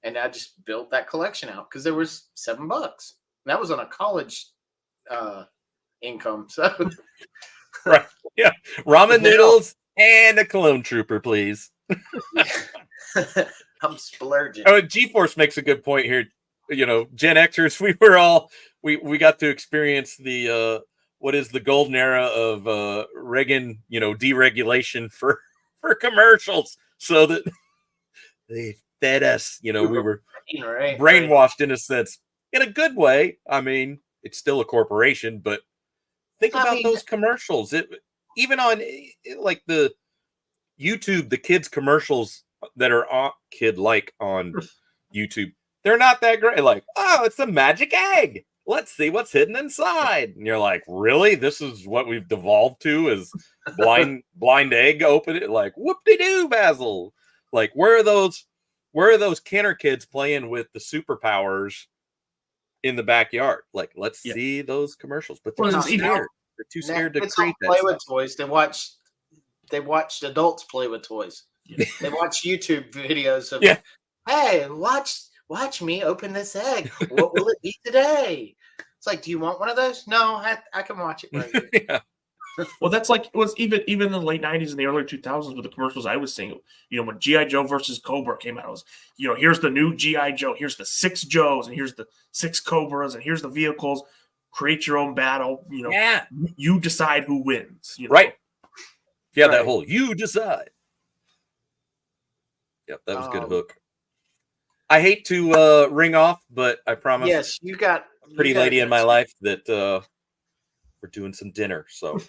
and I just built that collection out because there was $7. And that was on a college income. So right, yeah, ramen noodles and a clone trooper, please. I'm splurging. Oh, G-Force makes a good point here. Gen Xers, we were all we got to experience the what is the golden era of Reagan, deregulation for commercials, so that they fed us. We were brainwashed in a sense. in a good way. I mean, it's still a corporation, but think I about mean, those commercials. Even on like the YouTube, the kids commercials that are on on YouTube, they're not that great. Like, oh, it's a magic egg. Let's see what's hidden inside. And you're like, really? This is what we've devolved to as blind egg open it? Like, whoop-de-doo, Basil. Like, where are those Kenner kids playing with the superpowers in the backyard? Like, let's Yeah. see those commercials. But Well, they're it's too even- scared. They're too scared to kids create don't play that with stuff. toys. They watched adults play with toys. Yeah. They watch YouTube videos of, Yeah. hey, watch me open this egg. What will it be today? It's like, do you want one of those? No, I can watch it right here. Yeah. Well, that's like it was even in the late '90s and the early 2000s with the commercials I was seeing. You know, when GI Joe versus Cobra came out, it was, you know, here's the new GI Joe, here's the 6 Joes, and here's the 6 Cobras, and here's the vehicles. Create your own battle. You know, Yeah. you decide who wins. You know? Right. Yeah, Right. that whole you decide. Yep, that was a good hook. I hate to ring off, but I promise Yes, you got a pretty you got lady a in my good- life that we're doing some dinner. So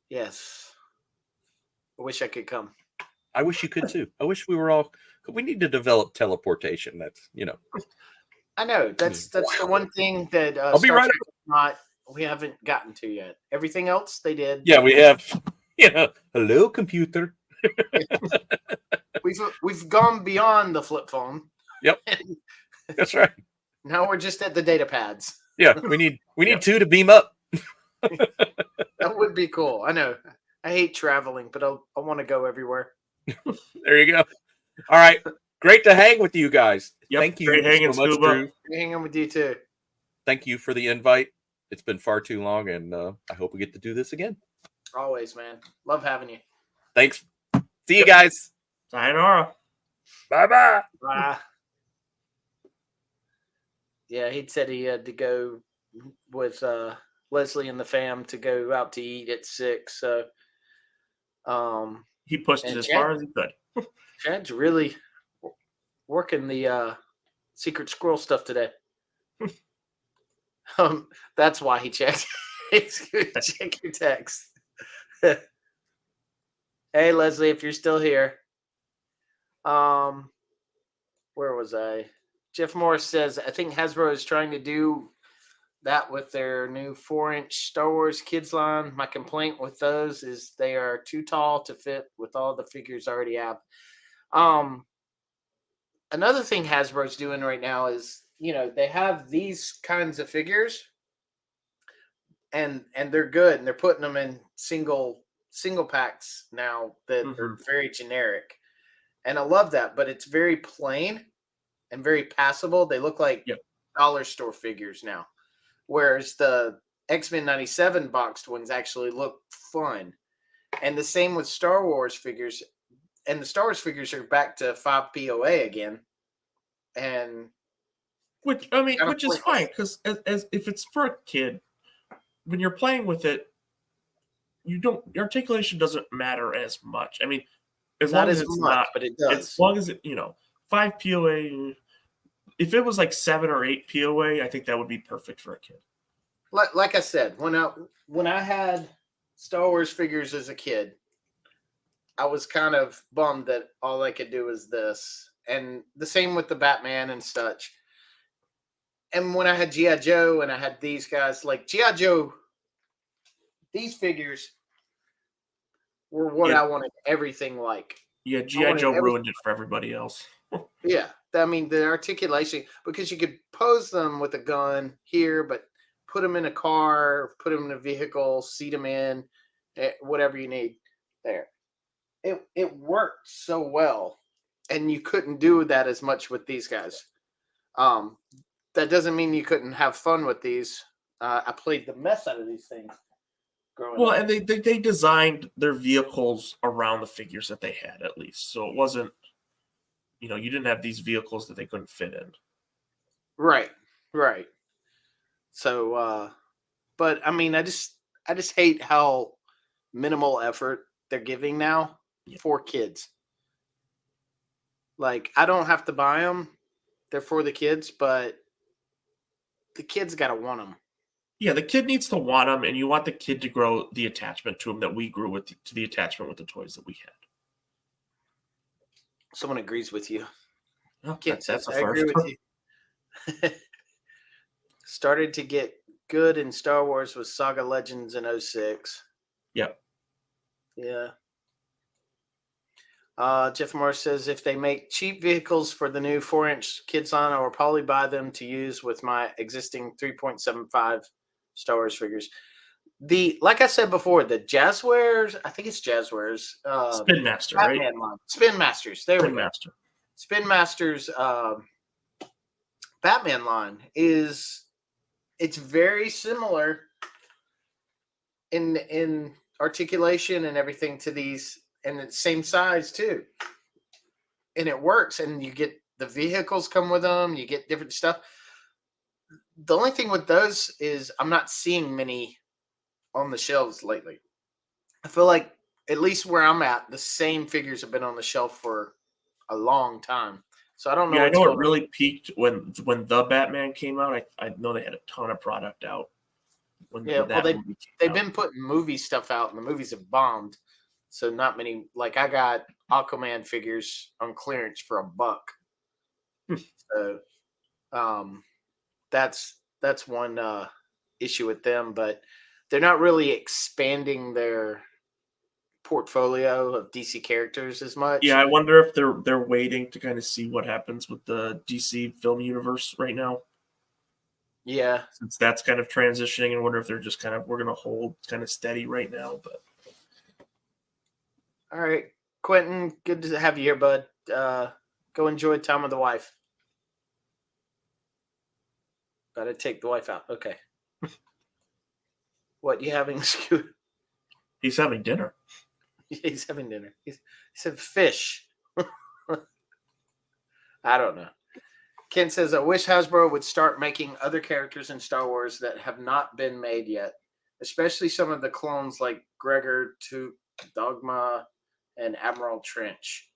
Yes. I wish I could come. I wish you could too. I wish we were all. We need to develop teleportation. That's I know that's the one thing that I'll be Star right Trek we haven't gotten to yet. Everything else they did. Yeah, we have. Hello, computer. We've gone beyond the flip phone. Yep, that's right. Now we're just at the data pads. Yeah, we need two to beam up. That would be cool. I know. I hate traveling, but I want to go everywhere. There you go. All right, great to hang with you guys. Yep, Thank you great hanging, so much, Scuba. Drew. Hanging with you too. Thank you for the invite. It's been far too long, and I hope we get to do this again. Always, man. Love having you. Thanks. See you guys. Sayonara. Bye-bye. Bye. Yeah, he said he had to go with Leslie and the fam to go out to eat at 6. So He pushed it And as Chad- far as he could. Chad's really working the secret squirrel stuff today. That's why he checked. Check your text. Hey Leslie, if you're still here. Where was I? Jeff Morris says, I think Hasbro is trying to do that with their new 4-inch Star Wars Kids line. My complaint with those is they are too tall to fit with all the figures I already have. Another thing Hasbro's doing right now is, they have these kinds of figures and they're good, and they're putting them in single packs now that are very generic. And I love that, but it's very plain and very passable. They look like dollar store figures now. Whereas the X-Men 97 boxed ones actually look fun. And the same with Star Wars figures. And the Star Wars figures are back to 5 POA again. And Which is fine, because as if it's for a kid, when you're playing with it, your articulation doesn't matter as much. I mean, as not long as as it's much, not, but it does. as long as it 5 POA. If it was like 7 or 8 POA, I think that would be perfect for a kid. Like I said, when I had Star Wars figures as a kid, I was kind of bummed that all I could do was this. And the same with the Batman and such. And when I had G.I. Joe and I had these guys, like G.I. Joe, these figures were what I wanted everything like. Yeah, G.I. Joe ruined it for everybody else. Yeah. I mean, the articulation, because you could pose them with a gun here, but put them in a car, put them in a vehicle, seat them in, whatever you need there. It worked so well, and you couldn't do that as much with these guys. That doesn't mean you couldn't have fun with these. I played the mess out of these things growing up. And they designed their vehicles around the figures that they had, at least. So it wasn't, you didn't have these vehicles that they couldn't fit in. Right. So, but I mean, I just hate how minimal effort they're giving now for kids. Like, I don't have to buy them; they're for the kids. But the kid's got to want them. Yeah, the kid needs to want them, and you want the kid to grow the attachment to them that we grew with to the attachment with the toys that we had. Someone agrees with you. Oh, Kid that's says, a I agree first. with you. Started to get good in Star Wars with Saga Legends in 06. Yep. Yeah. Jeff Morris says, if they make cheap vehicles for the new 4-inch Kidson, I will probably buy them to use with my existing 3.75 Star Wars figures. Like I said before, the Jazzwares, I think it's Jazzwares. Spin Master, right? Batman line. Spin Masters. There Spin we go. Master. Spin Masters Batman line it's very similar in articulation and everything to these, and it's same size too. And it works, and you get the vehicles come with them, you get different stuff. The only thing with those is I'm not seeing many on the shelves lately. I feel like at least where I'm at, the same figures have been on the shelf for a long time. So I don't know. Yeah, I what's know going it really peaked when the Batman came out. I know they had a ton of product out. When well, that movie came they've out. been putting movie stuff out, and the movies have bombed. So not many. Like I got Aquaman figures on clearance for $1. So that's one issue with them, but they're not really expanding their portfolio of DC characters as much. Yeah, I wonder if they're waiting to kind of see what happens with the DC film universe right now. Yeah. Since that's kind of transitioning, and wonder if they're just kind of we're gonna hold kind of steady right now. But All right, Quentin, good to have you here, bud. Go enjoy time with the wife. Got to take the wife out. Okay. What you having, Scoot? he's having dinner. He's having dinner. He said fish. I don't know. Ken says, I wish Hasbro would start making other characters in Star Wars that have not been made yet, especially some of the clones like Gregor, Dogma, and Admiral Trench.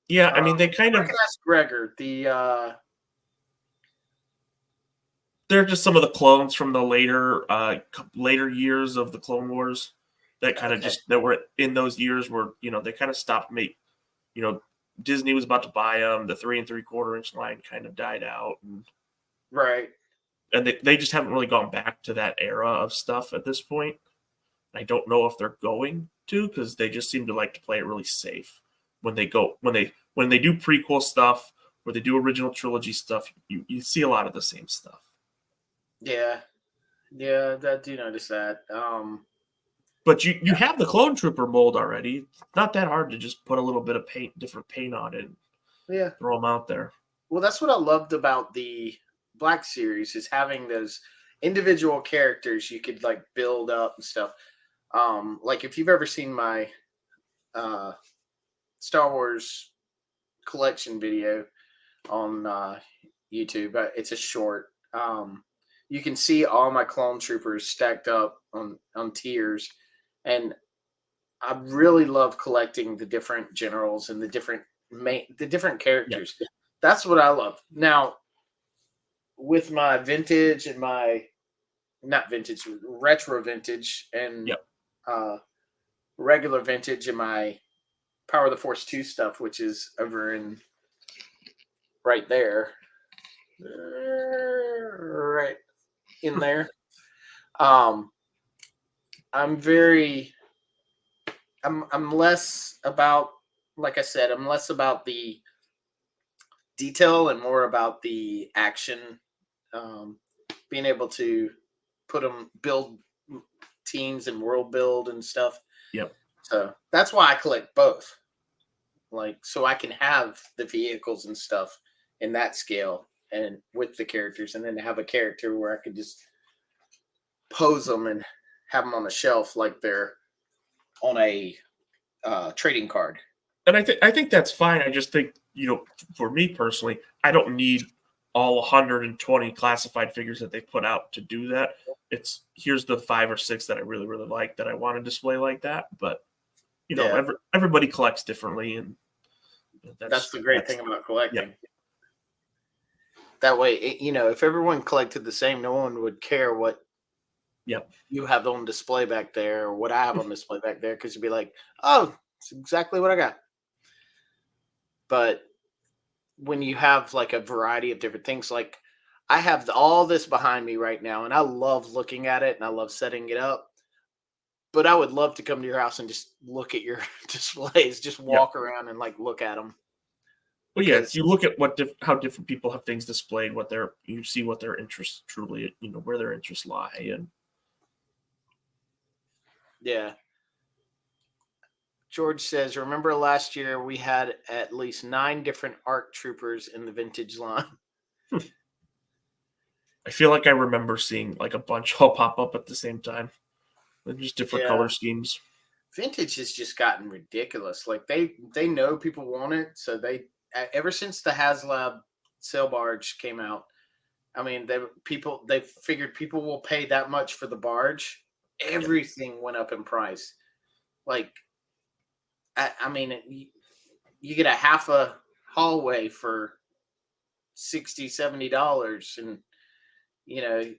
Yeah, I mean they kind of Recognize Gregor, they're just some of the clones from the later years of the Clone Wars that kind of just that were in those years where they kind of stopped Disney was about to buy them. The 3 3/4 inch line kind of died out, right? And they just haven't really gone back to that era of stuff at this point. I don't know if they're going to, because they just seem to like to play it really safe when they do prequel stuff or they do original trilogy stuff. You see a lot of the same stuff. Yeah, I do notice that. But you have the Clone Trooper mold already. It's not that hard to just put a little bit of different paint on it. Yeah, throw them out there. Well, that's what I loved about the Black Series, is having those individual characters you could like build up and stuff. Like if you've ever seen my Star Wars collection video on YouTube, it's a short. You can see all my clone troopers stacked up on tiers, and I really love collecting the different generals and the different characters. Yeah. That's what I love. Now, with my vintage and my not vintage, retro vintage and regular vintage and my Power of the Force 2 stuff, which is over in right there. Right in there. I'm less about, like I said, I'm less about the detail and more about the action. Being able to build teams and world build and stuff. Yep. So that's why I collect both. Like, so I can have the vehicles and stuff in that scale and with the characters, and then have a character where I could just pose them and have them on the shelf like they're on a trading card. And I think that's fine. I just think, for me personally, I don't need all 120 classified figures that they put out to do that. Here's the 5 or 6 that I really, really like that I want to display like that. But everybody collects differently, and that's the great thing about collecting. That way, if everyone collected the same, no one would care what Yep. you have on display back there or what I have on display back there, because you'd be like, oh, it's exactly what I got. But when you have like a variety of different things, like I have all this behind me right now, and I love looking at it and I love setting it up. But I would love to come to your house and just look at your displays, just Yep. walk around and like look at them. Well, yeah, Because you look at how different people have things displayed, you see what their interests truly, where their interests lie, and yeah. George says, remember last year we had at least 9 different ARC troopers in the vintage line. I feel like I remember seeing like a bunch all pop up at the same time, with just different color schemes. Vintage has just gotten ridiculous. Like they know people want it, so they ever since the HasLab sail barge came out, I mean, they figured people will pay that much for the barge. Everything went up in price. Like, I mean, you get a half a hallway for $60-$70, and you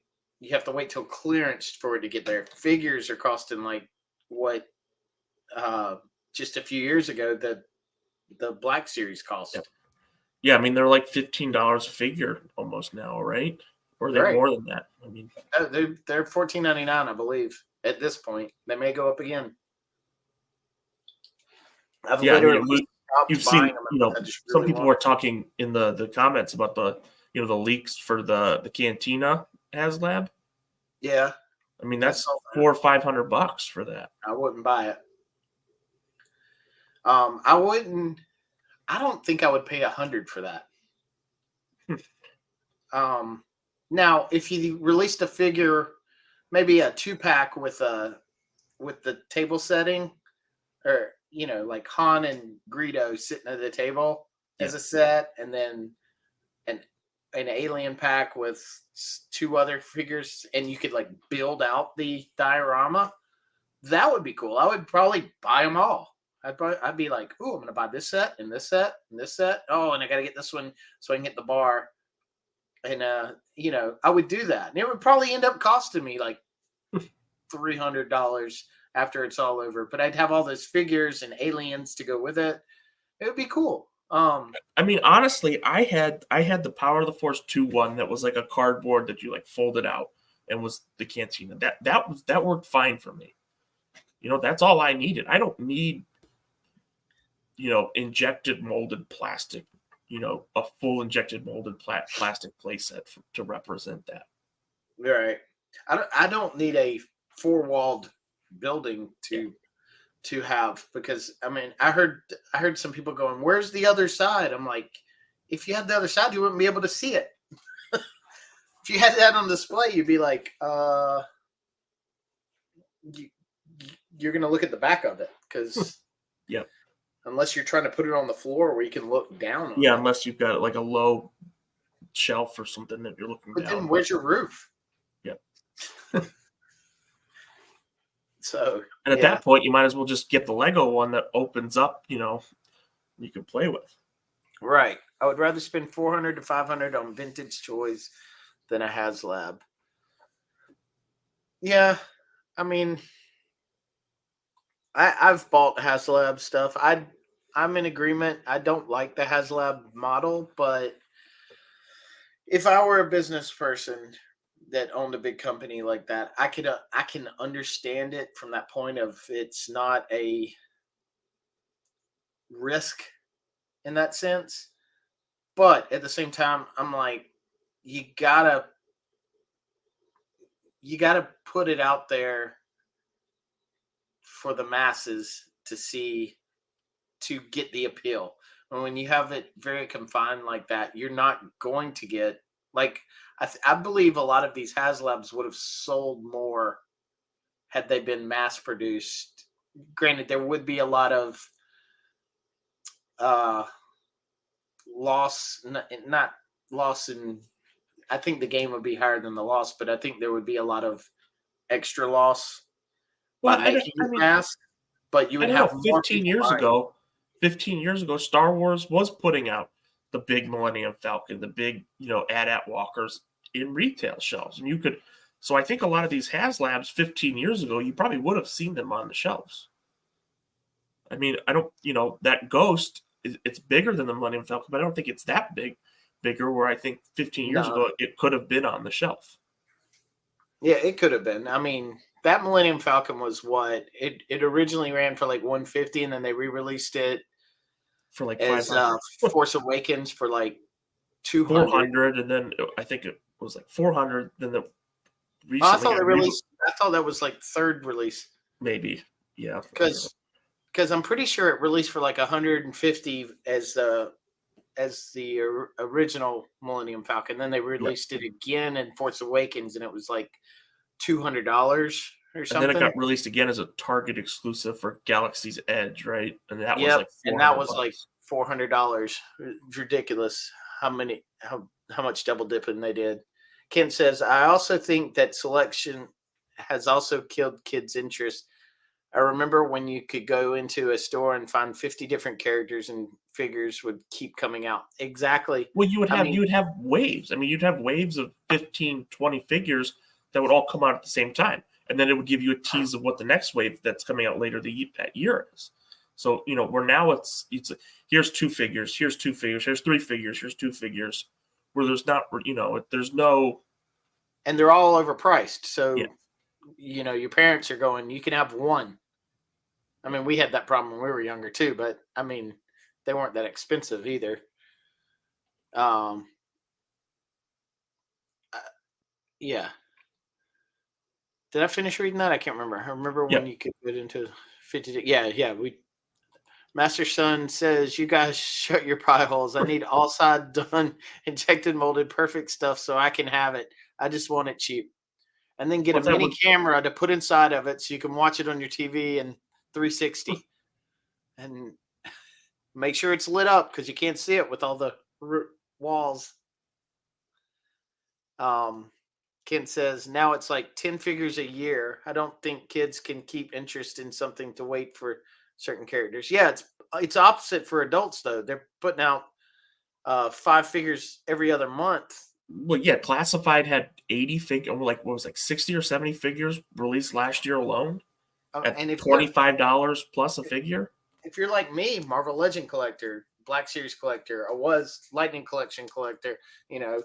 have to wait till clearance for it to get there. Figures are costing like what just a few years ago the Black Series cost. Yeah, I mean they're like $15 a figure almost now, right? Or are they more than that? I mean, they're $14.99, I believe, at this point. They may go up again. I've literally you've stopped buying seen, them. some people were talking in the comments about the the leaks for the Cantina HasLab. Yeah, I mean that's $400 or $500 for that. I wouldn't buy it. I wouldn't. I don't think I would pay $100 for that. Now, if you released a figure, maybe a 2-pack with the table setting, or like Han and Greedo sitting at the table as a set, and then an alien pack with 2 other figures, and you could like build out the diorama, that would be cool. I would probably buy them all. I'd be like, oh, I'm gonna buy this set and this set and this set. Oh, and I gotta get this one so I can get the bar. And I would do that, and it would probably end up costing me like $300 after it's all over. But I'd have all those figures and aliens to go with it. It would be cool. I mean, honestly, I had the Power of the Force 2 one that was like a cardboard that you like folded out and was the Cantina. That worked fine for me. That's all I needed. I don't need injected molded plastic. A full injected molded plastic playset to represent that. Right. I don't need a 4-walled building to have, because I mean I heard some people going, where's the other side? I'm like, if you had the other side, you wouldn't be able to see it. If you had that on display, you'd be like, you're gonna look at the back of it, because yep. Unless you're trying to put it on the floor where you can look down on it. Yeah, unless you've got like a low shelf or something that you're looking down. But then where's your roof? Yep. So, and at that point, you might as well just get the Lego one that opens up, you can play with. Right. I would rather spend $400 to $500 on vintage toys than a HasLab. Yeah, I mean, I've bought HasLab stuff. I'm in agreement. I don't like the HasLab model, but if I were a business person that owned a big company like that, I can understand it from that point of it's not a risk in that sense. But at the same time, I'm like, you gotta put it out there for the masses to see, to get the appeal. And when you have it very confined like that, you're not going to get, like, I believe a lot of these HasLabs would have sold more had they been mass produced. Granted, there would be a lot of loss, not loss in, I think the game would be higher than the loss, but I think there would be a lot of extra loss by making mass. But you would have 15 years ago, Star Wars was putting out the big Millennium Falcon, the big, AT-AT walkers in retail shelves. And you could, so I think a lot of these HasLabs 15 years ago, you probably would have seen them on the shelves. I mean, I don't, that Ghost, it's bigger than the Millennium Falcon, but I don't think it's that bigger, where I think 15 years ago, it could have been on the shelf. Yeah, it could have been. I mean, that Millennium Falcon was what? It originally ran for like 150, and then they re-released it for like as Force Awakens for like 200. 400, and then I think it was like 400. Then the I thought they released. I thought that was like third release. Maybe, yeah. Because I'm pretty sure it released for like 150 as the original Millennium Falcon. Then they released it again in Force Awakens, and it was like $200 or something. And then it got released again as a Target exclusive for Galaxy's Edge, right? And that was like $400. Ridiculous how much double dipping they did. Kent says, I also think that selection has also killed kids' interest. I remember when you could go into a store and find 50 different characters and figures would keep coming out. Exactly. Well, you would have waves. I mean, you'd have waves of 15, 20 figures that would all come out at the same time. And then it would give you a tease of what the next wave that's coming out later that year is. So, where now it's here's 2 figures, here's 2 figures, here's 3 figures, here's 2 figures, where there's not, there's no. And they're all overpriced. So, your parents are going, you can have one. I mean, we had that problem when we were younger too, but I mean, they weren't that expensive either. Yeah. Did I finish reading that? I can't remember. I remember when you could get into 50. Yeah. Master Son says, you guys shut your pie holes. I need all side done, injected, molded, perfect stuff so I can have it. I just want it cheap. And then get a mini camera to put inside of it so you can watch it on your TV and 360 and make sure it's lit up because you can't see it with all the walls. Ken says, now it's like 10 figures a year. I don't think kids can keep interest in something to wait for certain characters. Yeah, it's opposite for adults though. They're putting out 5 figures every other month. Well, yeah, Classified had 80 figures, like 60 or 70 figures released last year alone. And if $25 plus a figure. If you're like me, Marvel Legend collector, Black Series collector, I was Lightning Collection collector,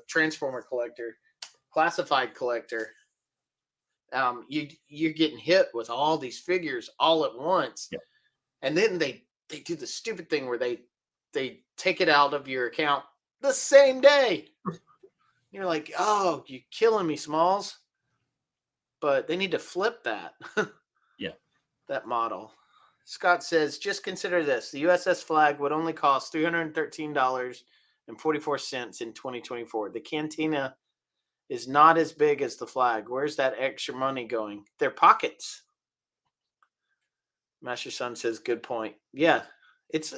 Transformer collector, Classified collector. You're getting hit with all these figures all at once, and then they do the stupid thing where they take it out of your account the same day. You're like, oh, you're killing me, Smalls. But they need to flip that. That model. Scott says, just consider this. The USS Flag would only cost $313.44 in 2024. The Cantina is not as big as the Flag. Where's that extra money going? Their pockets. Master Son says, good point. Yeah. It's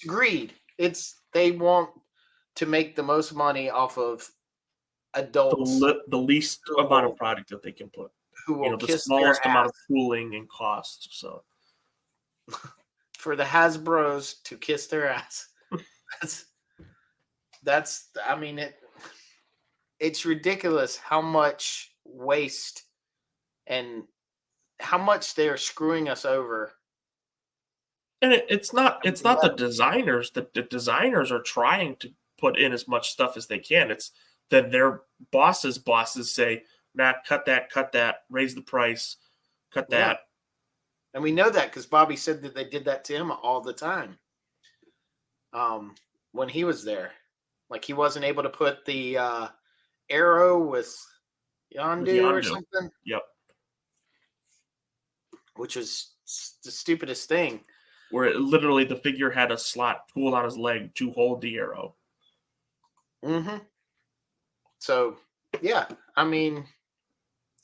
greed. They want to make the most money off of adults. The least amount of product that they can put. Who will the smallest amount of tooling and cost. So for the Hasbros to kiss their ass. that's I mean it's ridiculous how much waste and how much they're screwing us over. And it's not the designers. The designers are trying to put in as much stuff as they can. It's that their bosses say, nah, cut that, raise the price, cut that. And we know that because Bobby said that they did that to him all the time. When he was there. Like he wasn't able to put the arrow with Yondu or something. Yep. Which was the stupidest thing. Where literally the figure had a slot tool on his leg to hold the arrow. Mm-hmm. So, yeah. I mean,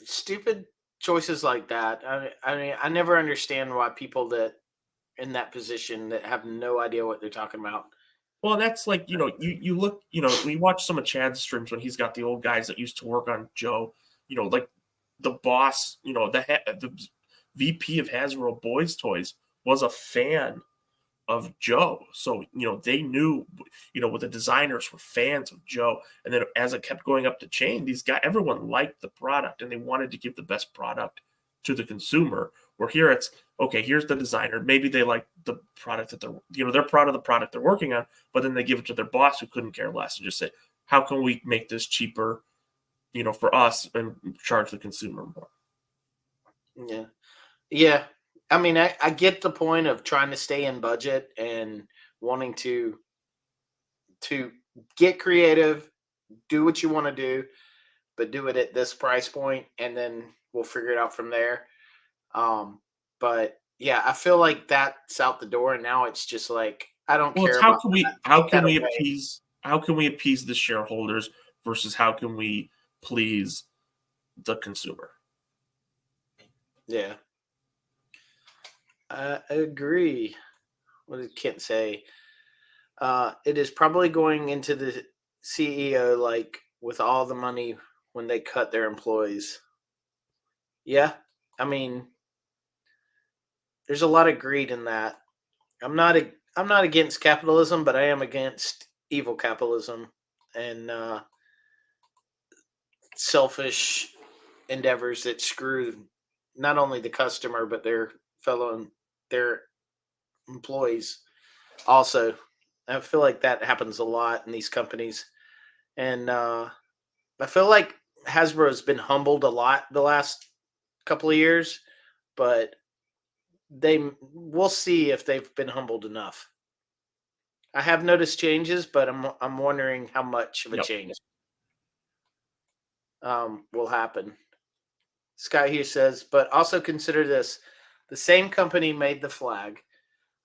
stupid choices like that. I mean, I never understand why people that in that position that have no idea what they're talking about. Well, that's like, you look, we watch some of Chad's streams when he's got the old guys that used to work on Joe, like the boss, the VP of Hasbro Boys Toys was a fan of Joe. So, they knew, what the designers were fans of Joe. And then as it kept going up the chain, everyone liked the product and they wanted to give the best product to the consumer. Where here it's, okay, here's the designer. Maybe they like the product that they're proud of the product they're working on, but then they give it to their boss who couldn't care less and just say, how can we make this cheaper, for us and charge the consumer more? Yeah. Yeah. I mean, I get the point of trying to stay in budget and wanting to get creative, do what you want to do, but do it at this price point, and then we'll figure it out from there. But yeah, I feel like that's out the door, and now it's just like I don't Well, it's care about that. Take that away. how can we appease the shareholders versus how can we please the consumer? Yeah, I agree. What did Kent say? It is probably going into the CEO like with all the money when they cut their employees. Yeah, I mean, there's a lot of greed in that. I'm not against capitalism, but I am against evil capitalism and selfish endeavors that screw not only the customer but their employees. Also, I feel like that happens a lot in these companies, and I feel like Hasbro has been humbled a lot the last couple of years, but we'll see if they've been humbled enough. I have noticed changes, but I'm wondering how much of a Yep. change will happen. Scott here says, but also consider this: the same company made the flag.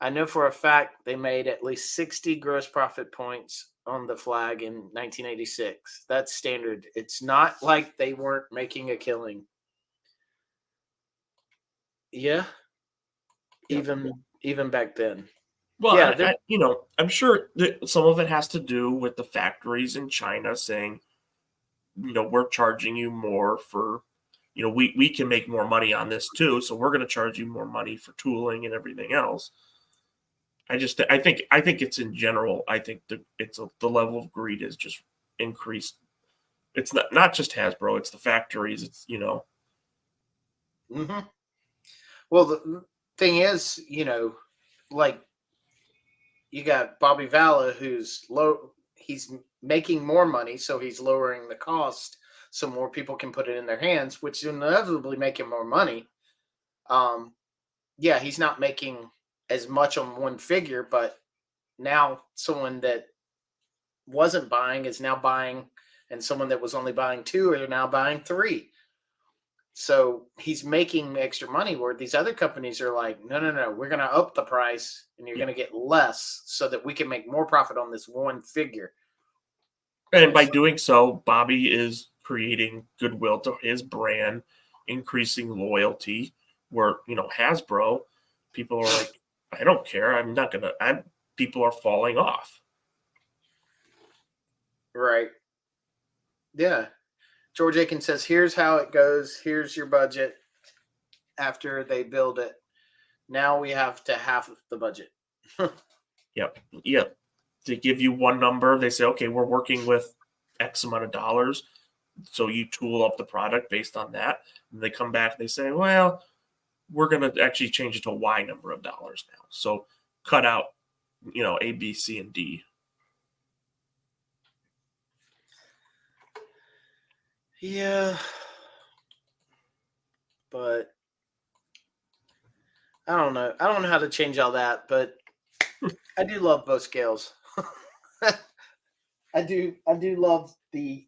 I know for a fact they made at least 60 gross profit points on the flag in 1986. That's standard. It's not like they weren't making a killing. Yeah, Yep. even back then. Well, Yeah, I'm sure that some of it has to do with the factories in China saying, we're charging you more for, we can make more money on this too, so we're going to charge you more money for tooling and everything else. I think it's in general. I think the level of greed is just increased. It's not just Hasbro; it's the factories. It's hmm Well, the thing is, like you got Bobby Valla, who's low. He's making more money, so he's lowering the cost, so more people can put it in their hands, which inevitably making more money. Um, yeah, he's not making as much on one figure, but now someone that wasn't buying is now buying, and someone that was only buying two are now buying three. So he's making extra money where these other companies are like, no, no, no, we're going to up the price and you're going to get less so that we can make more profit on this one figure. and by doing so, Bobby is creating goodwill to his brand, increasing loyalty. Where Hasbro, people are like, I don't care. I'm not gonna. People are falling off. Right. Yeah. George Aiken says, here's how it goes. Here's your budget after they build it. Now we have to half of the budget. Yep. They give you one number. They say, okay, we're working with X amount of dollars. So you tool up the product based on that. And they come back and they say, well, we're going to actually change it to Y number of dollars now. So cut out, A, B, C, and D. Yeah. But I don't know. I don't know how to change all that, but I do love both scales. I do love the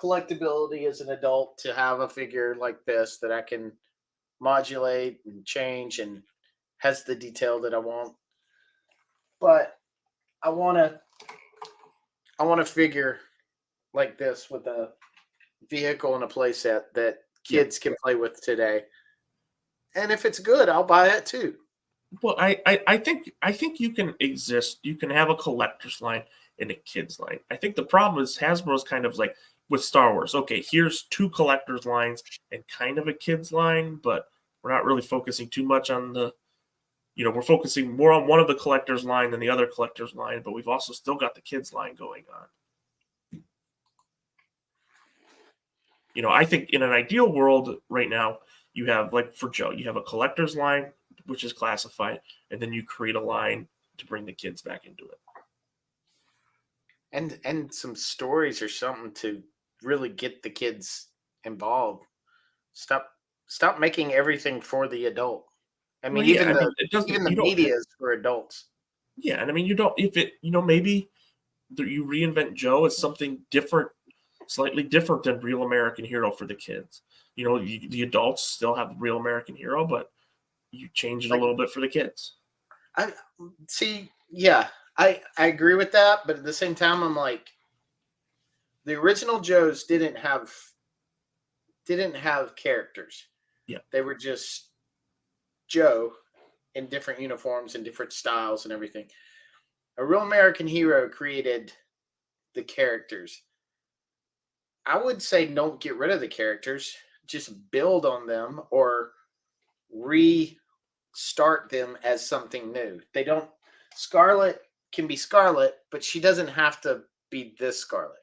collectability as an adult to have a figure like this that I can modulate and change and has the detail that I want. But I want a figure like this with a vehicle and a playset that kids can play with today. And if it's good, I'll buy it too. Well, I think you can exist. You can have a collector's line and a kids line. I think the problem is Hasbro's kind of like with Star Wars. Okay, here's two collector's lines and kind of a kids line, but we're not really focusing too much on the we're focusing more on one of the collectors line than the other collectors line, but we've also still got the kids line going on. I think in an ideal world right now, you have, like for Joe, you have a collector's line, which is classified, and then you create a line to bring the kids back into it. And some stories or something to really get the kids involved. Stop making everything for the adult. I mean, it doesn't. even the media is for adults. Yeah, and I mean, you don't. If it, maybe you reinvent Joe as something different, slightly different than Real American Hero for the kids. The adults still have Real American Hero, but you change it a little bit for the kids. I see. Yeah, I agree with that, but at the same time, I'm like, the original Joes didn't have characters. Yeah, they were just Joe in different uniforms and different styles and everything. A Real American Hero created the characters. I would say don't get rid of the characters, just build on them or restart them as something new. They don't. Scarlet can be Scarlet, but she doesn't have to be this Scarlet.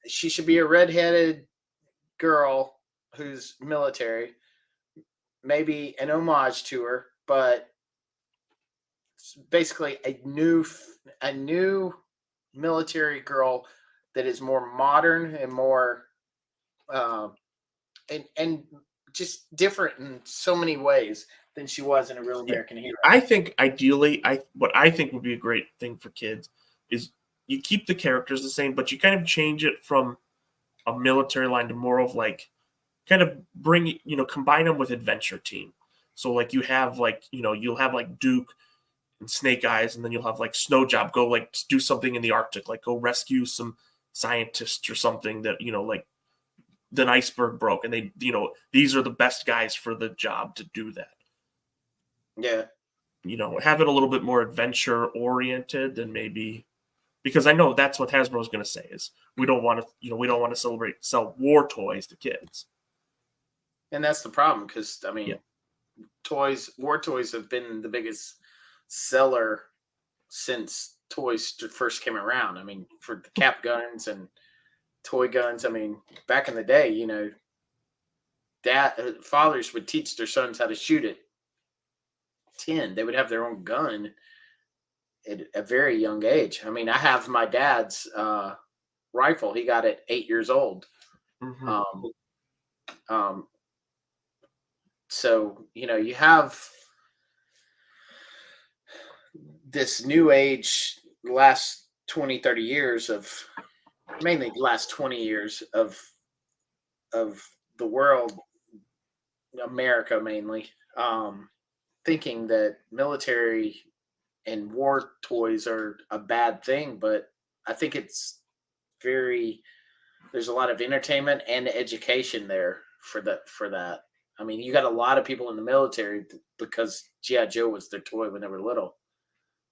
She should be a redheaded girl who's military, maybe an homage to her, but it's basically a new military girl that is more modern and more and just different in so many ways than she was in a Real American Hero. I think ideally, what I think would be a great thing for kids is you keep the characters the same, but you kind of change it from a military line to more of like kind of combine them with adventure team. So like you have you'll have like Duke and Snake Eyes, and then you'll have like Snow Job go like do something in the Arctic, like go rescue some scientists or something that like the iceberg broke, and they these are the best guys for the job to do that. Yeah. Have it a little bit more adventure oriented than maybe, because I know that's what Hasbro's going to say is we don't want to sell war toys to kids. And that's the problem, because I mean, war toys have been the biggest seller since toys first came around. I mean, for the cap guns and toy guns. I mean, back in the day, fathers would teach their sons how to shoot at 10. They would have their own gun at a very young age. I mean, I have my dad's rifle. He got it 8 years old. Mm-hmm. So you have this new age, last 20, 30 years of, mainly the last 20 years of the world, America mainly, thinking that military and war toys are a bad thing, but I think there's a lot of entertainment and education there for that. I mean, you got a lot of people in the military because G.I. Joe was their toy when they were little.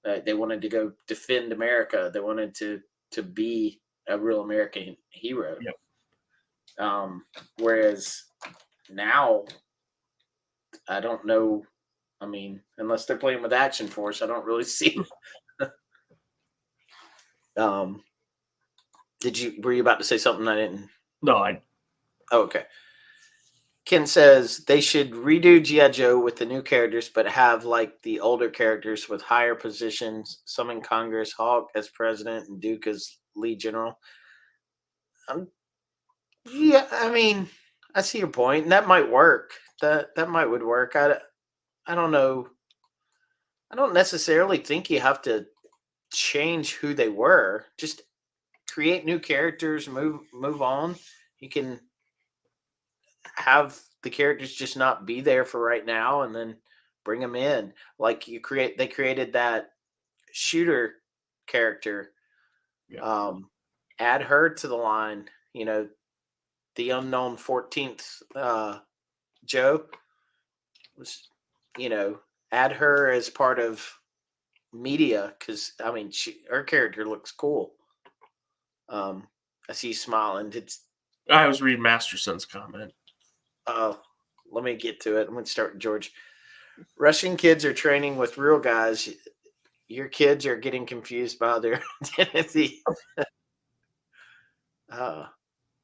They wanted to go defend America. They wanted to be a Real American Hero. Yep. Whereas now, I don't know. I mean, unless they're playing with Action Force, I don't really see. Were you about to say something I didn't? No, Oh, okay. Ken says they should redo G.I. Joe with the new characters, but have like the older characters with higher positions, some in Congress, Hawk as president, and Duke as lead general. Yeah, I mean, I see your point, and that might work. That would work. I don't know. I don't necessarily think you have to change who they were. Just create new characters, move on. You can have the characters just not be there for right now, and then bring them in. Like they created that shooter character. yeah. Add her to the line. The unknown 14th Joe was, add her as part of media, because I mean, her character looks cool. I see you smiling. I was reading Masterson's comment. Let me get to it. I'm going to start with George. Russian kids are training with real guys. Your kids are getting confused by their identity.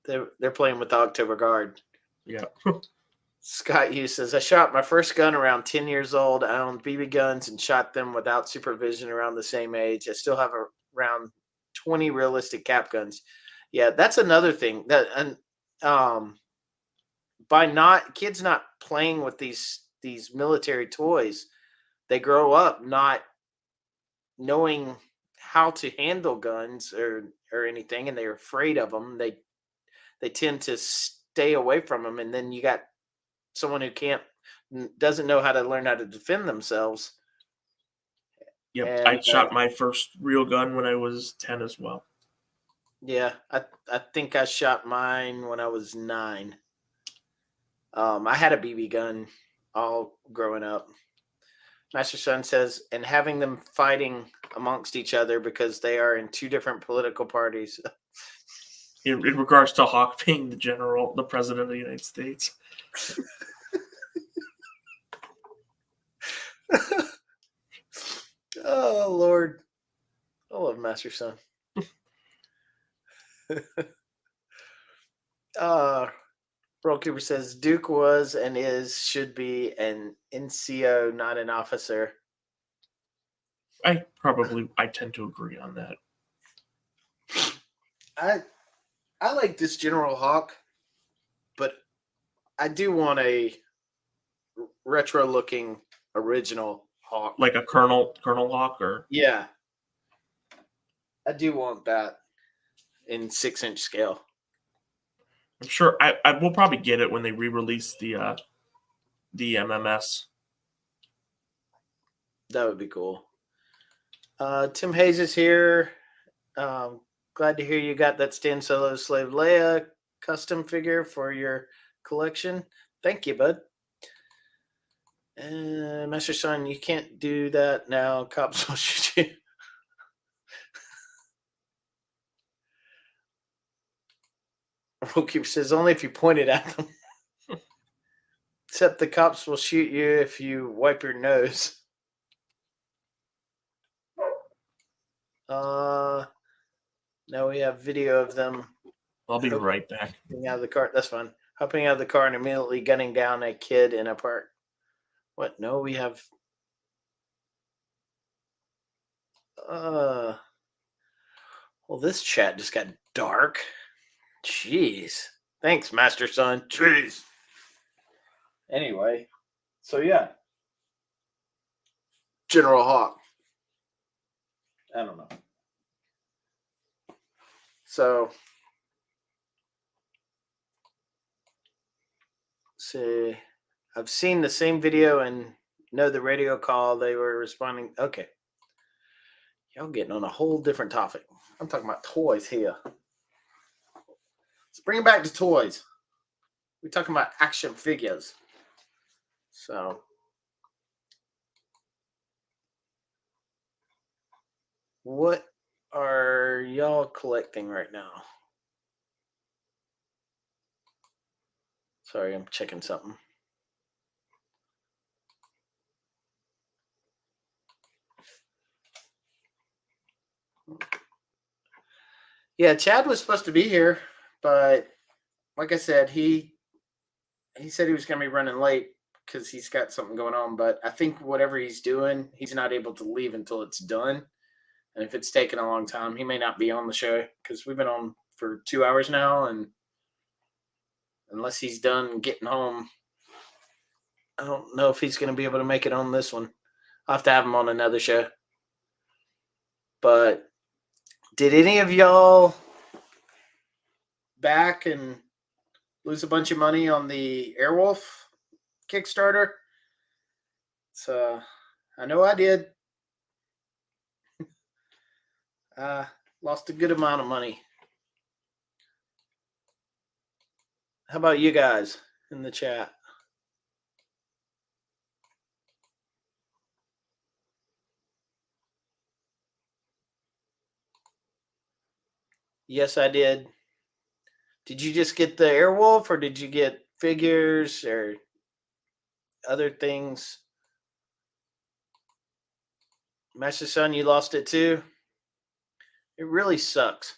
They're playing with the October Guard. Yeah. Scott Hughes says, I shot my first gun around 10 years old. I owned BB guns and shot them without supervision around the same age. I still have around 20 realistic cap guns. Yeah, that's another thing that, and by kids not playing with these military toys, they grow up not knowing how to handle guns or anything, and they're afraid of them. They tend to stay away from them, and then you got someone who doesn't know how to learn how to defend themselves. Yep. I shot my first real gun when I was 10 as well. Yeah, I think I shot mine when I was 9. I had a BB gun all growing up. Master Son says, and having them fighting amongst each other because they are in 2 different political parties. In regards to Hawk being the president of the United States. Oh, Lord. I love Master Son. World Cooper says, Duke was and should be an NCO, not an officer. I tend to agree on that. I like this General Hawk, but I do want a retro-looking original Hawk. Like a Colonel Hawk, or yeah, I do want that in 6-inch scale. I'm sure I will probably get it when they re-release the MMS. That would be cool. Tim Hayes is here. Glad to hear you got that Stan Solo Slave Leia custom figure for your collection. Thank you, bud. Master Son, you can't do that now. Cops will shoot you. Rokeeper says, only if you point it at them. Except the cops will shoot you if you wipe your nose. Now we have video of them. I'll be right back. Out of the car. That's fine. Hopping out of the car and immediately gunning down a kid in a park. What? No, we have. Well, this chat just got dark. Jeez. Thanks, Master Son. Jeez. Anyway, so yeah. General Hawk. I don't know. So, see, I've seen the same video and know the radio call they were responding. Okay. Y'all getting on a whole different topic. I'm talking about toys here. Let's bring it back to toys. We're talking about action figures. So, what are y'all collecting right now? Sorry, I'm checking something. Yeah, Chad was supposed to be here, but like I said, he said he was going to be running late because he's got something going on. But I think whatever he's doing, he's not able to leave until it's done. And if it's taken a long time, he may not be on the show because we've been on for 2 hours now. And unless he's done getting home, I don't know if he's going to be able to make it on this one. I'll have to have him on another show. But did any of y'all back and lose a bunch of money on the Airwolf Kickstarter? So I know I did. Lost a good amount of money. How about you guys in the chat? Yes, I did. Did you just get the Airwolf or did you get figures or other things Master Son, you lost it too. It really sucks.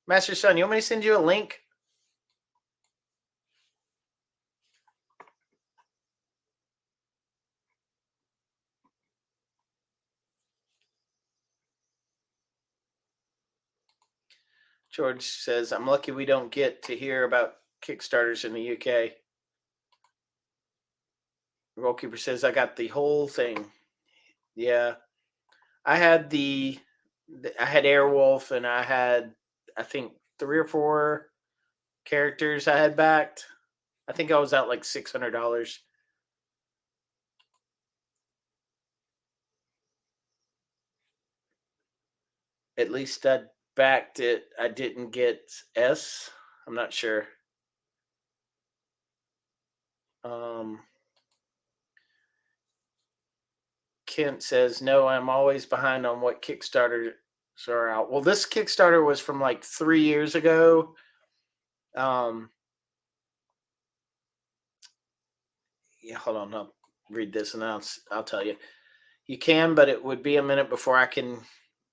Master Son, you want me to send you a link? George says, I'm lucky we don't get to hear about Kickstarters in the UK. Rollkeeper says, I got the whole thing. Yeah. I had Airwolf, and I had, I think, 3 or 4 characters I had backed. I think I was out like $600. At least I backed it. I didn't get S. I'm not sure. Kent says, no, I'm always behind on what Kickstarters are out. Well, this Kickstarter was from like 3 years ago. Yeah, hold on. I'll read this and I'll tell you. You can, but it would be a minute before I can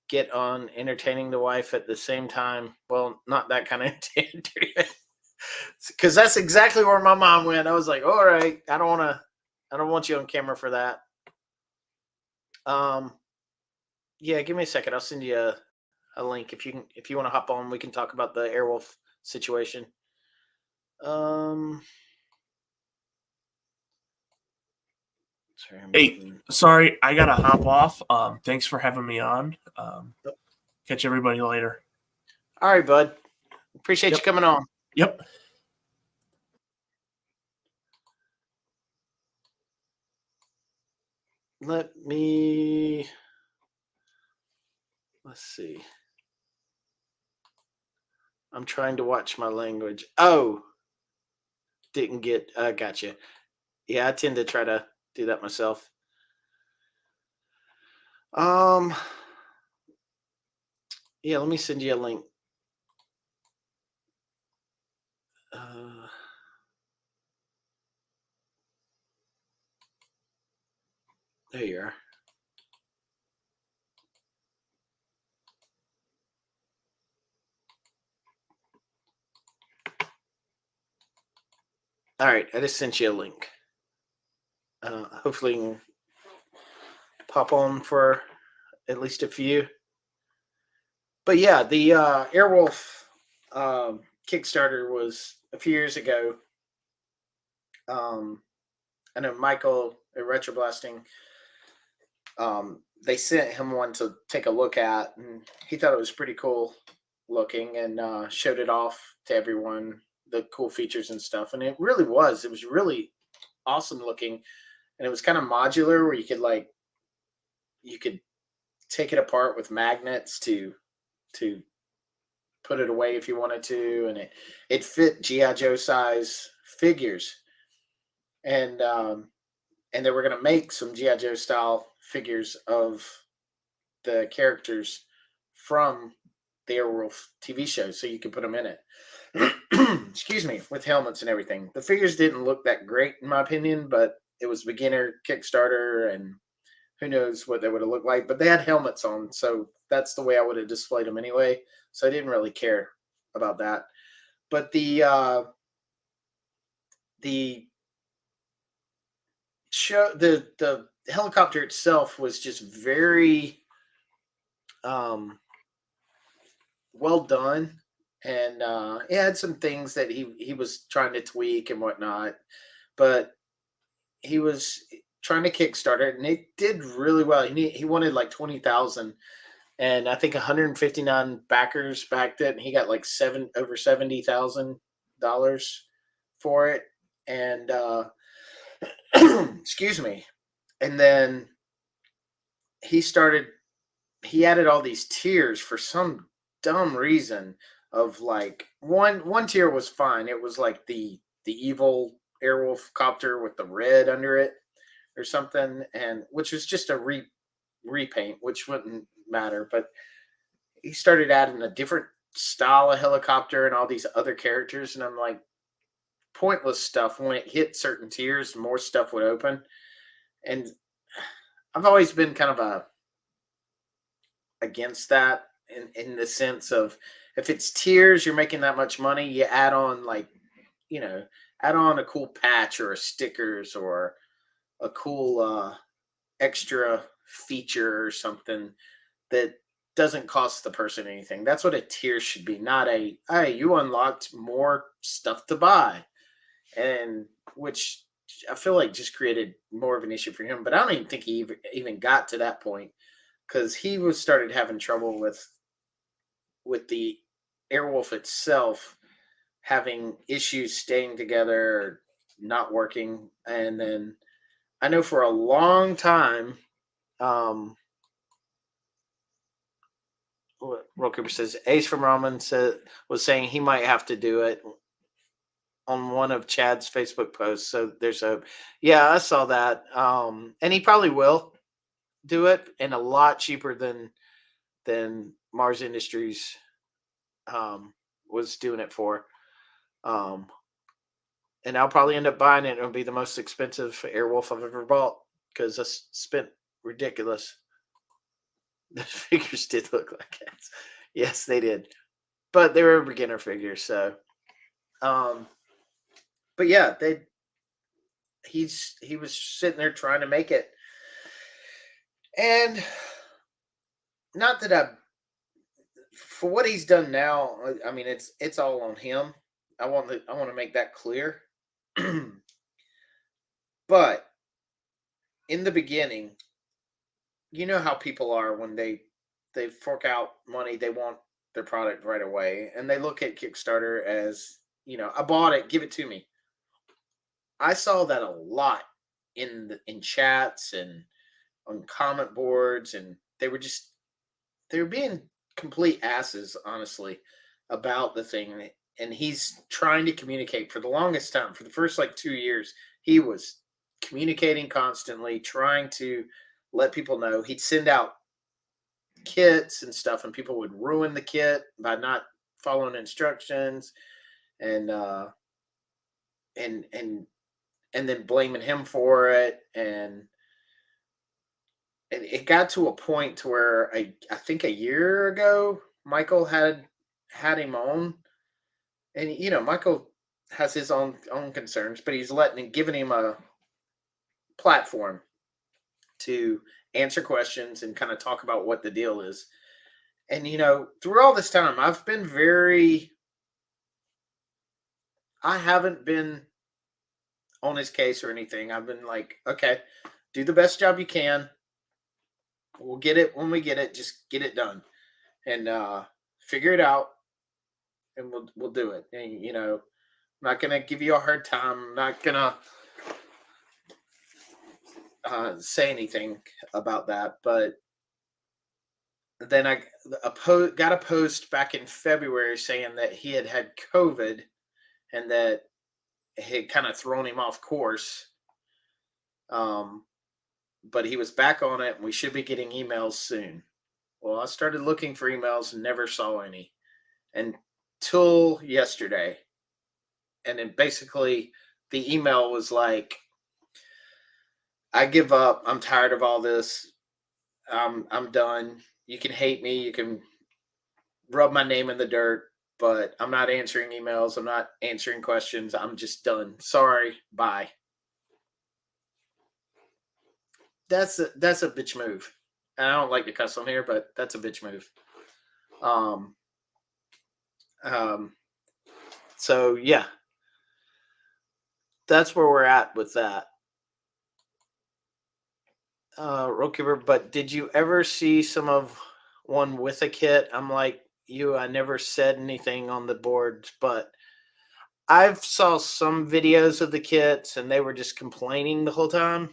get on entertaining the wife at the same time. Well, not that kind of entertainment. Because that's exactly where my mom went. I was like, all right, I don't want you on camera for that. Yeah, give me a second. I'll send you a link if you want to hop on. We can talk about the Airwolf situation. Sorry, I gotta hop off. Thanks for having me on. Catch everybody later. All right, bud. Appreciate you coming on. Yep. Let's see. I'm trying to watch my language. Oh, didn't get. Gotcha. Yeah, I tend to try to do that myself. Yeah, let me send you a link. There you are. All right, I just sent you a link. Hopefully, you can pop on for at least a few. But yeah, the Airwolf Kickstarter was a few years ago. I know Michael at Retroblasting. They sent him one to take a look at, and he thought it was pretty cool looking, and showed it off to everyone, the cool features and stuff. And it really was. It was really awesome looking, and it was kind of modular, where you could take it apart with magnets to put it away if you wanted to, and it fit G.I. Joe size figures, and they were going to make some G.I. Joe style figures of the characters from the Airwolf TV show, so you could put them in it. Excuse me, with helmets and everything. The figures didn't look that great in my opinion, but it was beginner Kickstarter, and who knows what they would have looked like. But they had helmets on, so that's the way I would have displayed them anyway. So I didn't really care about that. But the show, the helicopter itself was just very well done, and it had some things that he was trying to tweak and whatnot, but he was trying to kickstart it, and it did really well. He wanted like 20,000, and I think 159 backers backed it, and he got like over $70,000 for it, and excuse me, and then he added all these tiers for some dumb reason. Of like one tier was fine. It was like the evil Airwolf copter with the red under it or something, and which was just a repaint, which wouldn't matter. But he started adding a different style of helicopter and all these other characters, and I'm like, pointless stuff, when it hit certain tiers, more stuff would open. And I've always been kind of against that in the sense of, if it's tiers, you're making that much money, you add on, like, add on a cool patch or a stickers or a cool extra feature or something that doesn't cost the person anything. That's what a tier should be, not a, hey, you unlocked more stuff to buy. And which I feel like just created more of an issue for him. But I don't even think he even got to that point, because he was started having trouble with the Airwolf itself having issues staying together, or not working. And then I know for a long time, Roll Cooper says Ace from Ramen was saying he might have to do it on one of Chad's Facebook posts. So there's yeah, I saw that. And he probably will do it, and a lot cheaper than Mars Industries was doing it for. And I'll probably end up buying it. It'll be the most expensive Airwolf I've ever bought, because I spent ridiculous. The figures did look like cats. Yes, they did. But they were beginner figures, so but yeah, he was sitting there trying to make it. And not that for what he's done now, I mean, it's all on him. I want to make that clear. But in the beginning, you know how people are when they fork out money, they want their product right away, and they look at Kickstarter as, I bought it, give it to me. I saw that a lot in chats and on comment boards, and they were being complete asses, honestly, about the thing. And he's trying to communicate for the longest time. For the first 2 years, he was communicating constantly, trying to let people know. He'd send out kits and stuff, and people would ruin the kit by not following instructions, and then blaming him for it. And it got to a point to where I think a year ago, Michael had him on, and Michael has his own concerns, but he's giving him a platform to answer questions and kind of talk about what the deal is. And through all this time, I haven't been on his case or anything. I've been like, okay, do the best job you can. We'll get it when we get it. Just get it done, and figure it out, and we'll do it. And I'm not gonna give you a hard time. I'm not gonna say anything about that. But then I got a post back in February saying that he had COVID, and that it had kind of thrown him off course. But he was back on it, and we should be getting emails soon. Well, I started looking for emails and never saw any until yesterday. And then basically the email was like, I give up. I'm tired of all this. I'm done. You can hate me. You can rub my name in the dirt, but I'm not answering emails. I'm not answering questions. I'm just done. Sorry. Bye. That's a bitch move. And I don't like to cuss on here, but that's a bitch move. So yeah, that's where we're at with that. Rokeeper, but did you ever see some of one with a kit? I'm like you, I never said anything on the boards, but I've saw some videos of the kits, and they were just complaining the whole time.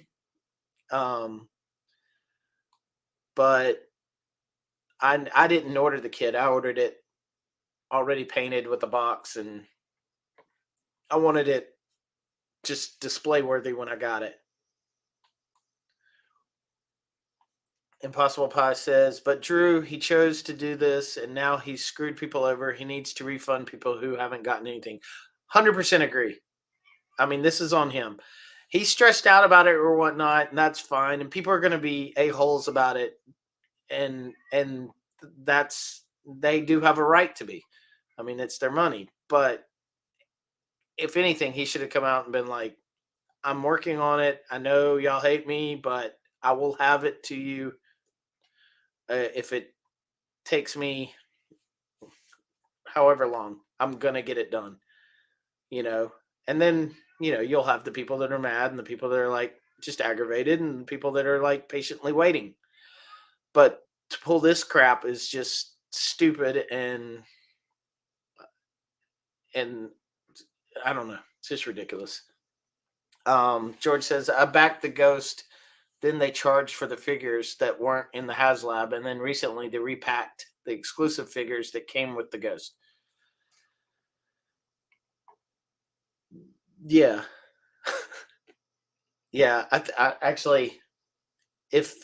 But I didn't order the kit. I ordered it already painted with a box, and I wanted it just display worthy when I got it. Impossible Pie says, but Drew, he chose to do this, and now he's screwed people over. He needs to refund people who haven't gotten anything. 100% agree. I mean, this is on him. He's stressed out about it or whatnot, and that's fine. And people are going to be a-holes about it. And they do have a right to be. I mean, it's their money. But if anything, he should have come out and been like, I'm working on it. I know y'all hate me, but I will have it to you if it takes me however long. I'm going to get it done, And then, you'll have the people that are mad and the people that are like just aggravated and people that are like patiently waiting. But to pull this crap is just stupid and I don't know. It's just ridiculous. George says, I backed the Ghost. Then they charged for the figures that weren't in the HasLab. And then recently they repacked the exclusive figures that came with the Ghost. Yeah. Yeah. I actually, if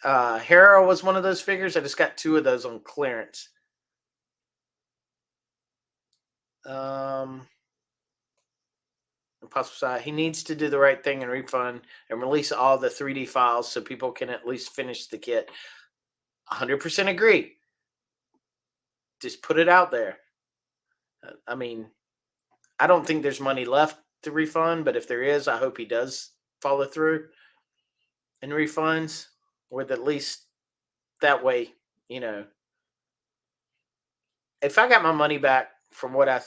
Hera was one of those figures, I just got 2 of those on clearance. He needs to do the right thing and refund and release all the 3D files so people can at least finish the kit. 100% agree. Just put it out there. I mean, I don't think there's money left to refund, but if there is, I hope he does follow through and refunds with at least that way, if I got my money back from what I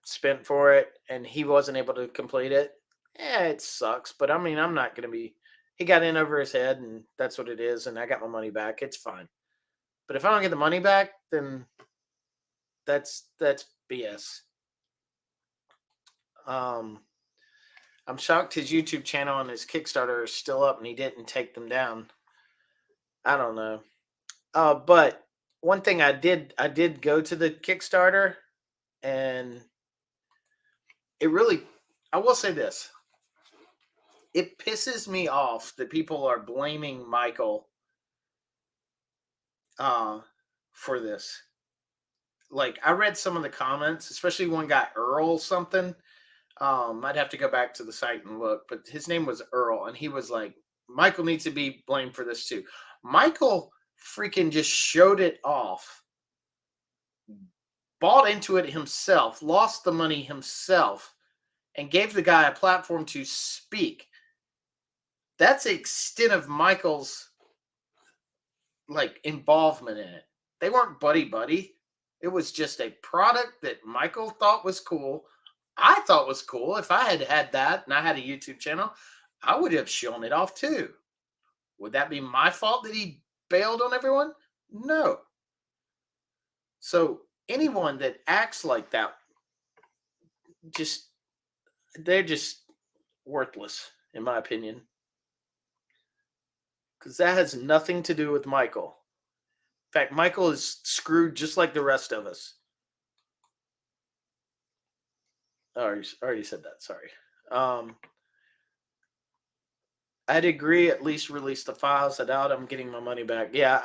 spent for it and he wasn't able to complete it, it sucks. But I mean, I'm not going to be. He got in over his head, and that's what it is. And I got my money back. It's fine. But if I don't get the money back, then that's BS. I'm shocked his YouTube channel and his Kickstarter are still up, and he didn't take them down. I don't know. But one thing I did go to the Kickstarter, and I will say this. It pisses me off that people are blaming Michael for this. Like, I read some of the comments, especially one guy, Earl something. I'd have to go back to the site and look, but his name was Earl, and he was like, Michael needs to be blamed for this too. Michael freaking just showed it off, bought into it himself, lost the money himself, and gave the guy a platform to speak. That's the extent of Michael's involvement in it. They weren't buddy. It was just a product that Michael thought was cool. I thought was cool. If I had that and I had a YouTube channel, I would have shown it off too. Would that be my fault that he bailed on everyone? No. So anyone that acts like that, they're just worthless, in my opinion. Because that has nothing to do with Michael. In fact, Michael is screwed just like the rest of us. Oh, I already said that. Sorry. I'd agree. At least release the files. I doubt I'm getting my money back. Yeah,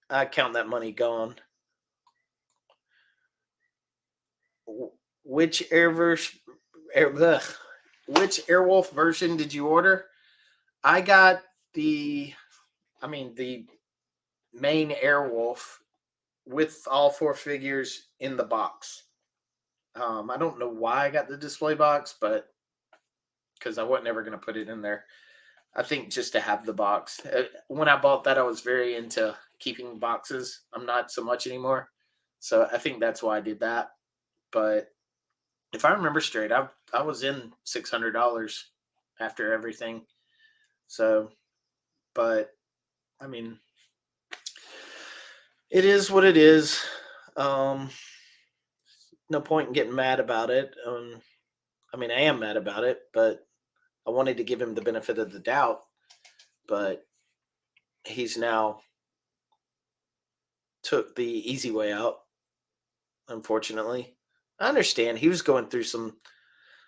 I count that money gone. Which Airwolf version did you order? I got the main Airwolf with all 4 figures in the box. I don't know why I got the display box, but because I wasn't ever going to put it in there. I think just to have the box. When I bought that, I was very into keeping boxes. I'm not so much anymore. So I think that's why I did that. But if I remember straight, I was in $600 after everything. So, but I mean, it is what it is. No point in getting mad about it. I am mad about it, but I wanted to give him the benefit of the doubt. But he's now took the easy way out, unfortunately. I understand he was going through some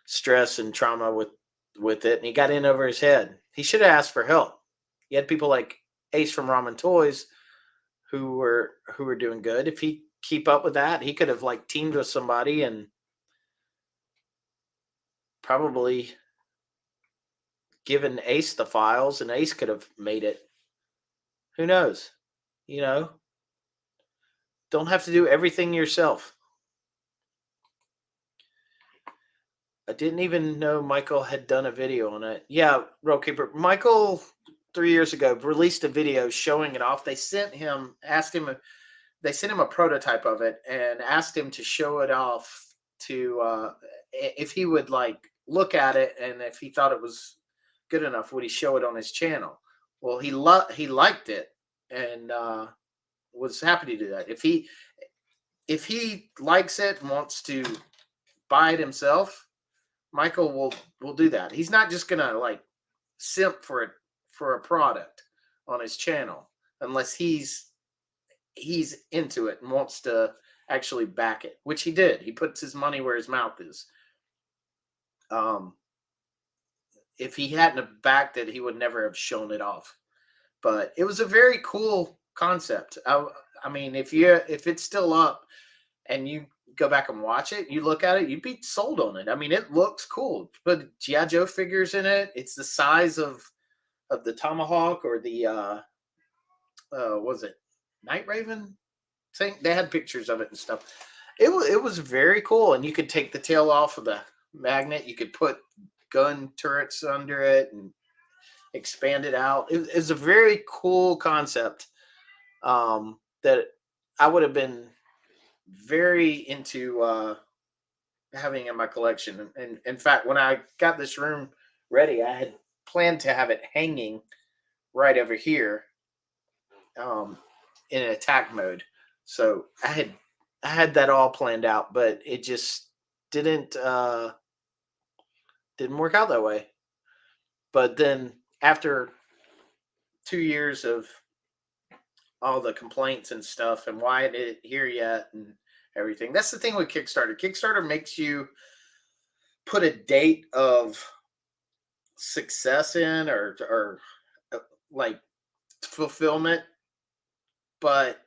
stress and trauma with it, and he got in over his head. He should have asked for help. He had people like Ace from Ramen Toys who were doing good. If he keep up with that, he could have teamed with somebody and probably given Ace the files, and Ace could have made it. Who knows? You know, don't have to do everything yourself. I didn't even know Michael had done a video on it. Yeah, Roadkeeper. Michael 3 years ago released a video showing it off. They sent him a prototype of it and asked him to show it off to if he would like look at it, and if he thought it was good enough, would he show it on his channel? Well, he liked it and was happy to do that. If he likes it and wants to buy it himself, Michael will do that. He's not just gonna like simp for a product on his channel unless he's into it and wants to actually back it, which he did. He puts his money where his mouth is. If he hadn't have backed it, he would never have shown it off. But it was a very cool concept. I mean, if it's still up and you go back and watch it, you look at it, you'd be sold on it. I mean, it looks cool. But G.I. Joe figures in it. It's the size of the Tomahawk or the was it Night Raven? They had pictures of it and stuff. It was very cool, and you could take the tail off of the magnet. You could put gun turrets under it and expand it out. It's a very cool concept that I would have been very into having in my collection. And in fact, when I got this room ready, I had planned to have it hanging right over here in attack mode. So I had that all planned out, but it just didn't work out that way. But then after 2 years of all the complaints and stuff, and why it isn't here yet and everything, that's the thing with Kickstarter. Kickstarter makes you put a date of success in or like fulfillment, but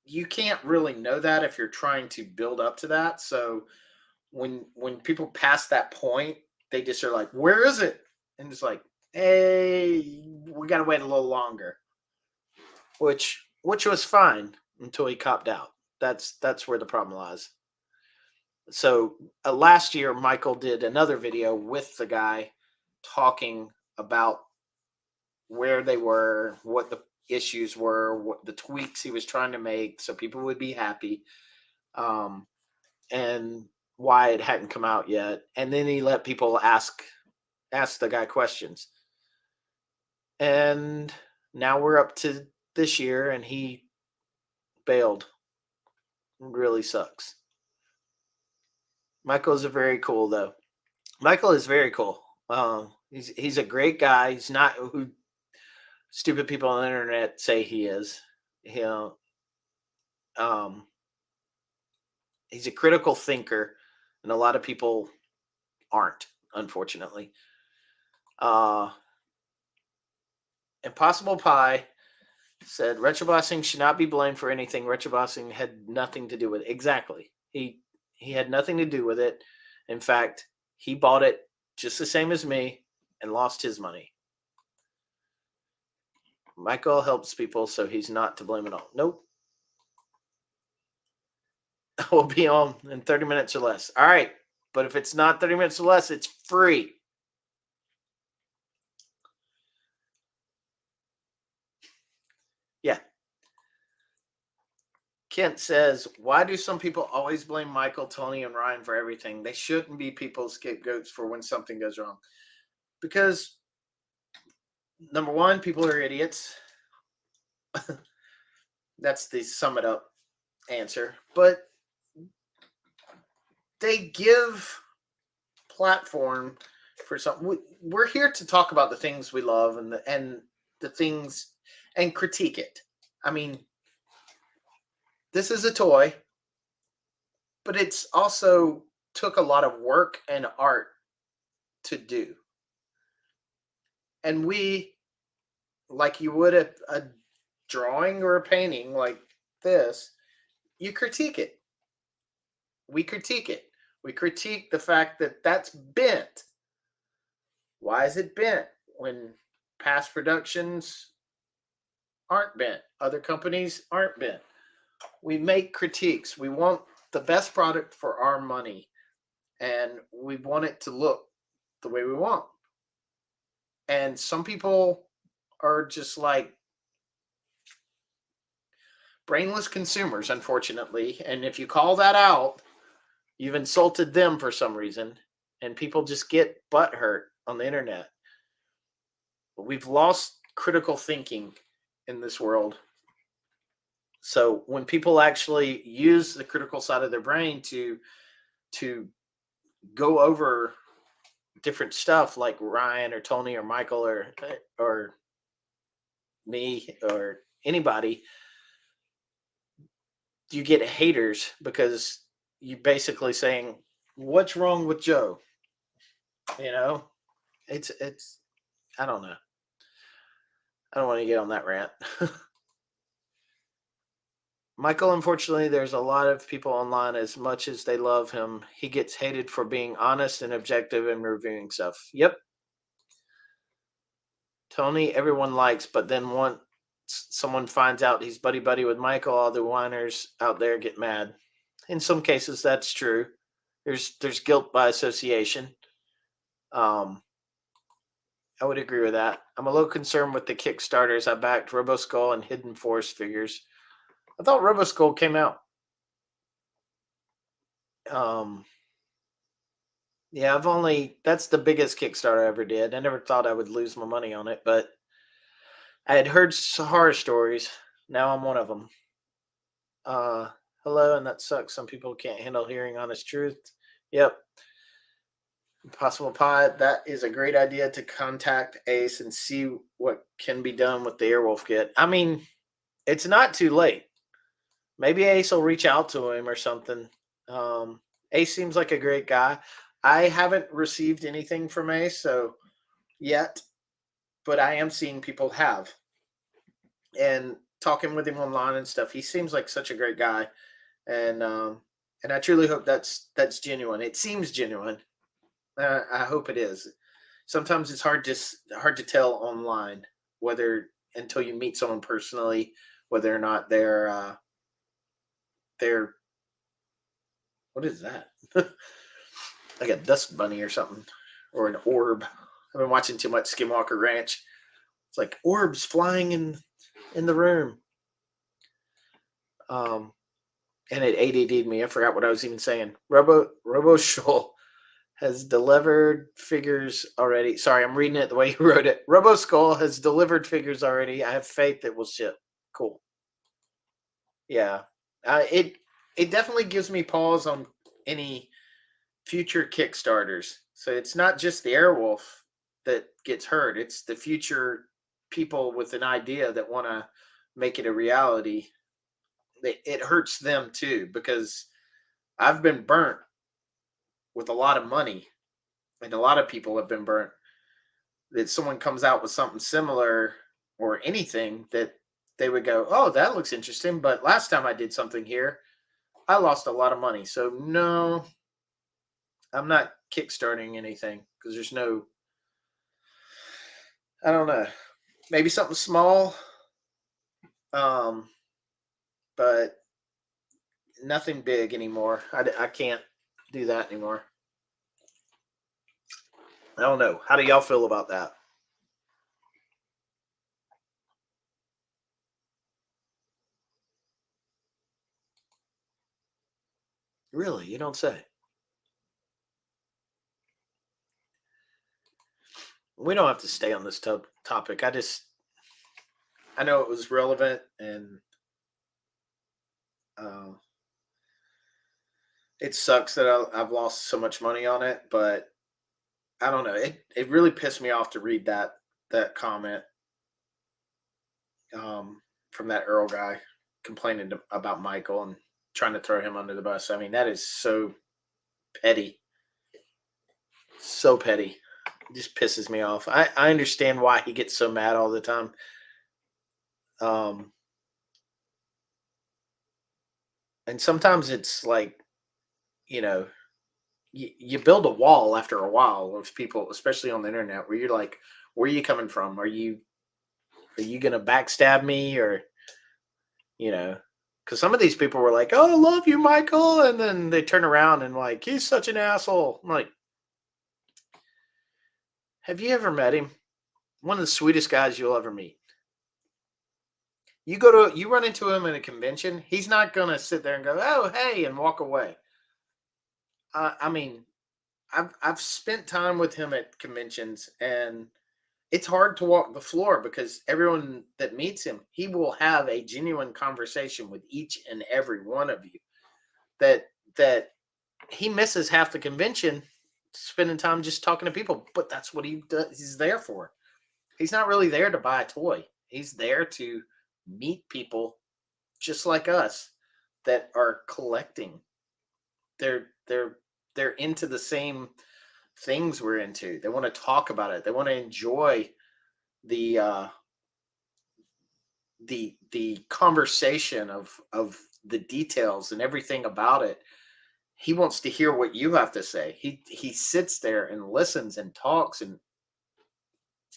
you can't really know that if you're trying to build up to that. So when people pass that point, they just are like, where is it? And it's like, hey, we got to wait a little longer, which was fine until he copped out. That's where the problem lies. So last year, Michael did another video with the guy talking about where they were, what the issues were, what the tweaks he was trying to make so people would be happy, and why it hadn't come out yet. And then he let people ask the guy questions. And now we're up to this year, and he bailed. It really sucks. Michael is very cool, though. Michael is very cool. He's a great guy. He's not who stupid people on the internet say he is. He's a critical thinker, and a lot of people aren't, unfortunately. Impossible Pie said Retrobossing should not be blamed for anything. Retrobossing had nothing to do with it. Exactly. He had nothing to do with it. In fact, he bought it just the same as me and lost his money. Michael helps people, so he's not to blame at all. Nope. We'll be on in 30 minutes or less. All right. But if it's not 30 minutes or less, it's free. Yeah. Kent says, why do some people always blame Michael, Tony, and Ryan for everything? They shouldn't be people's scapegoats for when something goes wrong. Because, number one, people are idiots. That's the sum it up answer. But they give platform for something. We're here to talk about the things we love and the things and critique it. I mean, this is a toy, but it's also took a lot of work and art to do. And we, like you would a drawing or a painting like this, you critique it. We critique it. We critique the fact that that's bent. Why is it bent when past productions aren't bent? Other companies aren't bent. We make critiques. We want the best product for our money, and we want it to look the way we want. And some people are just like brainless consumers, unfortunately. And if you call that out, you've insulted them for some reason, and people just get butthurt on the internet. We've lost critical thinking in this world. So when people actually use the critical side of their brain to go over different stuff, like Ryan or Tony or Michael or me or anybody, you get haters because you basically saying, what's wrong with Joe? You know, it's I don't know. I don't want to get on that rant. Michael, unfortunately, there's a lot of people online, as much as they love him, he gets hated for being honest and objective and reviewing stuff. Yep. Tony, everyone likes, but then once someone finds out he's buddy buddy with Michael, all the whiners out there get mad. In some cases, that's true. There's guilt by association. I would agree with that. I'm a little concerned with the Kickstarters. I backed RoboSkull and Hidden Force figures. I thought RoboSkull came out. Yeah, that's the biggest Kickstarter I ever did. I never thought I would lose my money on it, but I had heard horror stories. Now I'm one of them. Hello, and that sucks. Some people can't handle hearing honest truth. Yep. Impossible Pod, that is a great idea to contact Ace and see what can be done with the Airwolf kit. I mean, it's not too late. Maybe Ace will reach out to him or something. Ace seems like a great guy. I haven't received anything from Ace so yet, but I am seeing people have. And talking with him online and stuff, he seems like such a great guy. And I truly hope that's genuine. It seems genuine. I hope it is. Sometimes it's hard to tell online whether, until you meet someone personally, whether or not they're what is that? Like a dust bunny or something, or an orb. I've been watching too much Skinwalker Ranch. It's like orbs flying in the room. And it ADD'd me. I forgot what I was even saying. Robo Shoal has delivered figures already. Sorry, I'm reading it the way you wrote it. RoboSkull has delivered figures already. I have faith it will ship. Cool. Yeah. It definitely gives me pause on any future Kickstarters. So it's not just the Airwolf that gets hurt. It's the future people with an idea that want to make it a reality. It hurts them too, because I've been burnt with a lot of money, and a lot of people have been burnt. That someone comes out with something similar or anything that they would go, oh, that looks interesting, but last time I did something here, I lost a lot of money. So no, I'm not kickstarting anything because there's no, I don't know, maybe something small, but nothing big anymore. I can't do that anymore. I don't know. How do y'all feel about that? Really? You don't say. We don't have to stay on this topic. I know it was relevant, and it sucks that I've lost so much money on it, but I don't know. It really pissed me off to read that comment from that Earl guy complaining about Michael and trying to throw him under the bus. I mean, that is so petty. So petty. It just pisses me off. I understand why he gets so mad all the time. And sometimes it's like, you know, you build a wall after a while of people, especially on the internet, where you're like, where are you coming from? Are you gonna backstab me, or because some of these people were like, oh, I love you, Michael, and then they turn around and like, he's such an asshole. I'm like, have you ever met him? One of the sweetest guys you'll ever meet. You run into him in a convention, he's not gonna sit there and go, oh, hey, and walk away. I mean, I've spent time with him at conventions, and it's hard to walk the floor because everyone that meets him, he will have a genuine conversation with each and every one of you. That he misses half the convention spending time just talking to people, but that's what he does. He's there for. He's not really there to buy a toy. He's there to meet people just like us that are collecting. They're into the same things we're into. They want to talk about it. They want to enjoy the the conversation of the details and everything about it. He wants to hear what you have to say. He sits there and listens and talks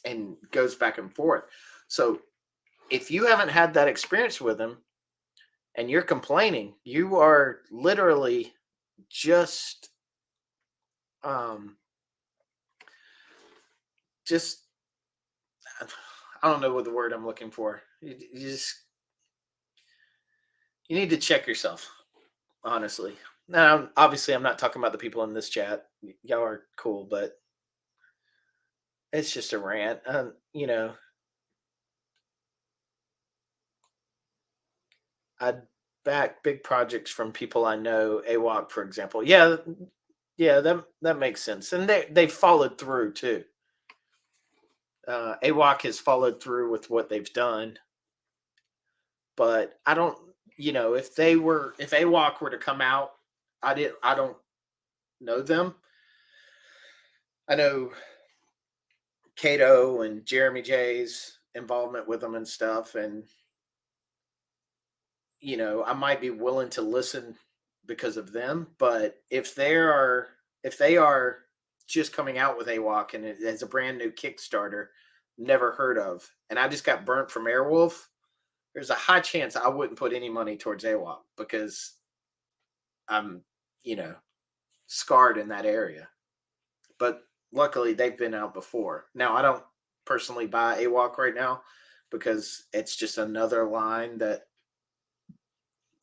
and goes back and forth. So if you haven't had that experience with him and you're complaining, you are literally just just I don't know what the word I'm looking for. You need to check yourself, honestly. Now, obviously, I'm not talking about the people in this chat. Y'all are cool, but it's just a rant. I'd back big projects from people I know. AWOC, for example. Yeah, that makes sense, and they followed through too. AWOC has followed through with what they've done, but I don't. If AWOC were to come out, I don't know them. I know Cato and Jeremy J's involvement with them and stuff, and I might be willing to listen because of them. But if they are just coming out with AWOC and it as a brand new Kickstarter, never heard of, and I just got burnt from Airwolf, there's a high chance I wouldn't put any money towards AWOC because I'm, scarred in that area. But luckily they've been out before. Now I don't personally buy AWOC right now because it's just another line that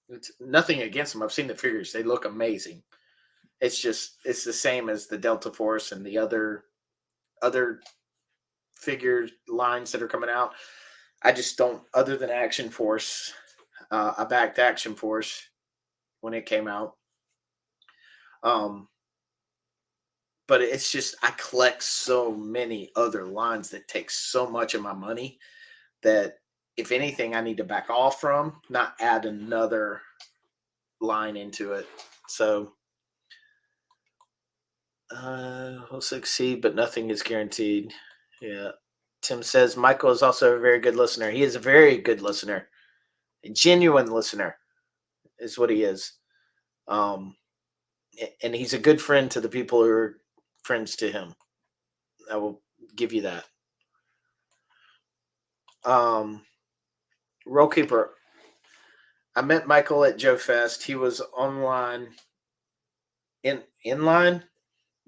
it's nothing against them. I've seen the figures. They look amazing. It's the same as the Delta Force and the other figure lines that are coming out. I just don't, other than Action Force, I backed Action Force when it came out. But it's just I collect so many other lines that take so much of my money that if anything, I need to back off from, not add another line into it. So we'll succeed, but nothing is guaranteed. Yeah. Tim says Michael is also a very good listener. He is a very good listener. A genuine listener is what he is. And he's a good friend to the people who are friends to him. I will give you that. Roll Keeper. I met Michael at Joe Fest. He was online in line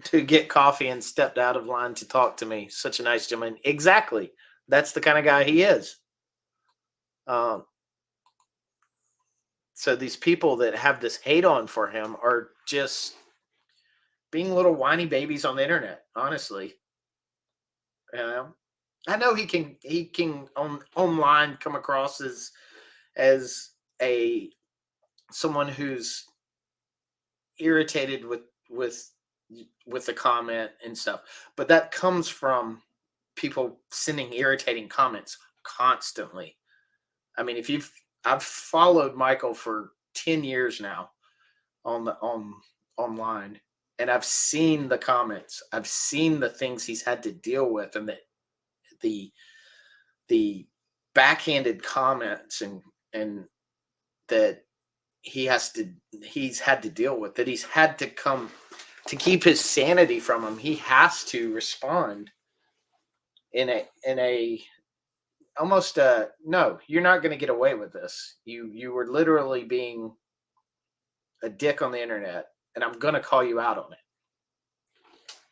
to get coffee and stepped out of line to talk to me. Such a nice gentleman. Exactly. That's the kind of guy he is. So these people that have this hate on for him are just being little whiny babies on the internet, honestly. I know he can online come across as someone who's irritated with the comment and stuff, but that comes from people sending irritating comments constantly. I mean, I've followed Michael for 10 years now online, and I've seen the comments. I've seen the things he's had to deal with, and the backhanded comments and that he's had to deal with, that he's had to come to keep his sanity from him, he has to respond in a almost no, you're not going to get away with this. You were literally being a dick on the internet, and I'm going to call you out on it.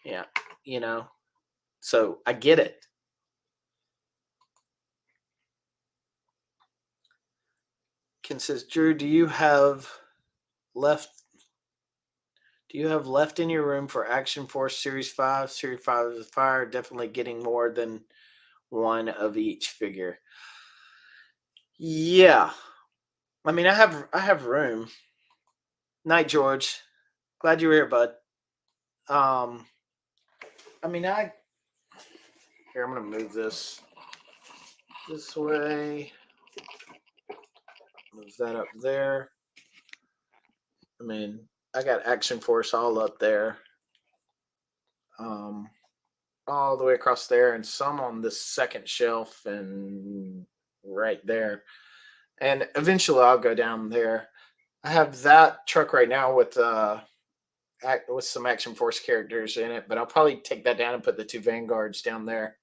Yeah, you know. So I get it. Ken says, Drew, do you have left in your room for Action Force Series 5? Series 5 is fire. Definitely getting more than one of each figure. Yeah. I mean, I have room. Night, George. Glad you were here, bud. I mean, here, I'm going to move this way. Move that up there. I mean, I got Action Force all up there. All the way across there, and some on the second shelf and right there. And eventually I'll go down there. I have that truck right now with some Action Force characters in it, but I'll probably take that down and put the 2 Vanguards down there.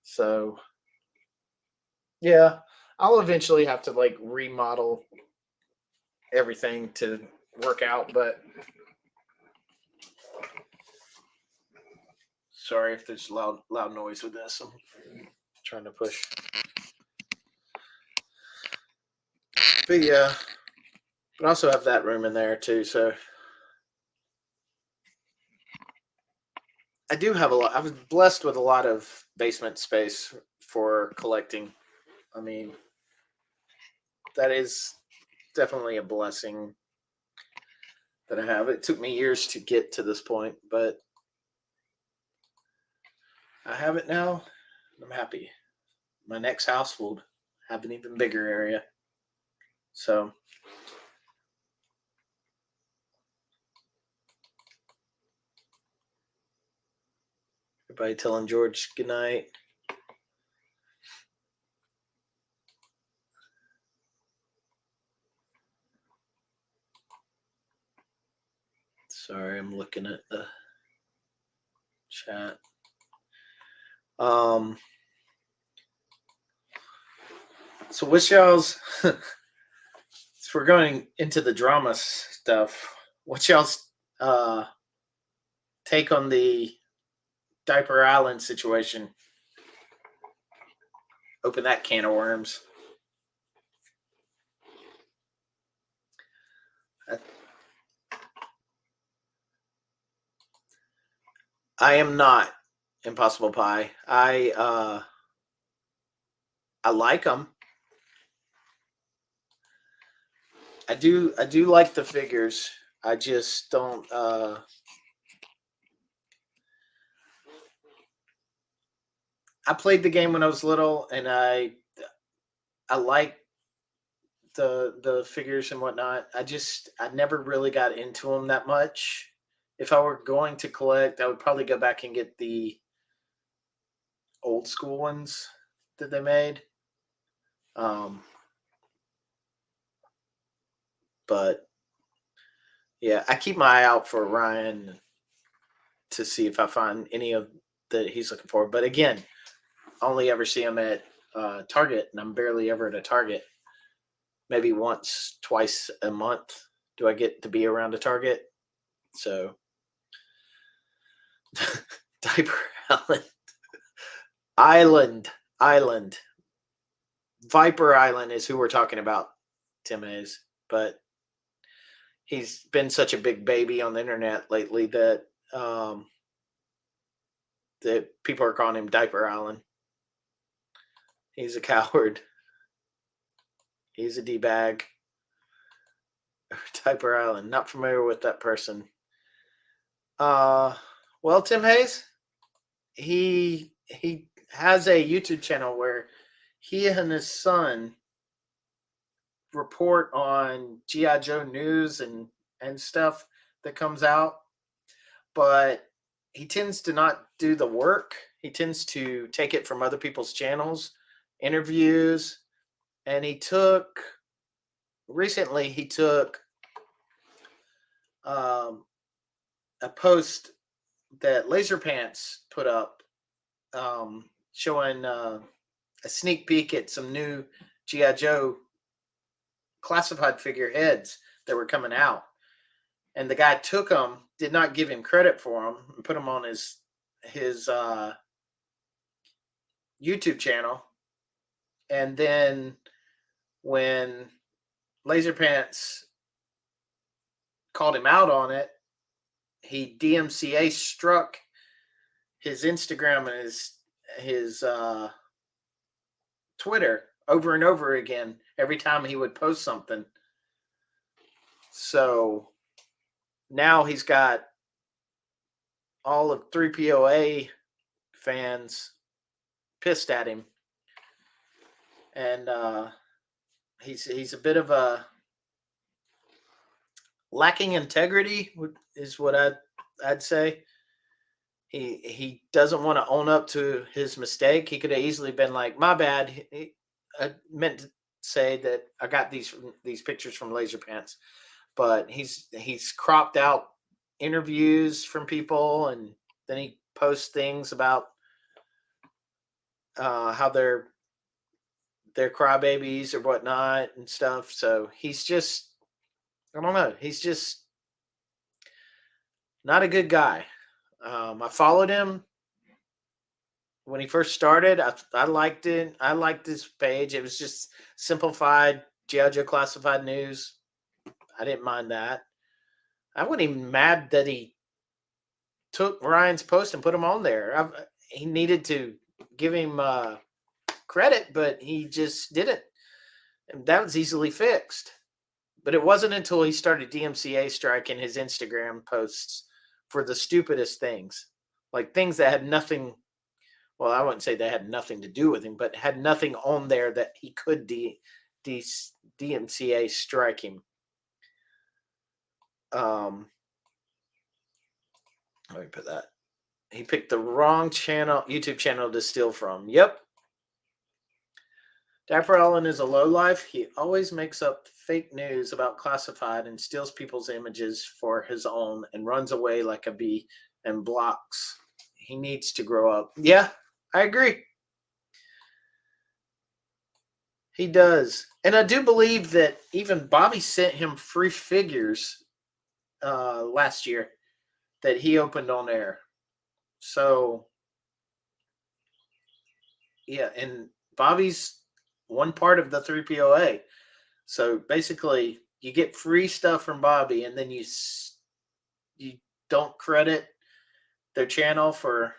So yeah, I'll eventually have to like remodel everything to work out, but sorry if there's loud noise with this. I'm trying to push. But yeah, but I also have that room in there too, so I do have a lot. I was blessed with a lot of basement space for collecting. I mean, that is definitely a blessing that I have. It took me years to get to this point, but I have it now. I'm happy. My next house will have an even bigger area. So, everybody telling George good night. Sorry, I'm looking at the chat. So what's y'all's so we're going into the drama stuff. What's y'all's take on the Diaper Island situation? Open that can of worms. I am not Impossible Pie. I like them. I do like the figures. I just don't. I played the game when I was little, and I like the figures and whatnot. I never really got into them that much. If I were going to collect, I would probably go back and get the old school ones that they made. But yeah, I keep my eye out for Ryan to see if I find any of that he's looking for. But again, I only ever see him at Target, and I'm barely ever at a Target. Maybe once, twice a month do I get to be around a Target. So, Diaper Island. Viper Island is who we're talking about, Tim Hayes. But he's been such a big baby on the internet lately that that people are calling him Diaper Island. He's a coward. He's a D-bag. Diaper Island. Not familiar with that person. Well, Tim Hayes, he has a YouTube channel where he and his son report on G.I. Joe news and stuff that comes out, but he tends to not do the work. He tends to take it from other people's channels, interviews, and he took a post that Laser Pants put up, showing a sneak peek at some new GI Joe classified figureheads that were coming out, and the guy took them, did not give him credit for them, and put them on his YouTube channel. And then when Laser Pants called him out on it, he DMCA struck his Instagram and his Twitter over and over again every time he would post something. So now he's got all of 3POA fans pissed at him, and he's a bit of a lacking integrity, is what I'd say. He doesn't want to own up to his mistake. He could have easily been like, "My bad." I meant to say that I got these pictures from Laser Pants, but he's cropped out interviews from people, and then he posts things about how they're crybabies or whatnot and stuff. So he's just, I don't know, he's just not a good guy. I followed him when he first started. I liked it. I liked this page. It was just simplified G.I. Joe classified news. I didn't mind that. I wasn't even mad that he took Ryan's post and put him on there. He needed to give him credit, but he just didn't. And that was easily fixed. But it wasn't until he started DMCA striking his Instagram posts for the stupidest things, like things that had nothing. Well, I wouldn't say they had nothing to do with him, but had nothing on there that he could DMCA strike him. Let me put that. He picked the wrong YouTube channel to steal from. Yep. Dapper Allen is a lowlife. He always makes up fake news about classified and steals people's images for his own and runs away like a bee and blocks. He needs to grow up. Yeah, I agree. He does. And I do believe that even Bobby sent him free figures last year that he opened on air. So, yeah, and Bobby's one part of the 3POA. So basically, you get free stuff from Bobby, and then you don't credit their channel for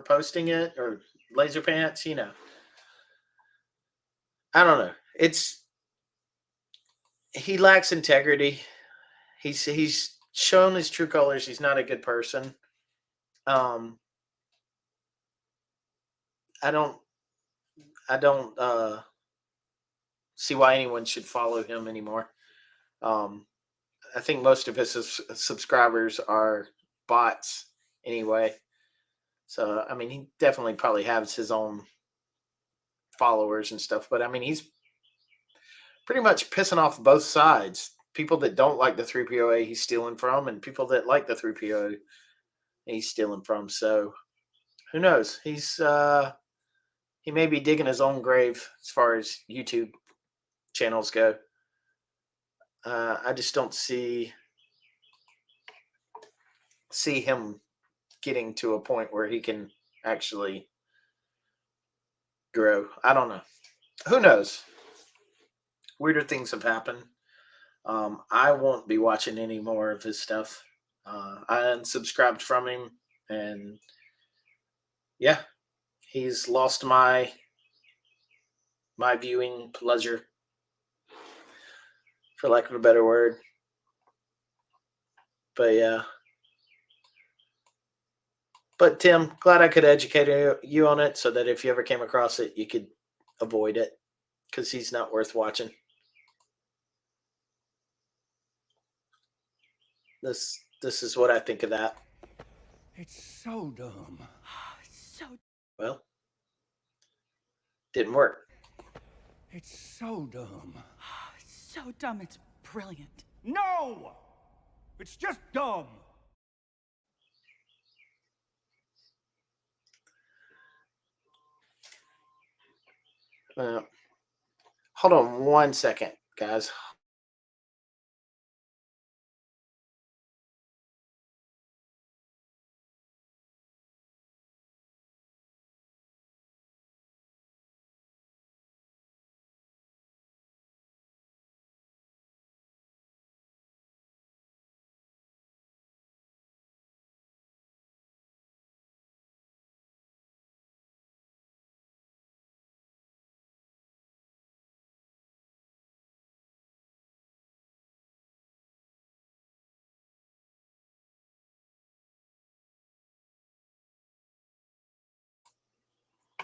posting it, or Laser Pants. I don't know. He lacks integrity. He's shown his true colors. He's not a good person. I don't see why anyone should follow him anymore. I think most of his subscribers are bots anyway. So, I mean, he definitely probably has his own followers and stuff. But, I mean, he's pretty much pissing off both sides. People that don't like the 3POA he's stealing from, and people that like the 3POA he's stealing from. So, who knows? He may be digging his own grave as far as YouTube channels go. I just don't see him getting to a point where he can actually grow. I don't know. Who knows? Weirder things have happened. I won't be watching any more of his stuff. I unsubscribed from him, and yeah, he's lost my viewing pleasure, for lack of a better word. But yeah. But Tim, glad I could educate you on it, so that if you ever came across it, you could avoid it, because he's not worth watching. This is what I think of that. It's so dumb. Well, didn't work. It's so dumb. It's so dumb, it's brilliant. No! It's just dumb. Hold on 1 second, guys.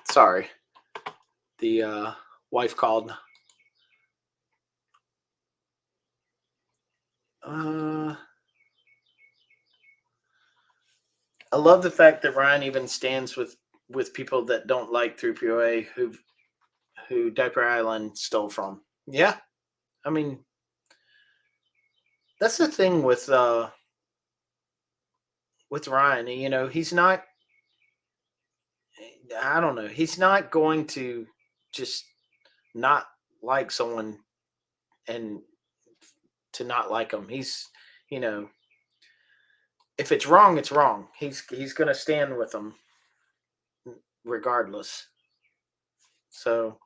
Sorry. The wife called. I love the fact that Ryan even stands with people that don't like 3POA who Diaper Island stole from. Yeah, I mean that's the thing with Ryan. You know, he's not. I don't know. He's not going to just not like someone and to not like them. He's, you know, if it's wrong, it's wrong. He's going to stand with them regardless. So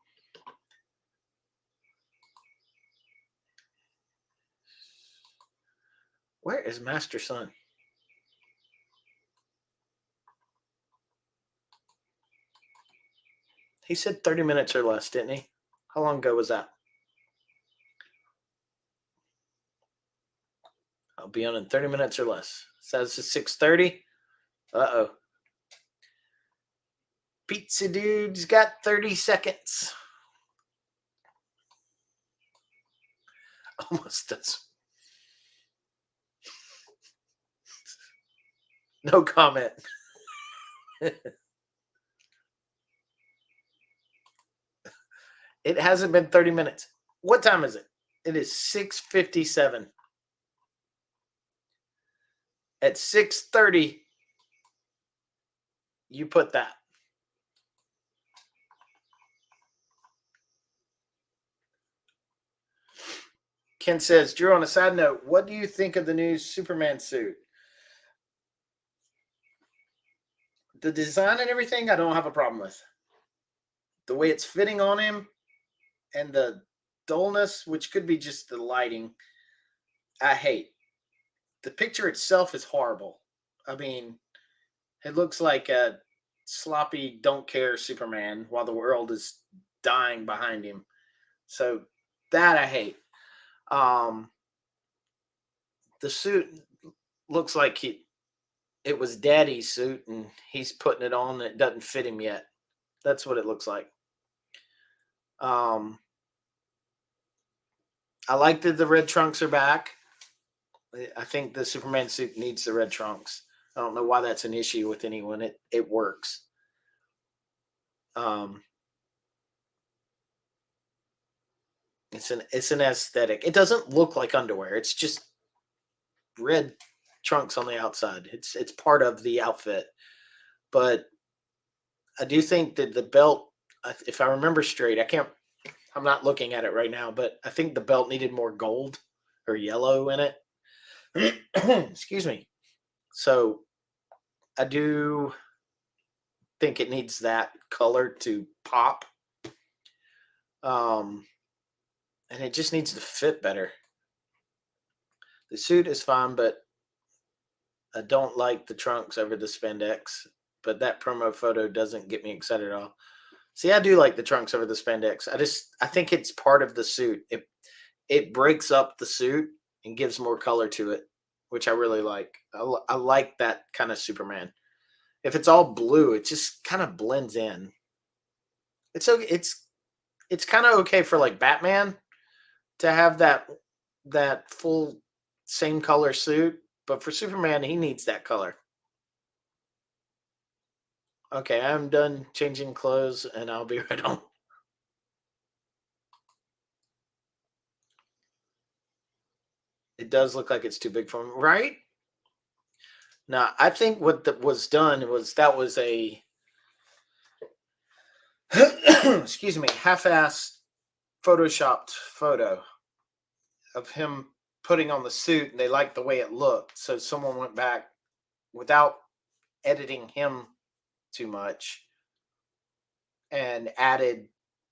where is Master Son? He said 30 minutes or less, didn't he? How long ago was that? I'll be on in 30 minutes or less. Says it's 6:30. Uh-oh. Pizza Dude's got 30 seconds. Almost does. No comment. It hasn't been 30 minutes. What time is it? It is 6:57. At 6:30, you put that. Ken says, Drew, on a side note, what do you think of the new Superman suit? The design and everything, I don't have a problem with. The way it's fitting on him and the dullness, which could be just the lighting, I hate. The picture itself is horrible. I mean, it looks like a sloppy, don't care Superman while the world is dying behind him. So that I hate. The suit looks like it was Daddy's suit and he's putting it on and it doesn't fit him yet. That's what it looks like. I like that the red trunks are back. I think the Superman suit needs the red trunks. I don't know why that's an issue with anyone. It works. It's an aesthetic. It doesn't look like underwear. It's just red trunks on the outside. It's part of the outfit. But I do think that the belt, if I remember straight, I'm not looking at it right now, but I think the belt needed more gold or yellow in it. Excuse me. So I do think it needs that color to pop. And it just needs to fit better. The suit is fine, but I don't like the trunks over the spandex. But that promo photo doesn't get me excited at all. See, I do like the trunks over the spandex. I think it's part of the suit. It breaks up the suit and gives more color to it, which I really like. I like that kind of Superman. If it's all blue, it just kind of blends in. It's okay. It's kind of okay for like Batman to have that full same color suit, but for Superman, he needs that color. Okay, I'm done changing clothes, and I'll be right on. It does look like it's too big for him, right? Now, I think what was done was that was a excuse me, half-assed photoshopped photo of him putting on the suit, and they liked the way it looked. So someone went back without editing him too much and added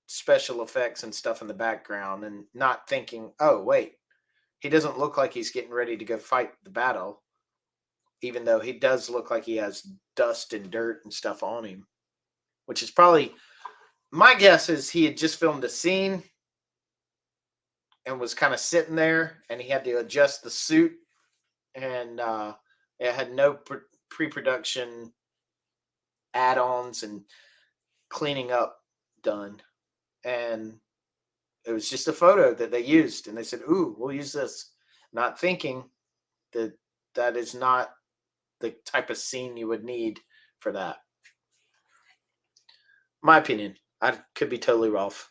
special effects and stuff in the background, and not thinking, oh, wait, he doesn't look like he's getting ready to go fight the battle, even though he does look like he has dust and dirt and stuff on him, which is probably, my guess is he had just filmed a scene and was kind of sitting there, and he had to adjust the suit, and it had no pre-production add-ons and cleaning up done, and it was just a photo that they used, and they said, ooh, we'll use this, not thinking that that is not the type of scene you would need for that. My opinion. I could be totally off.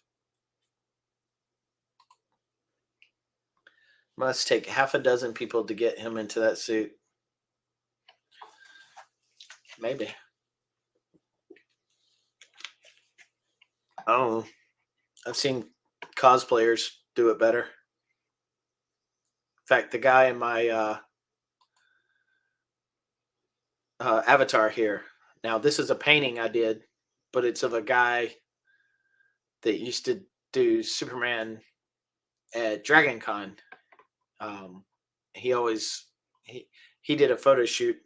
Must take half a dozen people to get him into that suit. Maybe. I don't know. I've seen cosplayers do it better. In fact, the guy in my avatar here. Now, this is a painting I did, but it's of a guy that used to do Superman at Dragon Con. He always he did a photo shoot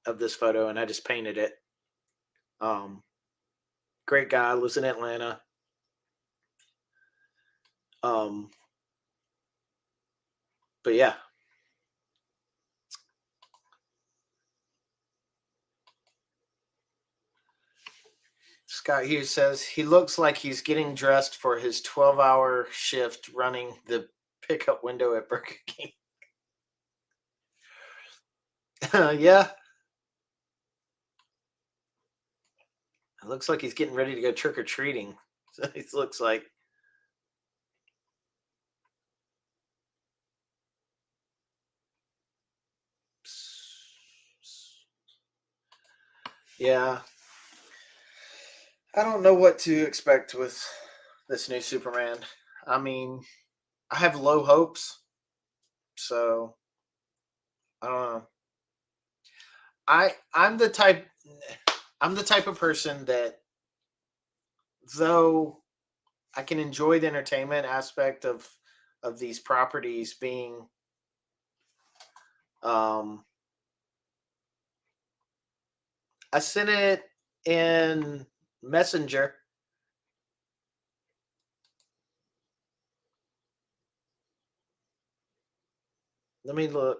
of this photo, and I just painted it. Great guy, lives in Atlanta. But yeah. Scott Hughes says he looks like he's getting dressed for his 12-hour shift running the pickup window at Burger King. Yeah. It looks like he's getting ready to go trick-or-treating. So it looks like. Yeah. I don't know what to expect with this new Superman. I mean, I have low hopes. So I don't know. I'm the type of person that, though I can enjoy the entertainment aspect of these properties being I sent it in Messenger. Let me look.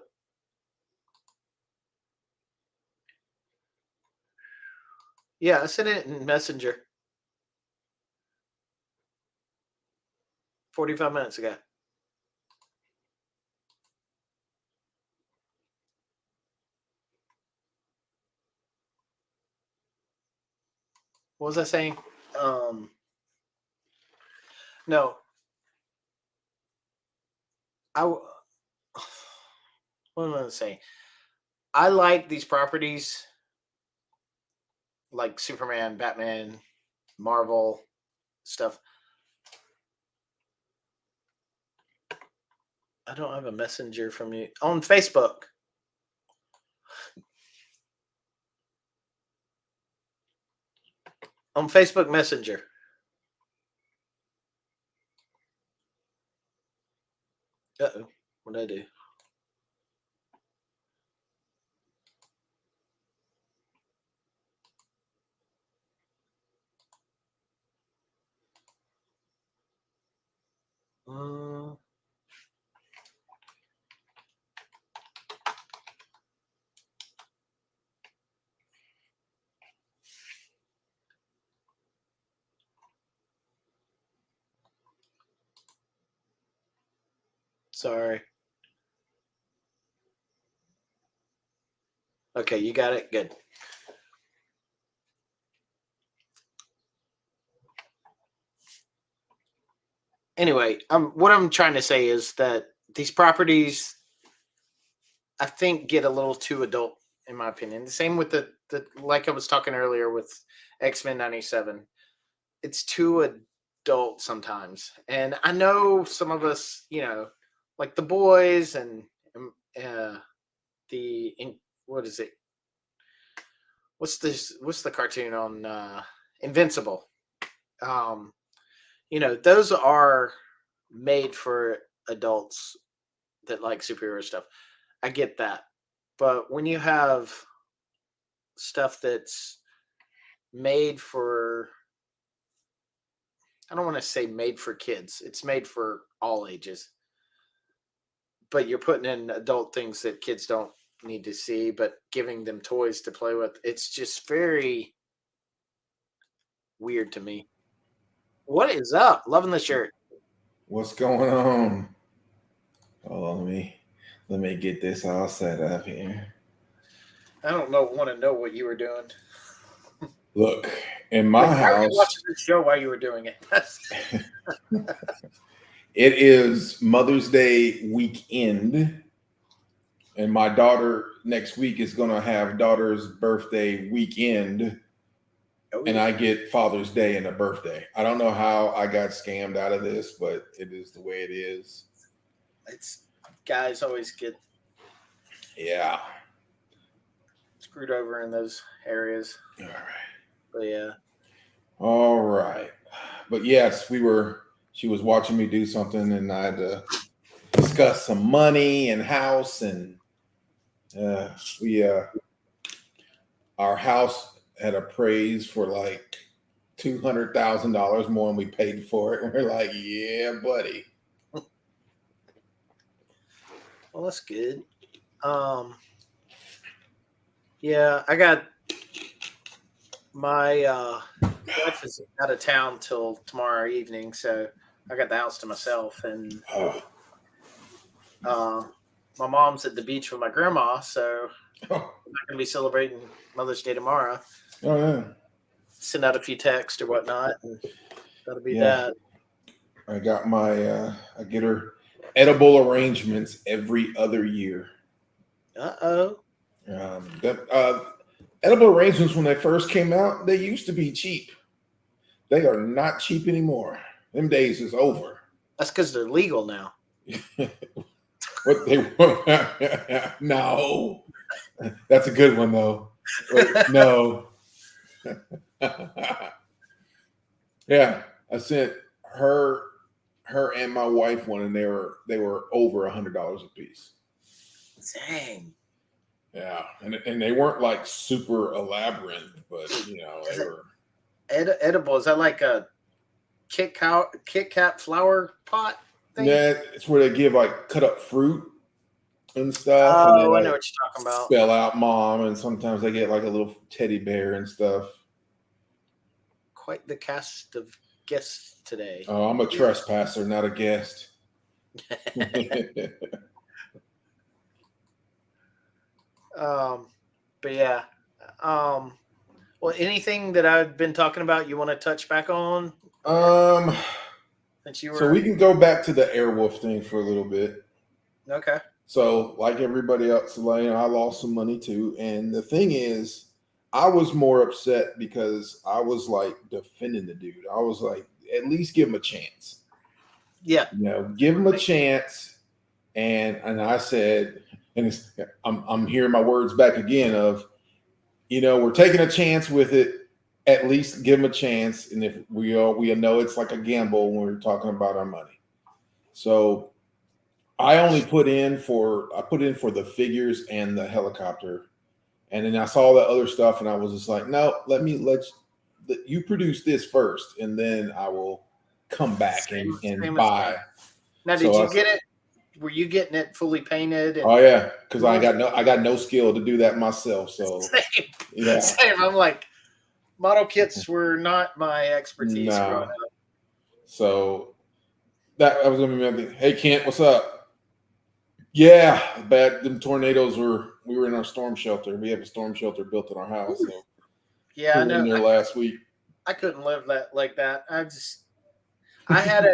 Yeah, I sent it in Messenger 45 minutes ago. What was I saying? No. What am I going to say? I like these properties like Superman, Batman, Marvel stuff. I don't have a messenger from you on Facebook. On Facebook Messenger. Uh-oh. What did I do? Sorry. Okay, you got it? Good. Anyway, what I'm trying to say is that these properties, I think, get a little too adult, in my opinion. The same with the like I was talking earlier with X-Men 97. it's too adult sometimes. And I know some of us, like the boys and uh, what is it? What's the cartoon on Invincible? Um, those are made for adults that like superhero stuff. I get that. But when you have stuff that's made for, I don't want to say made for kids, it's made for all ages. But you're putting in adult things that kids don't need to see, but giving them toys to play with. It's just very weird to me. What is up? Loving the shirt. What's going on? Oh, let me get this all set up here. I don't want to know what you were doing. Look, in my Why were you house, watching this show while you were doing it? it is Mother's Day weekend, and my daughter next week is going to have daughter's birthday weekend, Oh, and yeah. I get Father's Day and a birthday. I don't know how I got scammed out of this, but it is the way it is. It's guys always get Yeah. screwed over in those areas. All right. But yeah. All right. But yes, she was watching me do something, and I had to discuss some money and house, and our house had appraised for like $200,000 more than we paid for it. And we're like, yeah, buddy. Well, that's good. Yeah, I got my wife is out of town till tomorrow evening, so I got the house to myself, and my mom's at the beach with my grandma, so I'm not gonna be celebrating Mother's Day tomorrow. Oh yeah. Send out a few texts or whatnot, and that'll be Yeah. that. I got I get her edible arrangements every other year. Uh-oh. Edible arrangements, when they first came out, they used to be cheap. They are not cheap anymore. Them days is over. That's because they're legal now. What they no, that's a good one though. No, yeah, I sent her and my wife one, and they were over $100 a piece. Dang. Yeah, and they weren't like super elaborate, but they were Edible, is that like a Kit Kat flower pot thing? Yeah, it's where they give like cut up fruit and stuff. Oh, and they, I know like, what you're talking about. spell out mom, and sometimes they get like a little teddy bear and stuff. Quite the cast of guests today. Oh, I'm a trespasser, not a guest. But yeah. Well, anything that I've been talking about you want to touch back on? Since you were So we can go back to the Airwolf thing for a little bit. okay. So, like everybody else, Elaine, I lost some money too. And the thing is, I was more upset because I was like defending the dude. I was like, at least give him a chance. Yeah. Give him a chance. And I said, and I'm hearing my words back again of, we're taking a chance with it. At least give them a chance. And if we know it's like a gamble when we're talking about our money. So I put in for the figures and the helicopter. And then I saw the other stuff, and I was just like, no, let you produce this first, and then I will come back and buy. Now, did you get it? Were you getting it fully painted? Oh yeah, because I got no skill to do that myself. So same. Yeah, same. I'm like, model kits were not my expertise growing up. So that I was gonna be my thing. Hey Kent, what's up? Yeah, bad. Them tornadoes we were in our storm shelter. We have a storm shelter built in our house. So yeah, I know. In there last week. I couldn't live like that. I had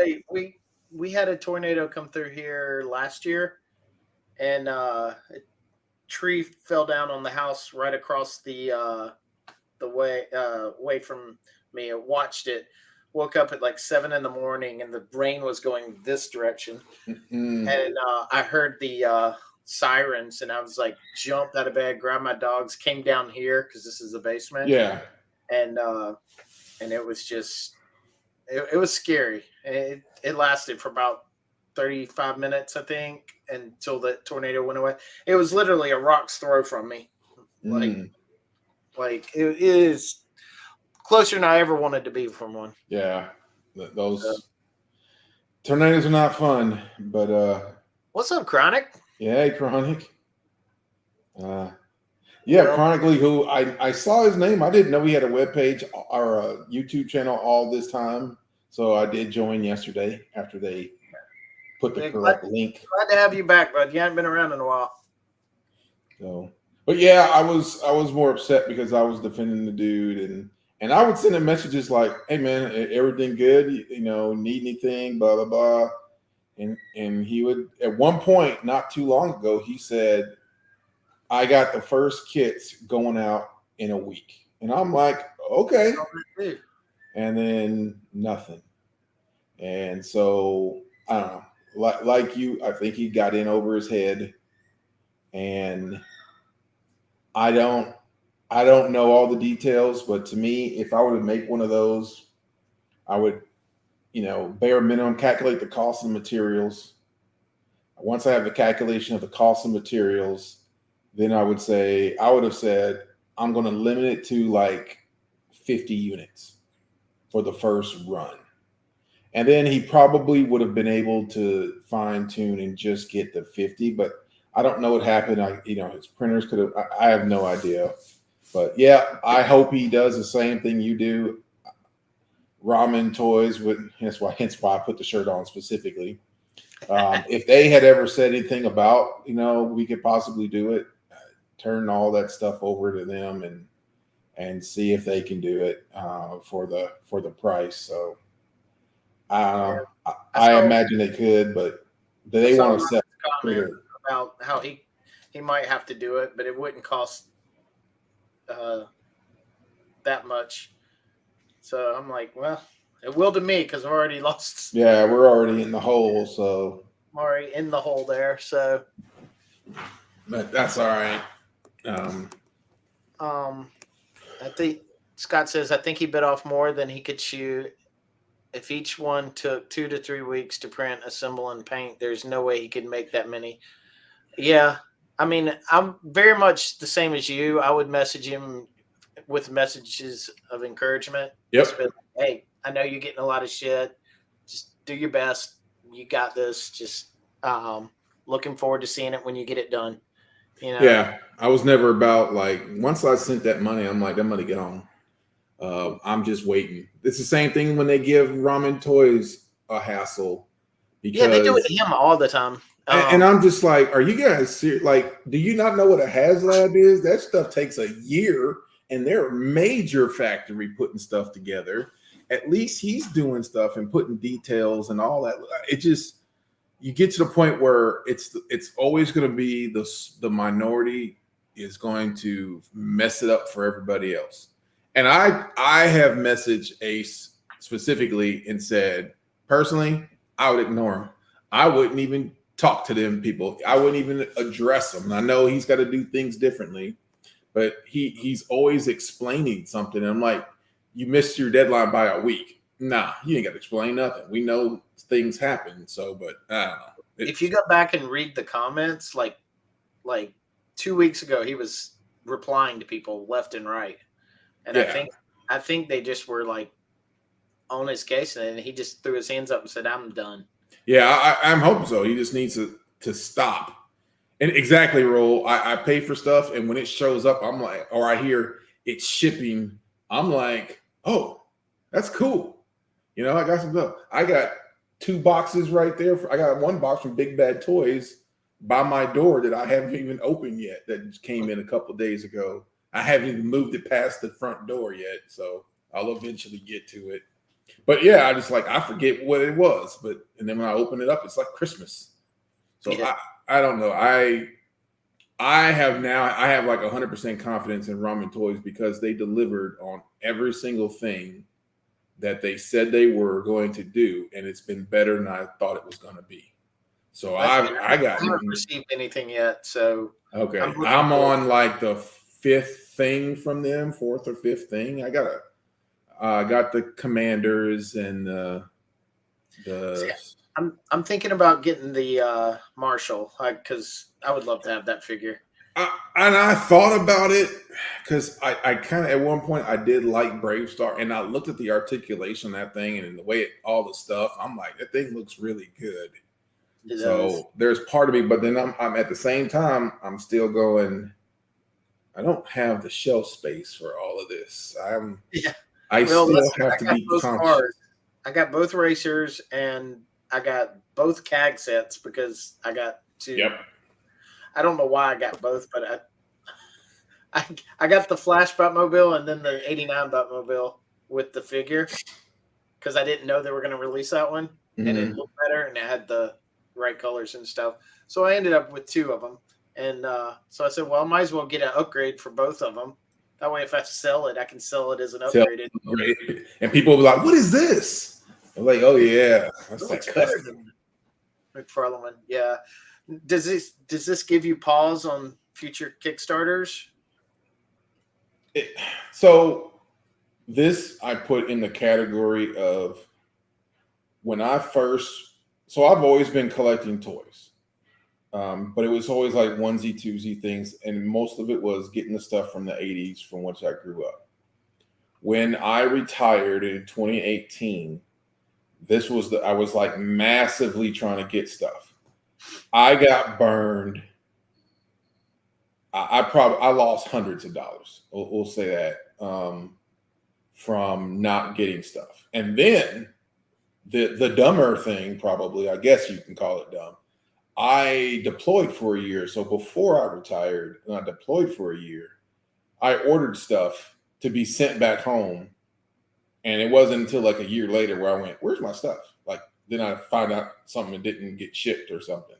we had a tornado come through here last year, and a tree fell down on the house right across the way from me. I watched it. woke up at like 7 in the morning, and the rain was going this direction, Mm-mm. and I heard the sirens, and I was like, jumped out of bed, grabbed my dogs, came down here because this is the basement, Yeah. and it was just it was scary. It lasted for about 35 minutes, I think, until the tornado went away. It was literally a rock's throw from me. Like Mm. it is closer than I ever wanted to be from one. Yeah. Those tornadoes are not fun, but What's up, Chronic? yeah, Chronic. Yeah, Well, Chronically, who I saw his name. I didn't know he had a webpage or a YouTube channel all this time. So I did join yesterday after they put the yeah, correct link. glad to have you back, bud. You haven't been around in a while. So, but yeah, I was more upset because I was defending the dude, and I would send him messages like, "Hey man, everything good? You know, need anything? Blah blah blah." And he would, at one point not too long ago, he said, "I got the first kits going out in a week," and I'm like, "Okay," and then nothing. And so I don't know, like you, I think he got in over his head, and I don't I don't know all the details, but to me, if I were to make one of those, I would, bare minimum calculate the cost of the materials. Once I have the calculation of the cost of materials, then I would have said, I'm going to limit it to like 50 units for the first run. And then he probably would have been able to fine tune and just get the 50, but I don't know what happened. His printers could have, I have no idea. But yeah, I hope he does the same thing you do. Ramen toys hence why I put the shirt on specifically. If they had ever said anything about, we could possibly do it, turn all that stuff over to them and see if they can do it for the price. So I don't Yeah, know. I, I I saw imagine they could, but do I they saw want to Ryan's set comment bigger? about how he might have to do it, but it wouldn't cost uh, that much. So I'm like, well, it will to me because I've already lost. Yeah, we're already in the hole, so I'm already in the hole there. So but that's all right. Um, I think Scott says I think he bit off more than he could chew. If each one took 2 to 3 weeks to print, assemble, and paint, there's no way he could make that many. Yeah, I mean, I'm very much the same as you. I would message him with messages of encouragement. Yep. Just be like, hey, I know you're getting a lot of shit. Just do your best. You got this. Just looking forward to seeing it when you get it done. Yeah, I was never about like once I sent that money, I'm like, I'm gonna get on. I'm just waiting. It's the same thing when they give Ramen Toys a hassle Yeah, they do it because, to him all the time. and I'm just like, are you guys serious? Like, do you not know what a HasLab is? That stuff takes a year, and they're a major factory putting stuff together. At least he's doing stuff and putting details and all that. It just you get to the point where it's always going to be the minority is going to mess it up for everybody else. And I have messaged Ace specifically and said, personally, I would ignore him. I wouldn't even talk to them people. I wouldn't even address them. And I know he's got to do things differently, but he's always explaining something. And I'm like, you missed your deadline by a week. Nah, you ain't got to explain nothing. We know things happen. So, but I don't know. If you go back and read the comments, like 2 weeks ago, he was replying to people left and right, and Yeah. I think they just were like on his case, and he just threw his hands up and said, "I'm done." Yeah, I'm hoping so. He just needs to stop. And exactly, Roll. I pay for stuff, and when it shows up, I'm like, or I hear it's shipping, I'm like, oh, that's cool. I got some stuff. I got 2 boxes right there. I got 1 box from Big Bad Toys by my door that I haven't even opened yet. That just came in a couple of days ago. I haven't even moved it past the front door yet, so I'll eventually get to it. But yeah, I forget what it was. And then when I open it up, it's like Christmas. So Yeah. I don't know. I have like 100% confidence in Ramen Toys because they delivered on every single thing that they said they were going to do, and it's been better than I thought it was going to be. So I haven't received anything yet. So okay. I'm I'm on like the fifth thing from them, fourth or fifth thing. I got the commanders and the. See, I'm thinking about getting the Marshall, because I would love to have that figure. And I thought about it because I kind of at one point I did like Brave Star, and I looked at the articulation of that thing and the way all the stuff. I'm like, that thing looks really good. It So does. there's part of me, but then I'm at the same time I'm still going. I don't have the shelf space for all of this. I still have to be conscious. Cars. I got both racers and I got both CAG sets because I got two. Yep. I don't know why I got both, but I got the Flash Batmobile and then the '89 Batmobile with the figure because I didn't know they were going to release that one, and it looked better and it had the right colors and stuff. So I ended up with two of them, and so I said, well, I might as well get an upgrade for both of them. That way, if I sell it, I can sell it as an upgraded. And people will be like, "What is this?" I'm like, "Oh yeah, that's like custom." McFarlane, yeah. Does this give you pause on future Kickstarters? So this I put in the category of when I first. So I've always been collecting toys, but it was always like onesie, twosie things, and most of it was getting the stuff from the '80s, from which I grew up. When I retired in 2018, I was like massively trying to get stuff. I got burned. I lost hundreds of dollars. We'll say that from not getting stuff. And then the dumber thing, probably, I guess you can call it dumb. I deployed for a year. So before I retired and I deployed for a year, I ordered stuff to be sent back home. And it wasn't until like a year later where I went, "Where's my stuff?" Like, then I find out something didn't get shipped or something.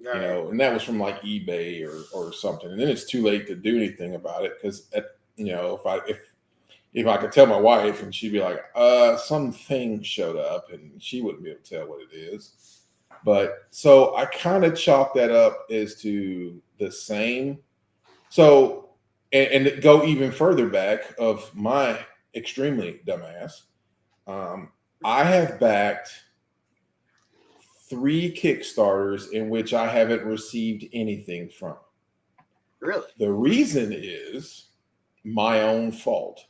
Right. You know, and that was from like eBay or something. And then it's too late to do anything about it because, if I could tell my wife and she'd be like, something showed up, and she wouldn't be able to tell what it is. But so I kind of chalk that up as to the same. So, and go even further back of my extremely dumbass. I have backed 3 Kickstarters in which I haven't received anything from. Really? The reason is my own fault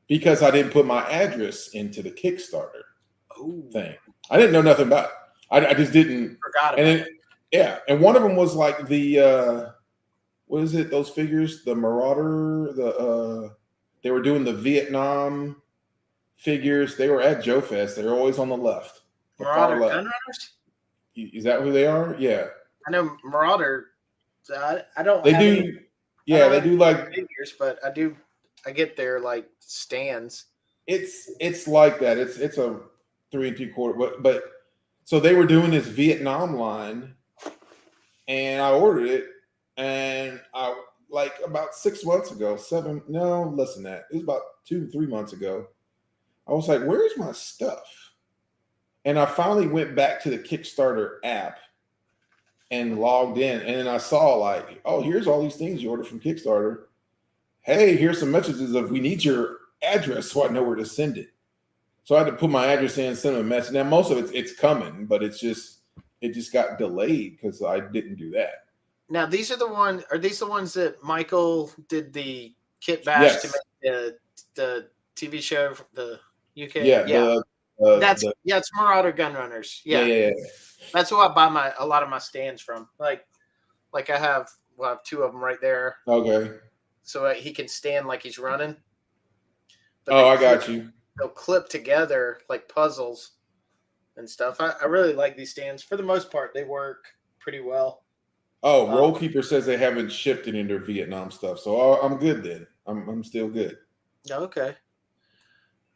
because I didn't put my address into the Kickstarter thing. I didn't know nothing about it. I just didn't. Forgot about it. Yeah, and one of them was like the what is it? Those figures, the Marauder. They were doing the Vietnam figures. They were at Joe Fest. They were always on the left. The Marauder far left. Gunrunners? Is that who they are? Yeah. I know Marauder. I don't. They have do. any, Yeah, they do like figures, but I do. I get their like stands. It's like that. It's a 3 3/4. But so they were doing this Vietnam line, and I ordered it, and I like about 6 months ago, less than that. It was about 2-3 months ago. I was like, "Where's my stuff?" And I finally went back to the Kickstarter app and logged in. And then I saw like, "Oh, here's all these things you ordered from Kickstarter. Hey, here's some messages of we need your address so I know where to send it." So I had to put my address in and send them a message. Now, most of it's coming, but it just got delayed because I didn't do that. Now, are these the ones that Michael did the kit bash to make the TV show, the UK? Yeah. It's Marauder Gunrunners. Yeah. That's who I buy a lot of my stands from. Like I have 2 of them right there. Okay. So he can stand like he's running. I got you. They'll clip together like puzzles and stuff. I really like these stands. For the most part, they work pretty well. Oh, Rollkeeper says they haven't shipped any of their Vietnam stuff, so I'm good then. I'm still good. Okay.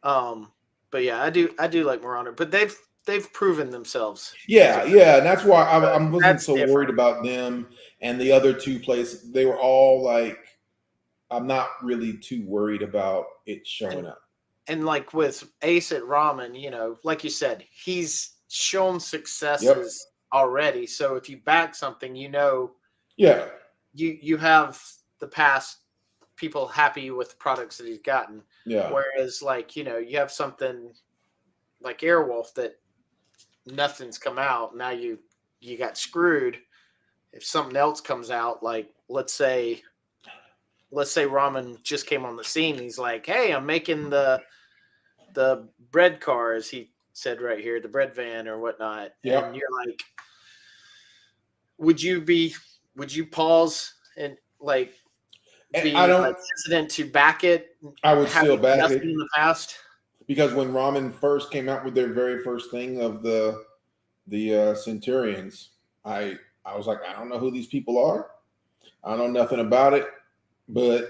But yeah, I do like Marauder, but they've proven themselves. Yeah, and that's why I wasn't so worried about them and the other 2 places. They were all like, I'm not really too worried about it showing up. and like with Ace at Ramen, you know, like you said, he's shown Yep. successes already. So if you back something, you know, Yeah. you have the past people happy with the products that he's gotten. Yeah. Whereas, like, you know, you have something like Airwolf that nothing's come out. Now you got screwed. If something else comes out, like let's say Ramen just came on the scene, he's like, "Hey, I'm making the bread car," as he said right here, the bread van or whatnot. Yep. And you're like, would you pause and like be I don't. like hesitant to back it? I would still having back nothing it in the past. because when Ramen first came out with their very first thing of the Centurions, I was like, I don't know who these people are. I don't know nothing about it, but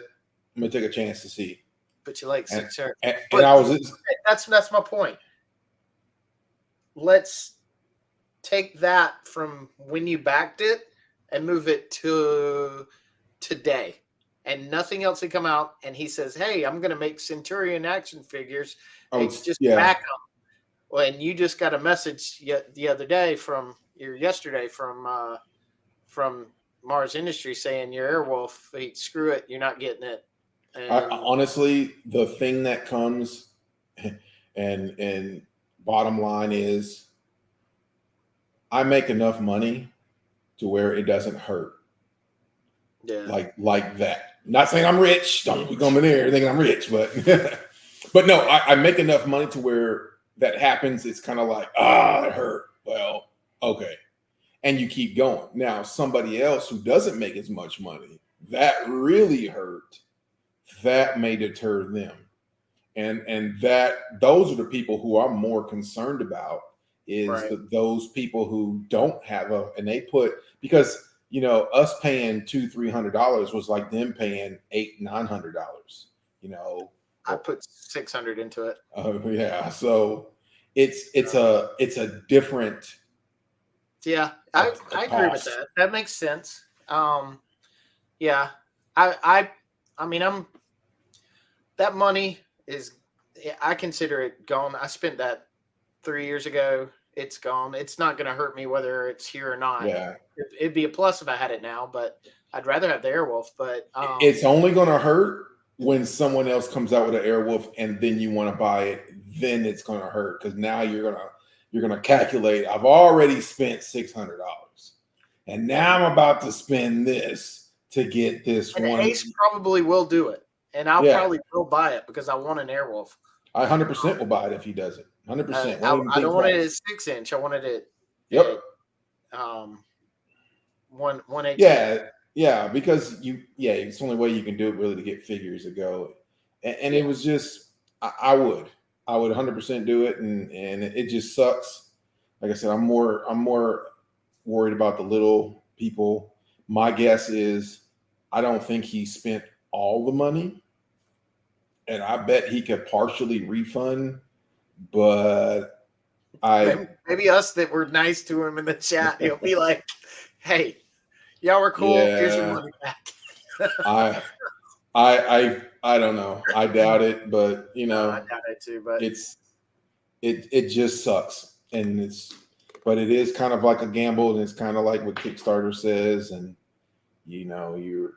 I'm gonna take a chance to see. But you like And, six years. and But I was that's my point. Let's take that from when you backed it and move it to today, and nothing else had come out. And he says, "Hey, I'm going to make Centurion action figures. I Hey, would, just yeah. back them." Well, and you just got a message the other day yesterday from Mars Industries saying your Airwolf, hey, screw it, you're not getting it. And honestly, the thing that comes and bottom line is I make enough money to where it doesn't hurt. yeah, Like that. Not saying I'm rich. Don't be coming there thinking I'm rich, but but no, I make enough money to where that happens. It's kind of like, it hurt. Well, okay. And you keep going. Now, somebody else who doesn't make as much money, that really hurt. That may deter them. And that those are the people who I'm more concerned about is right. those people who don't have and they put, because you know, us paying $200-300 was like them paying $800-900. You know, I put 600 into it. yeah. So it's a different. Yeah, I agree with that. That makes sense. Yeah, I mean, that money is, I consider it gone. I spent that 3 years ago. It's gone. It's not going to hurt me whether it's here or not. Yeah. It'd be a plus if I had it now, but I'd rather have the Airwolf. But it's only going to hurt when someone else comes out with an Airwolf and then you want to buy it. Then it's going to hurt because now you're gonna calculate. I've already spent $600, and now I'm about to spend this to get this and one. Ace probably will do it, and I'll probably will buy it because I want an Airwolf. I 100% will buy it if he does it. 100%. I don't want it at 6-inch. I wanted it. Yep. At, 1/8. Yeah, because it's the only way you can do it really to get figures to go, and it was just I would 100% do it, and it just sucks. Like I said, I'm more worried about the little people. My guess is I don't think he spent all the money, and I bet he could partially refund, but maybe us that were nice to him in the chat, he'll be like, "Hey, y'all were cool. Here's your money back." I don't know. I doubt it, but you know, I doubt it too. But it just sucks, and but it is kind of like a gamble, and it's kind of like what Kickstarter says, and you know, you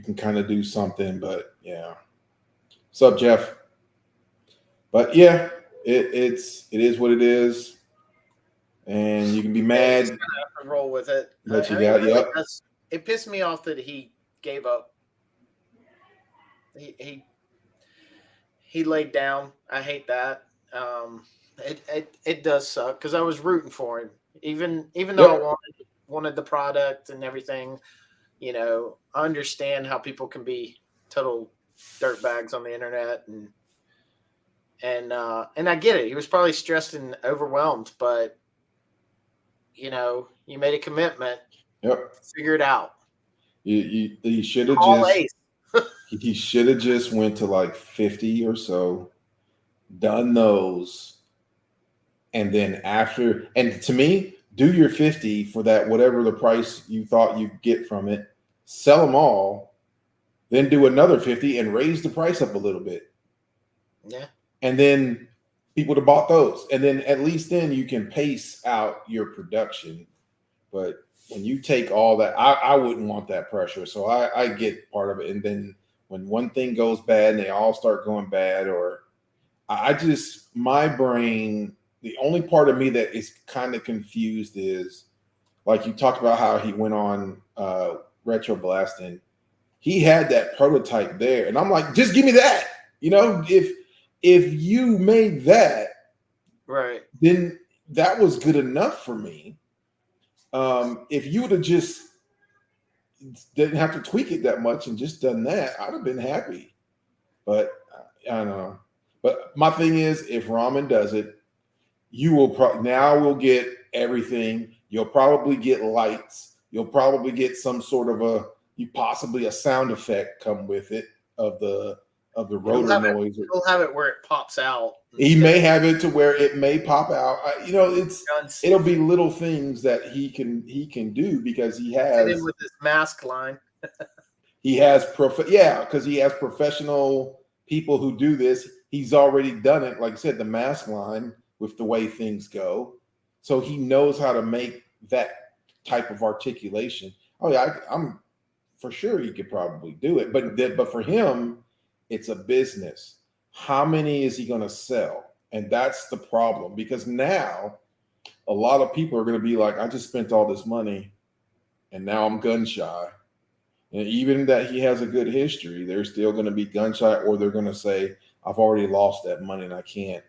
can kind of do something, but yeah. What's up, Jeff? But yeah, it is what it is, and you can be mad. Just have to roll with it. But you got it pissed me off that he gave up. He laid down. I hate that. It does suck because I was rooting for him, even though I wanted the product and everything. You know, I understand how people can be total dirtbags on the internet, and I get it. He was probably stressed and overwhelmed, but you know, you made a commitment. Yep. Figure it out. You should have just. He should have just went to like 50 or so, done those, and then after, and to me, do your 50 for that, whatever the price you thought you'd get from it, sell them all, then do another 50 and raise the price up a little bit. Yeah. And then people would have bought those. And then at least then you can pace out your production. But when you take all that, I wouldn't want that pressure. So I get part of it. And then when one thing goes bad and they all start going bad, or I just, my brain, the only part of me that is kind of confused is like you talked about how he went on Retro Blasting. He had that prototype there. And I'm like, just give me that. You know, if you made that, Right. then that was good enough for me. If you would have just didn't have to tweak it that much and just done that, I'd have been happy. But I don't know. But my thing is, if Ramen does it, you will now we'll get everything. You'll probably get lights. You'll probably get some sort of possibly a sound effect come with it of the rotor noise. He'll have it where it pops out. He may have it to where it may pop out. It'll be little things that he can do because he has. And with his mask line. He has because he has professional people who do this. He's already done it. Like I said, the mask line with the way things go. So he knows how to make that type of articulation. Oh yeah, I'm for sure he could probably do it. But for him, it's a business. How many is he going to sell? And that's the problem, because now a lot of people are going to be like, I just spent all this money and now I'm gun shy. And even that he has a good history, they're still going to be gun shy, or they're going to say, I've already lost that money and I can't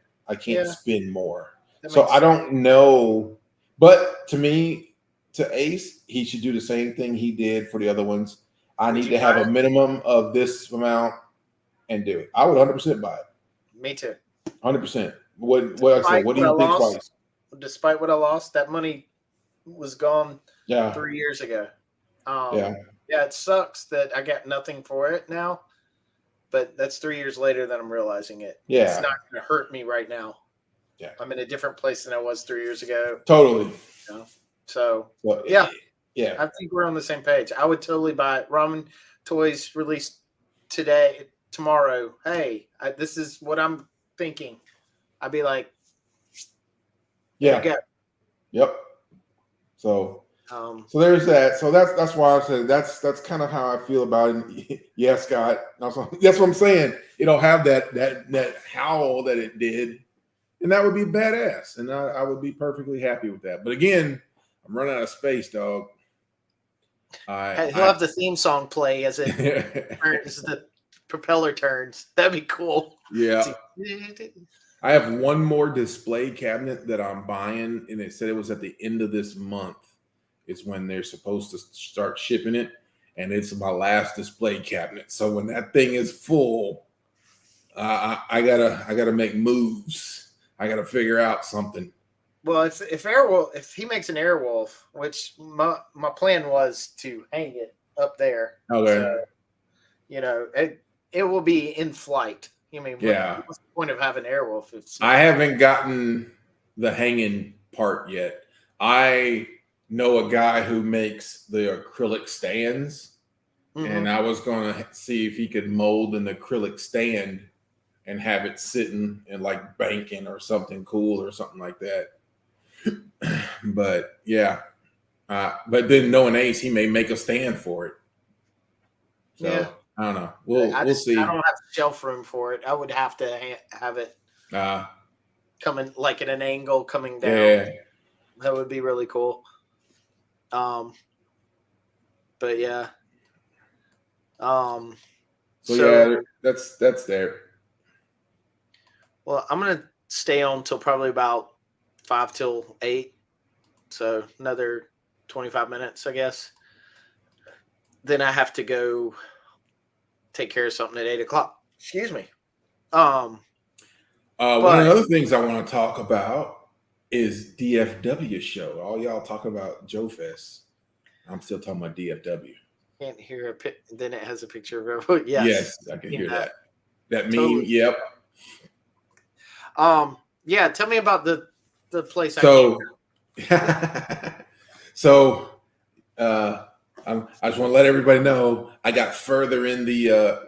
spend more. So I don't know. But to me, to Ace, he should do the same thing he did for the other ones. I need to have a minimum of this amount and do it. I would 100% buy it. Me too. 100%. What do you think twice? Despite what I lost, that money was gone 3 years ago. Yeah, it sucks that I got nothing for it now, but that's 3 years later that I'm realizing it. Yeah. It's not going to hurt me right now. Yeah. I'm in a different place than I was 3 years ago. Totally. So, yeah. I think we're on the same page. I would totally buy it. Ramen Toys released tomorrow. Hey, this is what I'm thinking. I'd be like, yeah. Yep. So there's that. So that's why I said that's kind of how I feel about it. Yeah, Scott. That's what I'm saying. It'll have that howl that it did, and that would be badass, and I would be perfectly happy with that. But again, I'm running out of space, dog. He'll have the theme song play as the propeller turns. That'd be cool. Yeah. I have one more display cabinet that I'm buying, and it said it was at the end of this month. It's when they're supposed to start shipping it, and it's my last display cabinet. So when that thing is full, I gotta make moves. I gotta figure out something. Well, if he makes an Airwolf, which my plan was to hang it up there. Okay. So, it will be in flight. You mean, what's the point of having Airwolf? I haven't gotten the hanging part yet. I know a guy who makes the acrylic stands, and I was going to see if he could mold an acrylic stand and have it sitting in like banking or something cool or something like that. But yeah, but then knowing Ace, he may make a stand for it. So, I don't know. We'll see. I don't have shelf room for it. I would have to have it coming like at an angle coming down. Yeah. That would be really cool. But yeah. So yeah, that's there. Well, I'm gonna stay on till probably about 5 till 8. So another 25 minutes, I guess. Then I have to go take care of something at 8 o'clock. Excuse me. One of the other things I want to talk about is DFW show. All y'all talk about Joe Fest. I'm still talking about DFW. Can't hear then it has a picture of everyone. Yes, I can hear that. That meme, totally. Yep. Yeah, tell me about the place. I just want to let everybody know I got further in the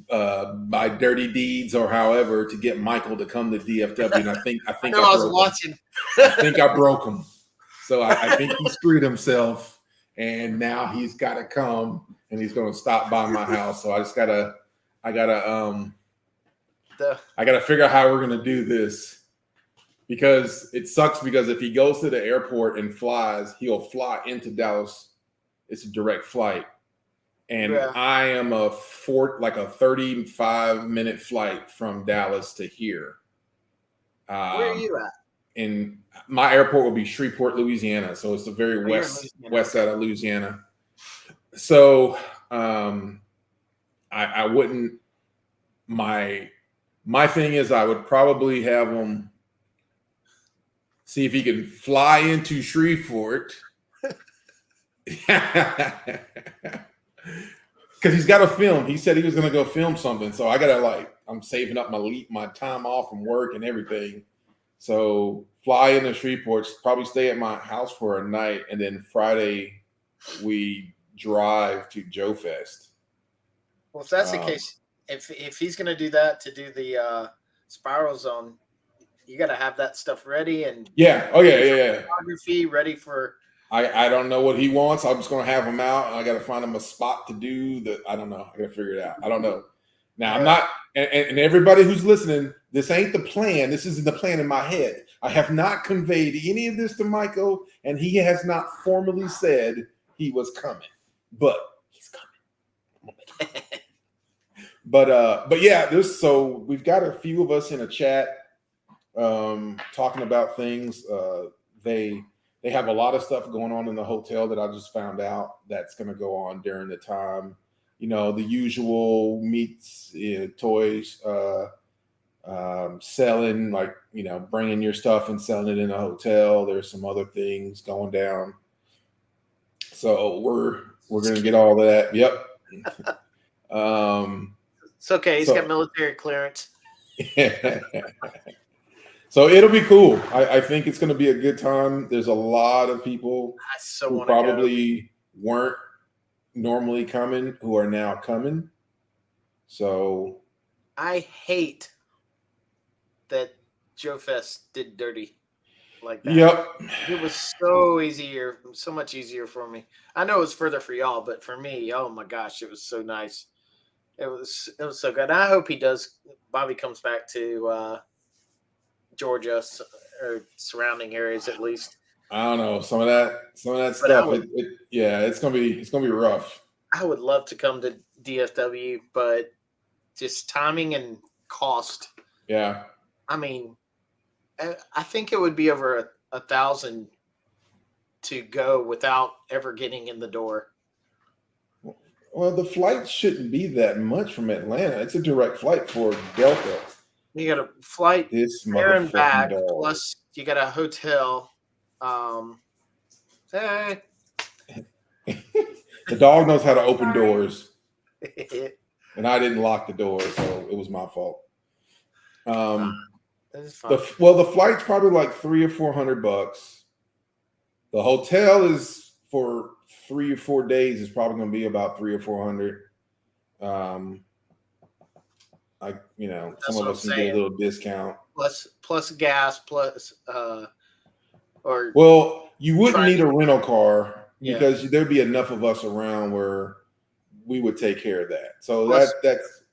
by dirty deeds or however to get Michael to come to DFW, and I think I I know I was broke him. watching. I think I broke him. So I think he screwed himself, and now he's got to come, and he's going to stop by my house. So I gotta figure out how we're going to do this, because it sucks. Because if he goes to the airport and flies, he'll fly into Dallas. It's a direct flight, and Yeah. I am a 35-minute flight from Dallas to here. Where are you at? And my airport will be Shreveport, Louisiana. So it's the very Oh, you're in Louisiana. west side of Louisiana. So I wouldn't. My thing is, I would probably have him see if he can fly into Shreveport. Because he's got to film. He said he was going to go film something. So I got to I'm saving up my time off from work and everything. So fly into Shreveport, probably stay at my house for a night, and then Friday we drive to Joe Fest. Well, if that's the case, if he's going to do that to do the Spiral Zone, you got to have that stuff ready and yeah. photography ready for. I don't know what he wants. I'm just going to have him out. I got to find him a spot to do that. I don't know. I got to figure it out. I don't know. Now I'm not, and everybody who's listening, this ain't the plan. This isn't the plan in my head. I have not conveyed any of this to Michael, and he has not formally said he was coming, but he's coming. But yeah, so we've got a few of us in a chat talking about things. They have a lot of stuff going on in the hotel that I just found out that's going to go on during the time. You know, the usual meats, toys, selling, bringing your stuff and selling it in a hotel. There's some other things going down. So we're going to get all of that. Yep. It's okay. He's got military clearance. So it'll be cool. I think it's going to be a good time. There's a lot of people who probably weren't normally coming who are now coming. So I hate that Joe Fest did dirty like that. Yep. It was so much easier for me. I know it was further for y'all, but for me, oh my gosh, it was so nice. It was so good. I hope Bobby comes back to Georgia or surrounding areas at least. I don't know, some of that stuff. It's gonna be rough. I would love to come to DFW, but just timing and cost. Yeah. I mean, I think it would be over $1,000 to go without ever getting in the door. Well, the flight shouldn't be that much from Atlanta. It's a direct flight for Delta. You got a flight there and back, plus you got a hotel. The dog knows how to open doors, and I didn't lock the door, so it was my fault. The flight's probably like $300 or $400. The hotel is for 3 or 4 days is probably going to be about $300 or $400. Some of us can get a little discount. Plus gas, plus you wouldn't need a rental car because there'd be enough of us around where we would take care of that. So that's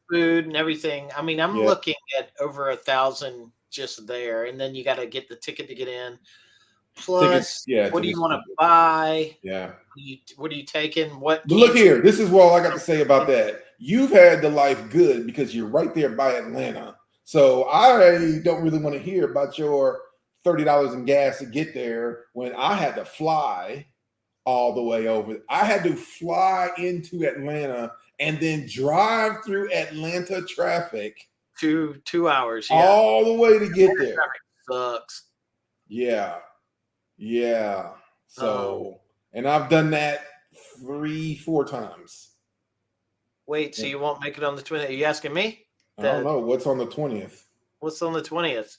food and everything. I mean, I'm looking at over $1,000 just there, and then you got to get the ticket to get in. Plus, what do you want to buy? Yeah. What are you taking? Look here. This is what all I got to say about that. You've had the life good because you're right there by Atlanta. So I don't really want to hear about your $30 in gas to get there when I had to fly all the way over. I had to fly into Atlanta and then drive through Atlanta traffic. 2 hours. Yeah. All the way to get there. Traffic sucks. Yeah. So, and I've done that 3-4 times. Wait, so you won't make it on the 20th? Are you asking me? I don't know. What's on the 20th? What's on the 20th?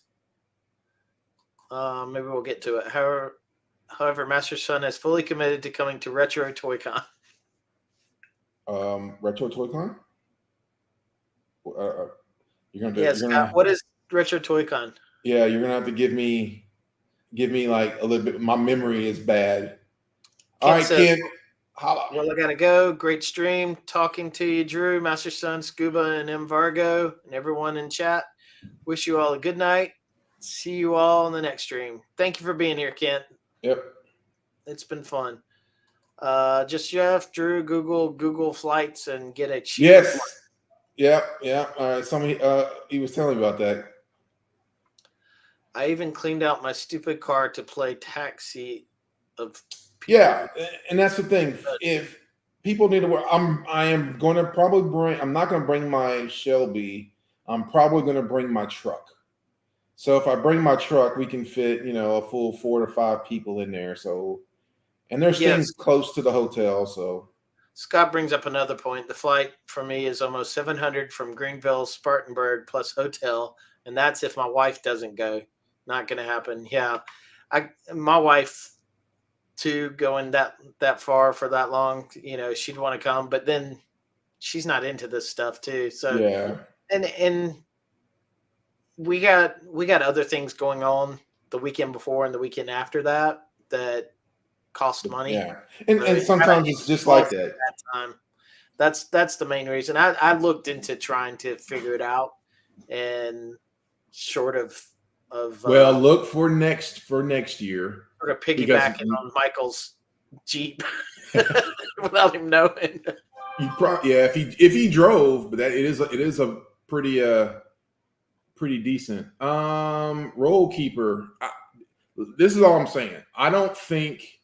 Maybe we'll get to it. However, Master Son is fully committed to coming to Retro Toy Con. Retro Toy Con? You're gonna, Yeah, you're Scott. gonna, What is Retro Toy Con? yeah, you're gonna have to give me like a little bit. My memory is bad. All Kent right, says, Ken. Holla. well, I gotta go. Great stream. Talking to you, Drew, Master Son, Scuba, and M Vargo, and everyone in chat. Wish you all a good night. See you all in the next stream. Thank you for being here, Kent. Yep. It's been fun. Just Jeff, Drew, Google flights and get a cheap. Yes. Yep. Yeah. All right. Somebody he was telling me about that. I even cleaned out my stupid car to play taxi of people. Yeah, and that's the thing. If people need to work, I am going to probably bring. I'm not going to bring my Shelby. I'm probably going to bring my truck. So if I bring my truck, we can fit, a full 4 to 5 people in there. So, and there's things close to the hotel. So Scott brings up another point. The flight for me is almost 700 from Greenville, Spartanburg plus hotel, and that's if my wife doesn't go. Not going to happen. Yeah, my wife too, going that far for that long. She'd want to come, but then she's not into this stuff too. So yeah, and we got other things going on the weekend before and the weekend after that cost money. yeah, and sometimes it's just like that. Time. That's the main reason. I looked into trying to figure it out, and short of well, look for next year. Sort of piggybacking on Michael's Jeep without him knowing. If he drove, but it is a pretty decent roll keeper. This is all I'm saying. I don't think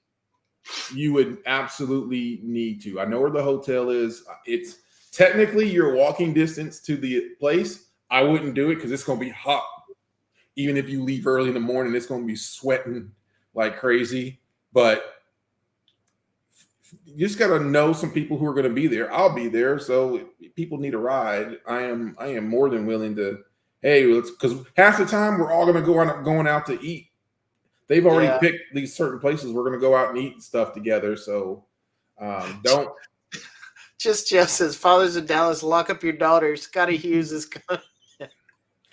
you would absolutely need to. I know where the hotel is. It's technically your walking distance to the place. I wouldn't do it because it's going to be hot. Even if you leave early in the morning, it's going to be sweating like crazy. But you just got to know some people who are going to be there. I'll be there. So if people need a ride, I am more than willing to. Hey, because half the time we're all going to going out to eat. They've already picked these certain places we're going to go out and eat and stuff together. So don't. Just Jeff says, fathers in Dallas, lock up your daughters. Scotty Hughes is coming.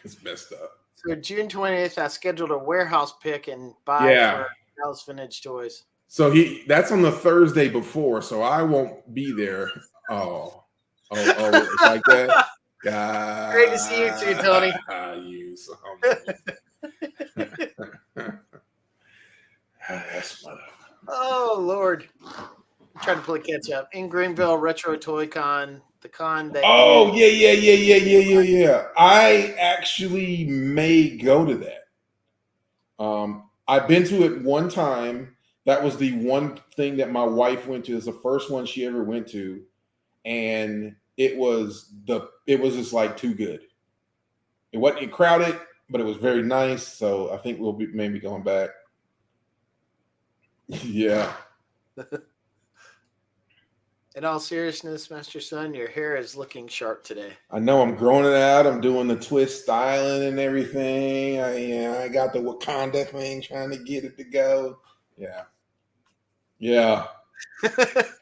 It's messed up. So June 20th, I scheduled a warehouse pick and buy for Dallas Vintage Toys. So that's on the Thursday before, so I won't be there. Oh, it's like that. God, great to see you too, Tony. Oh Lord, I'm trying to play catch up in Greenville Retro Toy Con, the con that. Oh yeah. I actually may go to that. I've been to it one time. That was the one thing that my wife went to. It's the first one she ever went to, and it was just like too good. It wasn't crowded, but it was very nice. So I think we'll be maybe going back. Yeah. In all seriousness, Master Son, your hair is looking sharp today. I know I'm growing it out. I'm doing the twist styling and everything. I got the Wakanda thing, trying to get it to go. Yeah.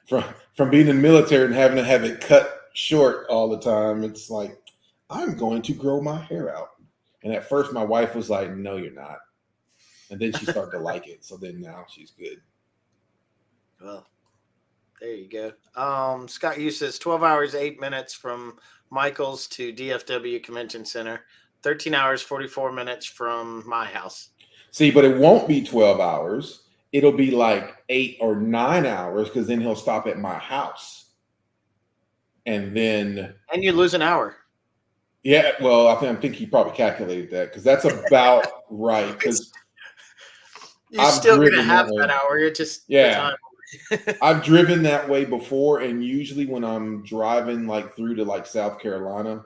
From being in the military and having to have it cut short all the time, it's like, I'm going to grow my hair out. And at first my wife was like, no, you're not. And then she started to like it. So then now she's good. Well, there you go. Scott Hughes says 12 hours, 8 minutes from Michael's to DFW Convention Center. 13 hours, 44 minutes from my house. See, but it won't be 12 hours. It'll be like 8 or 9 hours because then he'll stop at my house. And you lose an hour. Yeah, well, I think he probably calculated that because that's about right. Because you're still going to have that hour. You're just I've driven that way before, and usually when I'm driving like through to like South Carolina,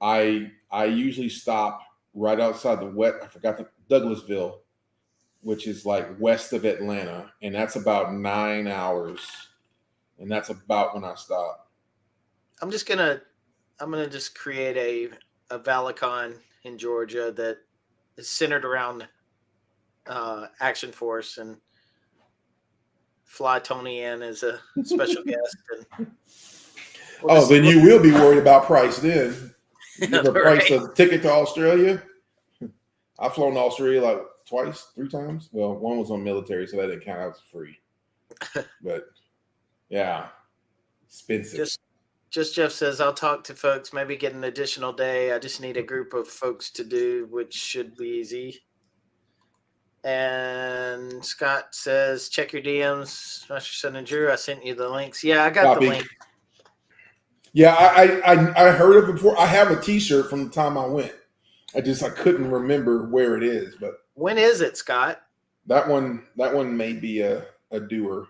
I usually stop right outside Douglasville, which is like west of Atlanta, and that's about 9 hours, and that's about when I stop. I'm gonna just create a Valicon in Georgia that is centered around Action Force and fly Tony in as a special guest. And then you will be worried about price then. You ever priced a ticket to Australia? I've flown to Australia like twice, 3 times. Well, one was on military, so that didn't count. That was free. But yeah, expensive. Just Jeff says, I'll talk to folks, maybe get an additional day. I just need a group of folks to do, which should be easy. And Scott says, check your DMs, Master Son and Drew. I sent you the links. Yeah, I got the link. Yeah, I heard it before. I have a T-shirt from the time I went. I couldn't remember where it is. But when is it, Scott? That one may be a doer.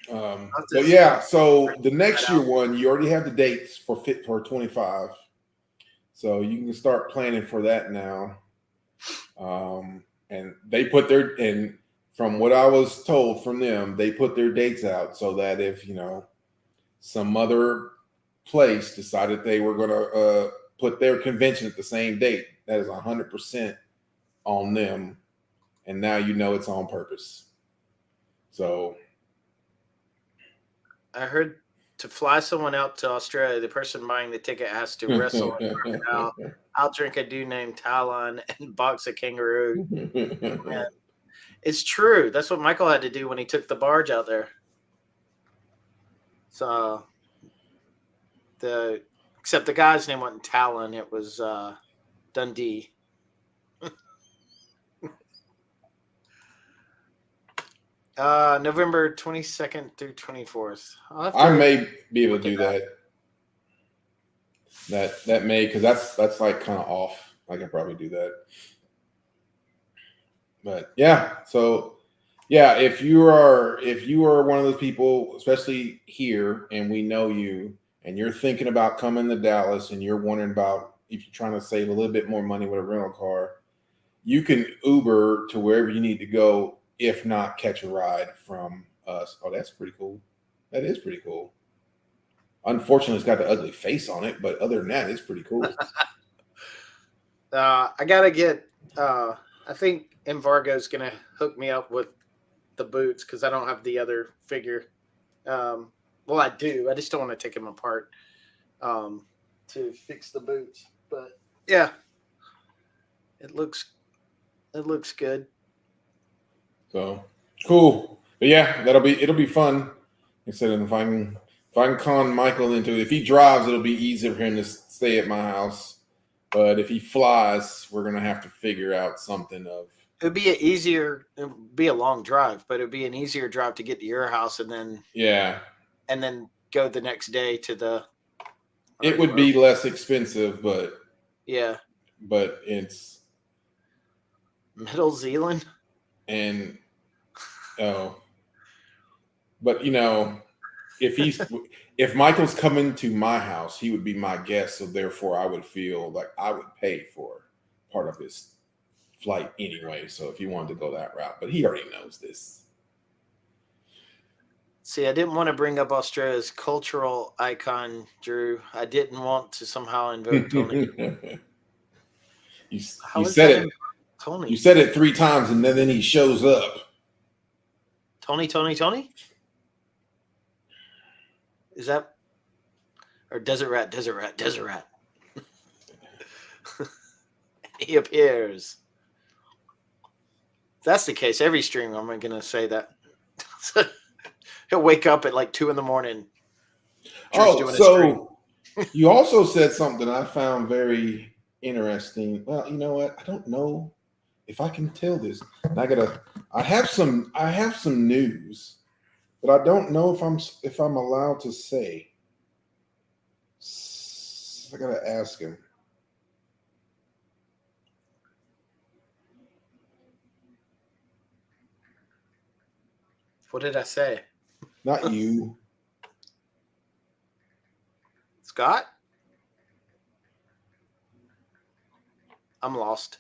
But yeah, so the next year one, you already have the dates for 25. So you can start planning for that now. And they put and from what I was told from them, they put their dates out so that if, some other place decided they were going to put their convention at the same date, that is 100% on them. And now it's on purpose. So I heard to fly someone out to Australia, the person buying the ticket has to wrestle and work it out. I'll drink a dude named Talon and box a kangaroo. And it's true. That's what Michael had to do when he took the barge out there. So except the guy's name wasn't Talon, it was Dundee. November 22nd through 24th. I may be able to do that. That may, because that's like kind of off. I can probably do that. But yeah, so yeah, if you are one of those people, especially here, and we know you, and you're thinking about coming to Dallas, and you're wondering about if you're trying to save a little bit more money with a rental car, you can Uber to wherever you need to go. If not, catch a ride from us. Oh, that's pretty cool. That is pretty cool. Unfortunately, it's got the ugly face on it, but other than that, it's pretty cool. I gotta get. I think Embargo's gonna hook me up with the boots because I don't have the other figure. Well, I do. I just don't want to take them apart to fix the boots. But yeah, it looks good. So cool. But yeah, it'll be fun. Instead of if I can con Michael into it, if he drives, it'll be easier for him to stay at my house. But if he flies, we're gonna have to figure out something of. It'd be a long drive, but it'd be an easier drive to get to your house and then go the next day to the. It would be less expensive, but yeah. But it's Middle Zealand. And but if Michael's coming to my house, he would be my guest, so therefore I would feel like I would pay for part of his flight anyway. So if he wanted to go that route, but he already knows this. See, I didn't want to bring up Australia's cultural icon, Drew. I didn't want to somehow invoke Tony. You said it. Tony. You said it 3 times, and then he shows up. Tony? Is that or Desert Rat? He appears. If that's the case, every stream I'm gonna say that. He'll wake up at like 2 a.m. So you also said something I found very interesting. Well, you know what? I don't know if I can tell this. I have some news, but I don't know if I'm allowed to say. I gotta ask him. What did I say? Not you. Scott? I'm lost.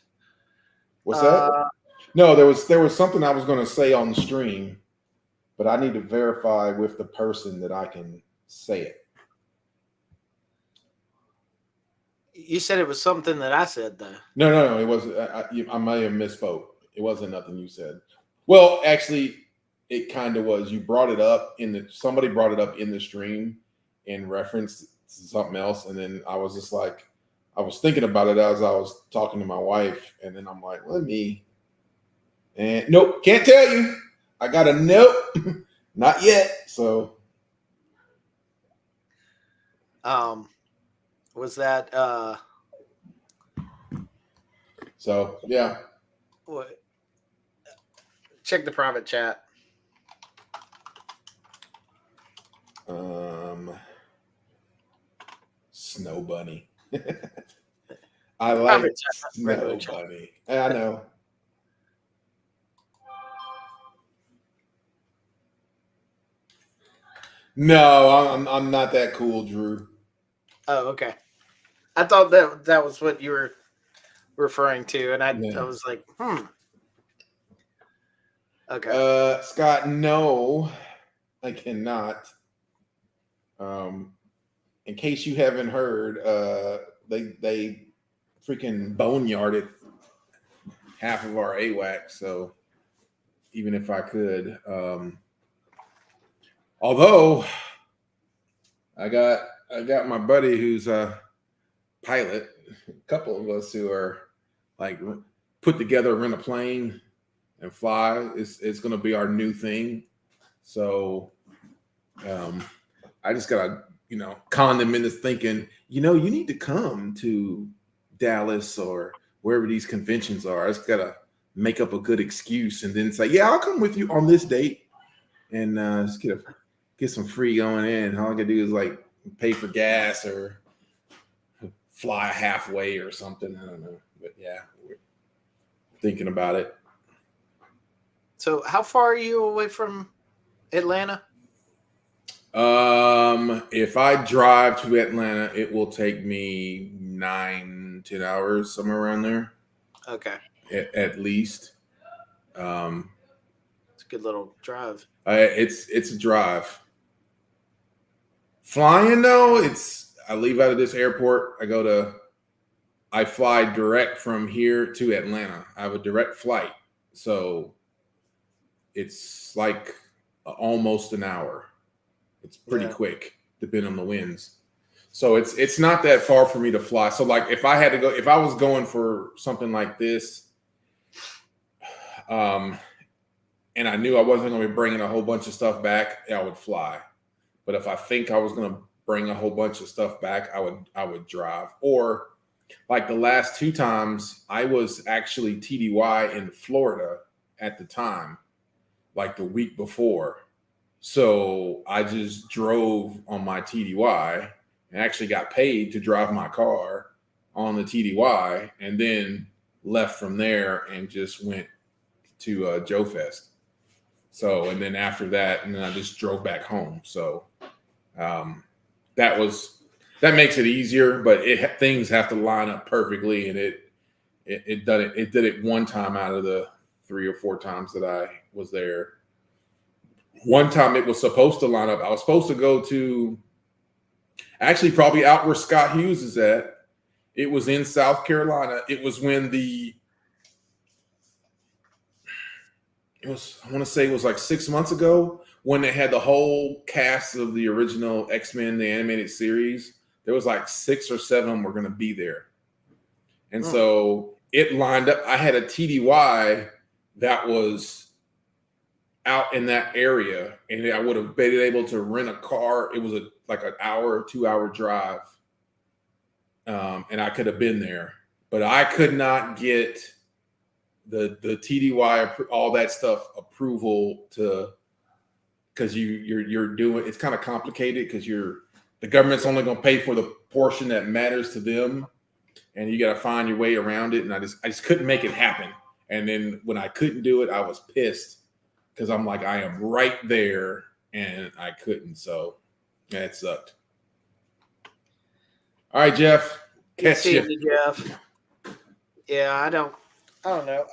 What's that? No, there was something I was going to say on the stream, but I need to verify with the person that I can say it. You said it was something that I said, though. No. It wasn't. I may have misspoke. It wasn't nothing you said. Well, actually, it kind of was. You brought it up somebody brought it up in the stream in reference something else. And then I was just like, I was thinking about it as I was talking to my wife, and then I'm like, and nope, can't tell you. I got a nope, not yet. So, was that so yeah. what? Check the private chat. Snow Bunny. I like Private chat, not regular Snow chat. Bunny. I know. No, I'm not that cool, Drew. Oh, okay. I thought that was what you were referring to, and I No. was like, Okay. Scott, no, I cannot. In case you haven't heard, they freaking boneyarded half of our AWAC. So even if I could, although I got my buddy who's a pilot, a couple of us who are like put together, rent a plane and fly. It's going to be our new thing. So I just gotta con them into thinking, you need to come to Dallas or wherever these conventions are. I just gotta make up a good excuse and then say, yeah, I'll come with you on this date and just get some free going in. All I gotta do is like pay for gas or fly halfway or something. I don't know, but yeah, we're thinking about it. So, how far are you away from Atlanta? If I drive to Atlanta, it will take me 9-10 hours, somewhere around there. Okay. At least. It's a good little drive. It's a drive. Flying though, I leave out of this airport. I fly direct from here to Atlanta. I have a direct flight, so it's like almost an hour. It's pretty quick, depending on the winds. So it's not that far for me to fly. So like if I was going for something like this, and I knew I wasn't going to be bringing a whole bunch of stuff back, I would fly. But if I think I was going to bring a whole bunch of stuff back, I would drive. Or like the last 2 times, I was actually TDY in Florida at the time, like the week before. So I just drove on my TDY and actually got paid to drive my car on the TDY, and then left from there and just went to Joe Fest. So, and then after that, and then I just drove back home. So that makes it easier, but things have to line up perfectly, and it did it one time out of the 3 or 4 times that I was there. One time it was supposed to line up. I was supposed to go to actually probably out where Scott Hughes is at. It was in South Carolina. It was when I want to say it was like 6 months ago when they had the whole cast of the original X-Men, the animated series. There was like 6 or 7 were going to be there. And so it lined up. I had a TDY that was out in that area, and I would have been able to rent a car. It was like an hour, 2-hour drive, and I could have been there, but I could not get the TDY, all that stuff approval because you're doing, it's kind of complicated because the government's only going to pay for the portion that matters to them, and you got to find your way around it. And I just couldn't make it happen. And then when I couldn't do it, I was pissed. Because I'm like, I am right there, and I couldn't. So that sucked. All right, Jeff. Catch you. Jeff. Yeah, I don't know.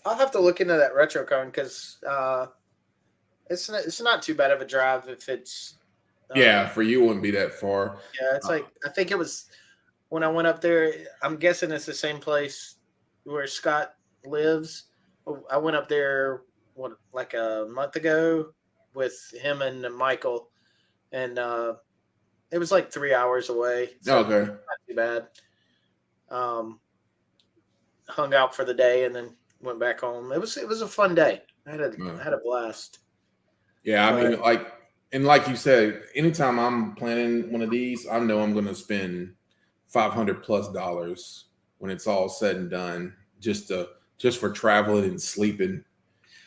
I'll have to look into that RetroCon because it's not too bad of a drive if it's. Yeah, for you, it wouldn't be that far. Yeah, it's like I think it was when I went up there. I'm guessing it's the same place where Scott lives. I went up there like a month ago with him and Michael, and It was like 3 hours away. So Okay. not too bad. Hung out for the day and then went back home. It was a fun day. I had a blast. Yeah, I But- mean, like you said, anytime I'm planning one of these, I know I'm going to spend $500+ when it's all said and done, just for traveling and sleeping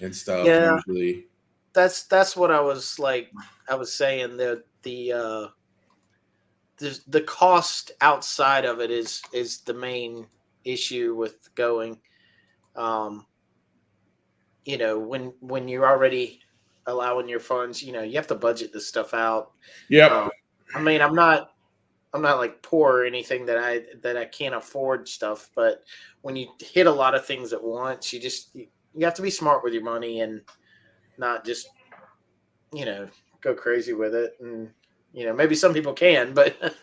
and stuff. Yeah. Usually, that's what I was saying that the cost outside of it is the main issue with going. When you're already allowing your funds, you have to budget this stuff out. Yep. I mean, I'm not like poor or anything that I can't afford stuff, but when you hit a lot of things at once, you have to be smart with your money and not just go crazy with it. And maybe some people can, but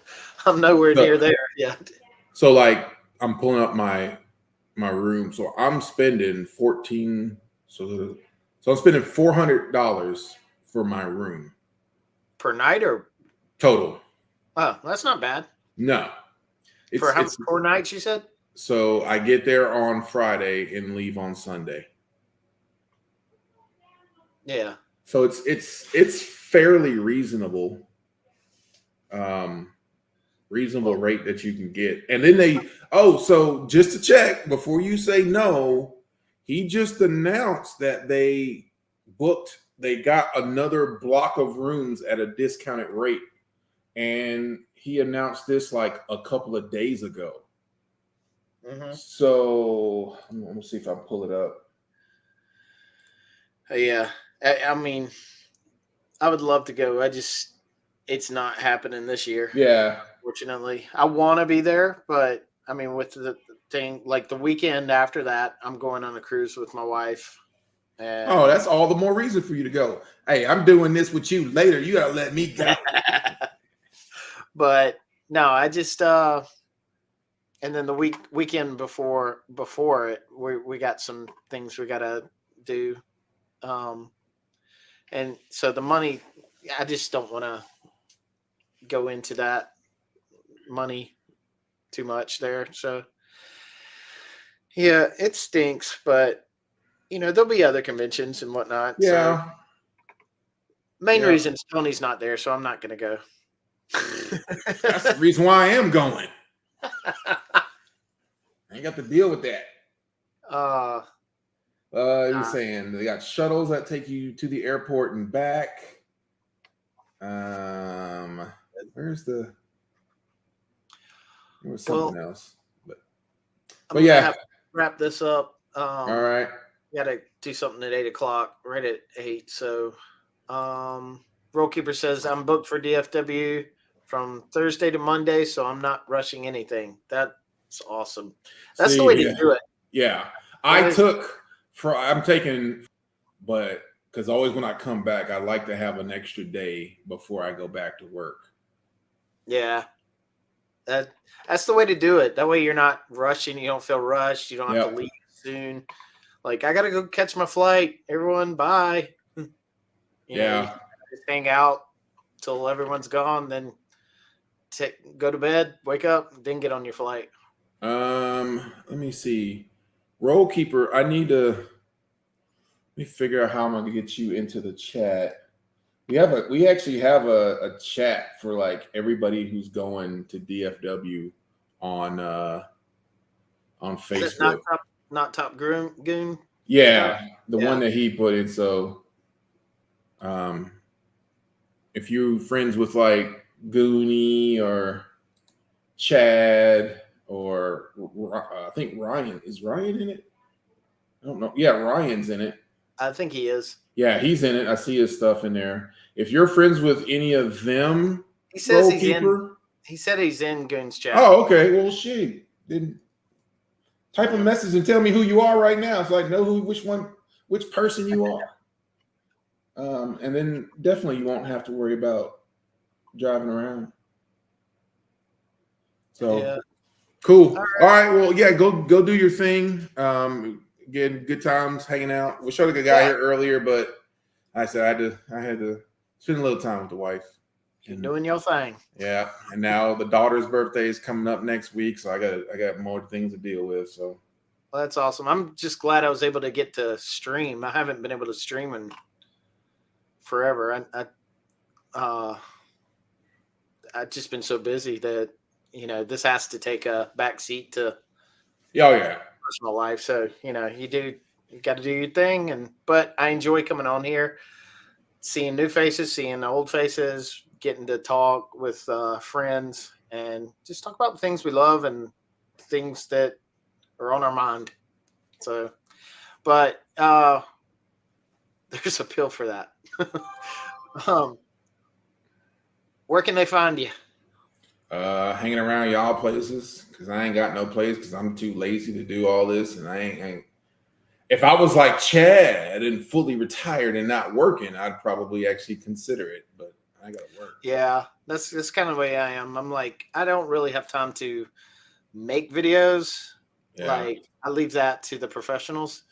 I'm nowhere near there yet. So like I'm pulling up my room, so I'm spending 14. So I'm spending $400 for my room Per night or total. oh, that's not bad. No, For how 4 nights you said? So I get there on Friday and leave on Sunday. Yeah. So it's fairly reasonable. Reasonable rate that you can get. And then so just to check before you say no, he just announced that they got another block of rooms at a discounted rate. And he announced this like a couple of days ago. Mm-hmm. So I'm gonna see if I pull it up. Yeah. I mean, I would love to go. It's not happening this year. Yeah. Fortunately, I want to be there, but I mean, with the thing, like the weekend after that, I'm going on a cruise with my wife. And Oh, that's all the more reason for you to go. Hey, I'm doing this with you later. You gotta let me go. But no, I just and then the weekend before it, we got some things we gotta do. And so the money, I just don't want to go into that money too much there. So yeah, it stinks, but there'll be other conventions and whatnot. Yeah. So main Yeah. reason is Tony's not there, so I'm not going to go. That's the reason why I am going. I ain't got to deal with that. He was saying they got shuttles that take you to the airport and back. There was something else. But yeah. Have to wrap this up. All right. Got to do something at 8:00, right at 8. So, Rollkeeper says I'm booked for DFW from Thursday to Monday, so I'm not rushing anything. That's awesome. That's the way to do it. Yeah. I'm taking, but because always when I come back, I like to have an extra day before I go back to work. Yeah. That's the way to do it. That way you're not rushing. You don't feel rushed. You don't have to leave soon. Like, I got to go catch my flight. Everyone, bye. Yeah. Just hang out till everyone's gone, then go to bed, wake up, then get on your flight. Let me see. Roll Keeper, let me figure out how I'm gonna get you into the chat. We actually have a chat for like everybody who's going to DFW on Facebook. Not Top Goon? Yeah, the one that he put in. So if you're friends with like Goonie or Chad or I think Ryan. Is Ryan in it? I don't know. Yeah, Ryan's in it. I think he is. Yeah, he's in it. I see his stuff in there. If you're friends with any of them, he says he's in. He said he's in Goon's chat. Oh, okay. Well, shit. Then type a message and tell me who you are right now, so I know which person you are. And then definitely you won't have to worry about driving around. So yeah. Cool. All right. Well, yeah, go do your thing. Again, good times hanging out. We showed a guy here earlier, but I said I had to spend a little time with the wife. You're doing your thing. Yeah, and now the daughter's birthday is coming up next week, so I got more things to deal with. So Well, that's awesome. I'm just glad I was able to get to stream. I haven't been able to stream in forever. I've just been so busy that this has to take a back seat to yeah, oh yeah, personal life. So you got to do your thing, but I enjoy coming on here, seeing new faces, seeing old faces, getting to talk with friends, and just talk about the things we love and things that are on our mind. So, but there's a pill for that. Where can they find you? hanging around y'all places because I ain't got no place because I'm too lazy to do all this, and I ain't. If I was like Chad and fully retired and not working, I'd probably actually consider it, but I gotta work. Yeah, that's kind of the way I am. I'm like, I don't really have time to make videos. Yeah. Like, I leave that to the professionals.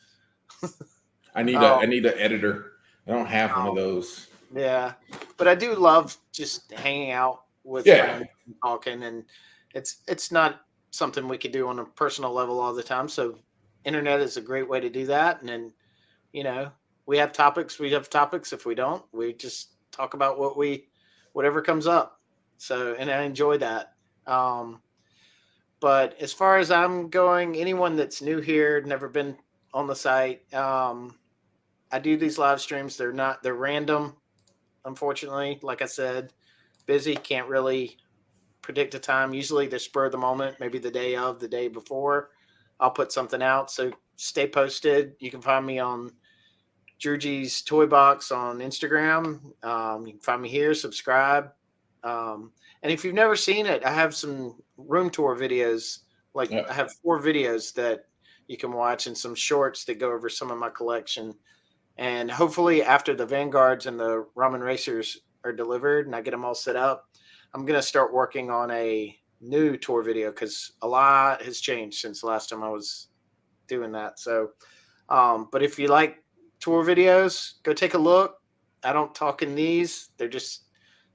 I need an editor. I don't have one of those. Yeah, but I do love just hanging out with Yeah. friends and talking, and it's not something we could do on a personal level all the time. So, internet is a great way to do that. And then, we have topics. We have topics. If we don't, we just talk about whatever comes up. So, and I enjoy that. But as far as I'm going, anyone that's new here, never been on the site, I do these live streams. They're random. Unfortunately, like I said, busy, can't really predict a time. Usually they're spur of the moment, maybe the day of, the day before. I'll put something out. So stay posted. You can find me on Drewgy's Toy Box on Instagram. You can find me here, subscribe. And if you've never seen it, I have some room tour videos. Like I have 4 videos that you can watch and some shorts that go over some of my collection. And hopefully after the Vanguards and the Ramen Racers are delivered and I get them all set up, I'm going to start working on a new tour video because a lot has changed since the last time I was doing that. So, but if you like tour videos, go take a look. I don't talk in these. They're just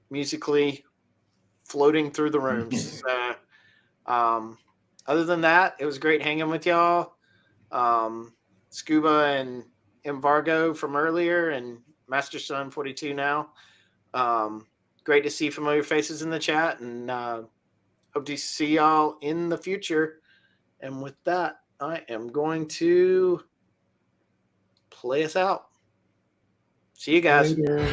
musically floating through the rooms. Other than that, it was great hanging with y'all. Scuba and Embargo from earlier and Master Son 42 now. Great to see familiar faces in the chat, and hope to see y'all in the future. And with that, I am going to play us out. See you guys. Later.